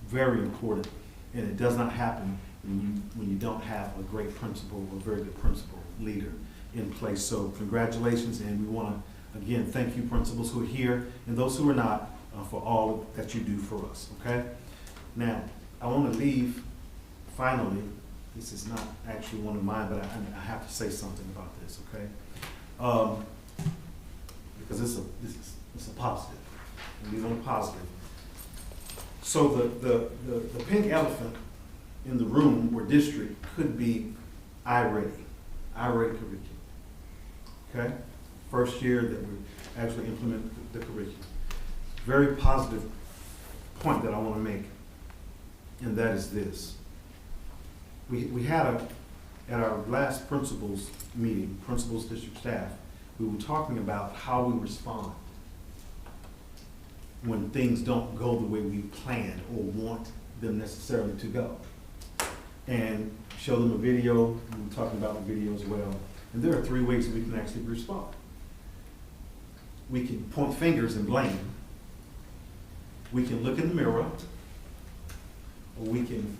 very important, and it does not happen when you don't have a great principal or a very good principal leader in place. So congratulations, and we want to again thank you principals who are here and those who are not for all that you do for us, okay? Now, I want to leave, finally, this is not actually one of mine, but I have to say something about this, okay? Because it's a positive, and we want positive. So the pink elephant in the room or district could be iReady curriculum, okay? First year that we actually implement the curriculum. Very positive point that I want to make, and that is this. We had at our last principals meeting, principals, district staff, we were talking about how we respond when things don't go the way we planned or want them necessarily to go. And show them a video, we were talking about the video as well. And there are 3 ways we can actually respond. We can point fingers and blame. We can look in the mirror, or we can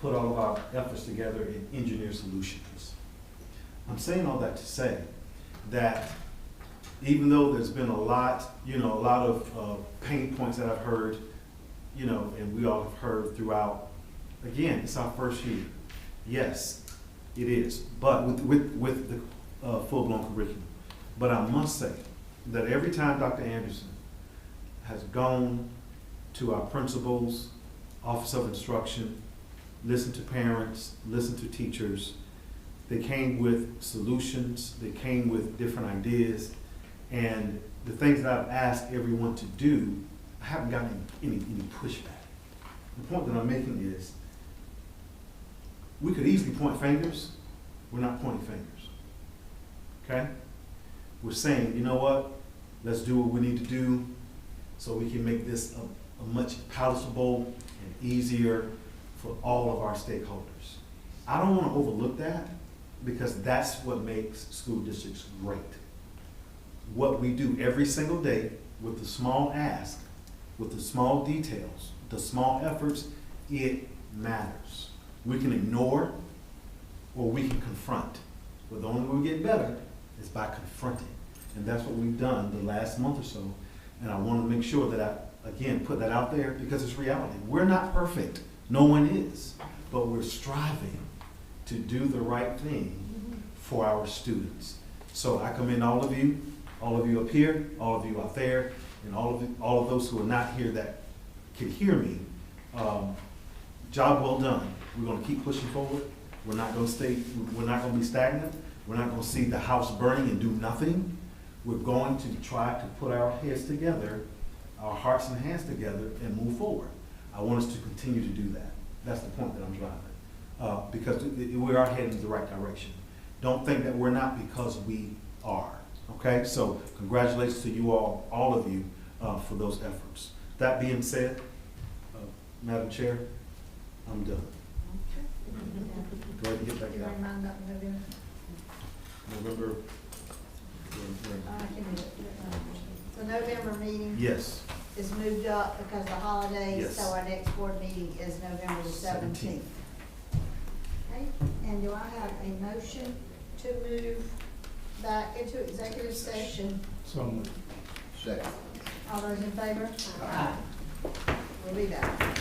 put all of our efforts together and engineer solutions. I'm saying all that to say that even though there's been a lot of pain points that I've heard, and we all have heard throughout, again, it's our first year. Yes, it is, but with the full-blown curriculum. But I must say that every time Dr. Anderson has gone to our principals, Office of Instruction, listened to parents, listened to teachers, they came with solutions, they came with different ideas, and the things that I've asked everyone to do, I haven't gotten any pushback. The point that I'm making is, we could easily point fingers, we're not pointing fingers, okay? We're saying, you know what, let's do what we need to do so we can make this a much palatable and easier for all of our stakeholders. I don't want to overlook that, because that's what makes school districts great. What we do every single day with the small ask, with the small details, the small efforts, it matters. We can ignore or we can confront. But the only way we get better is by confronting. And that's what we've done the last month or so. And I want to make sure that I, again, put that out there, because it's reality. We're not perfect. No one is. But we're striving to do the right thing for our students. So I commend all of you up here, all of you out there, and all of those who are not here that can hear me. Job well done. We're going to keep pushing forward. We're not going to be stagnant. We're not going to see the house burning and do nothing. We're going to try to put our heads together, our hearts and hands together, and move forward. I want us to continue to do that. That's the point that I'm driving. Because we are heading in the right direction. Don't think that we're not, because we are. Okay, so congratulations to you all of you, for those efforts. That being said, Madam Chair, I'm done. Go ahead and get back You out. remind about November? November. I can do it. The November meeting Yes, is moved up because of the holidays, Yes. so our next board meeting is November the 17th. Okay, and do I have a motion to move back into executive session? So, Second. All those in favor? Aye. We'll be back.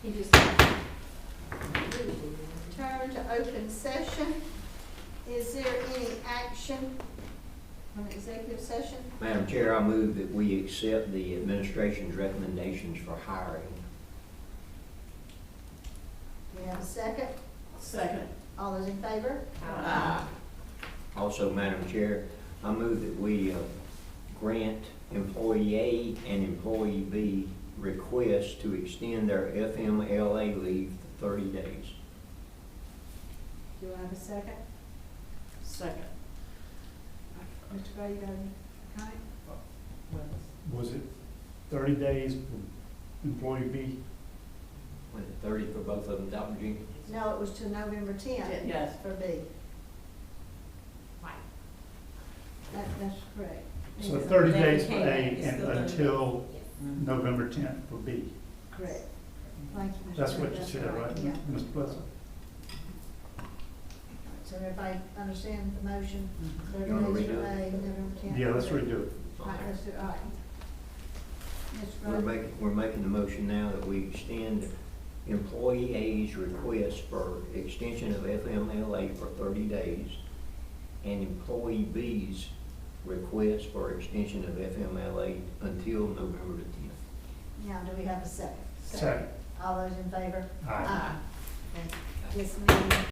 He just, Turn to open session. Is there any action on executive session? Madam Chair, I move that we accept the administration's recommendations for hiring. Do we have a second? Second. All those in favor? Also, Madam Chair, I move that we grant employee A and employee B requests to extend their FMLA leave to 30 days. do I have a second? Second. Mr. Gray, you got any comment? Was it 30 days for employee B? Was it 30 for both of them, Dr. Jenkins? No, it was to November 10th. Yes. For B. That's correct. So 30 Then days for came A back, it's and still 30 until November 10th for B. Correct. Thank you, Mr. That's what Gray. you said, right, Yeah. Mr. Pleasant? So everybody understand the motion? You 30 wanna days for redo A, it? November 10th. Yeah, let's for B. redo it. All right, let's do it, all right. Mr. Gray? We're making the motion now that we extend employee A's request for extension of FMLA for 30 days and employee B's request for extension of FMLA until November the 10th. Now, do we have a second? Second. All those in favor? Aye. Okay. This meeting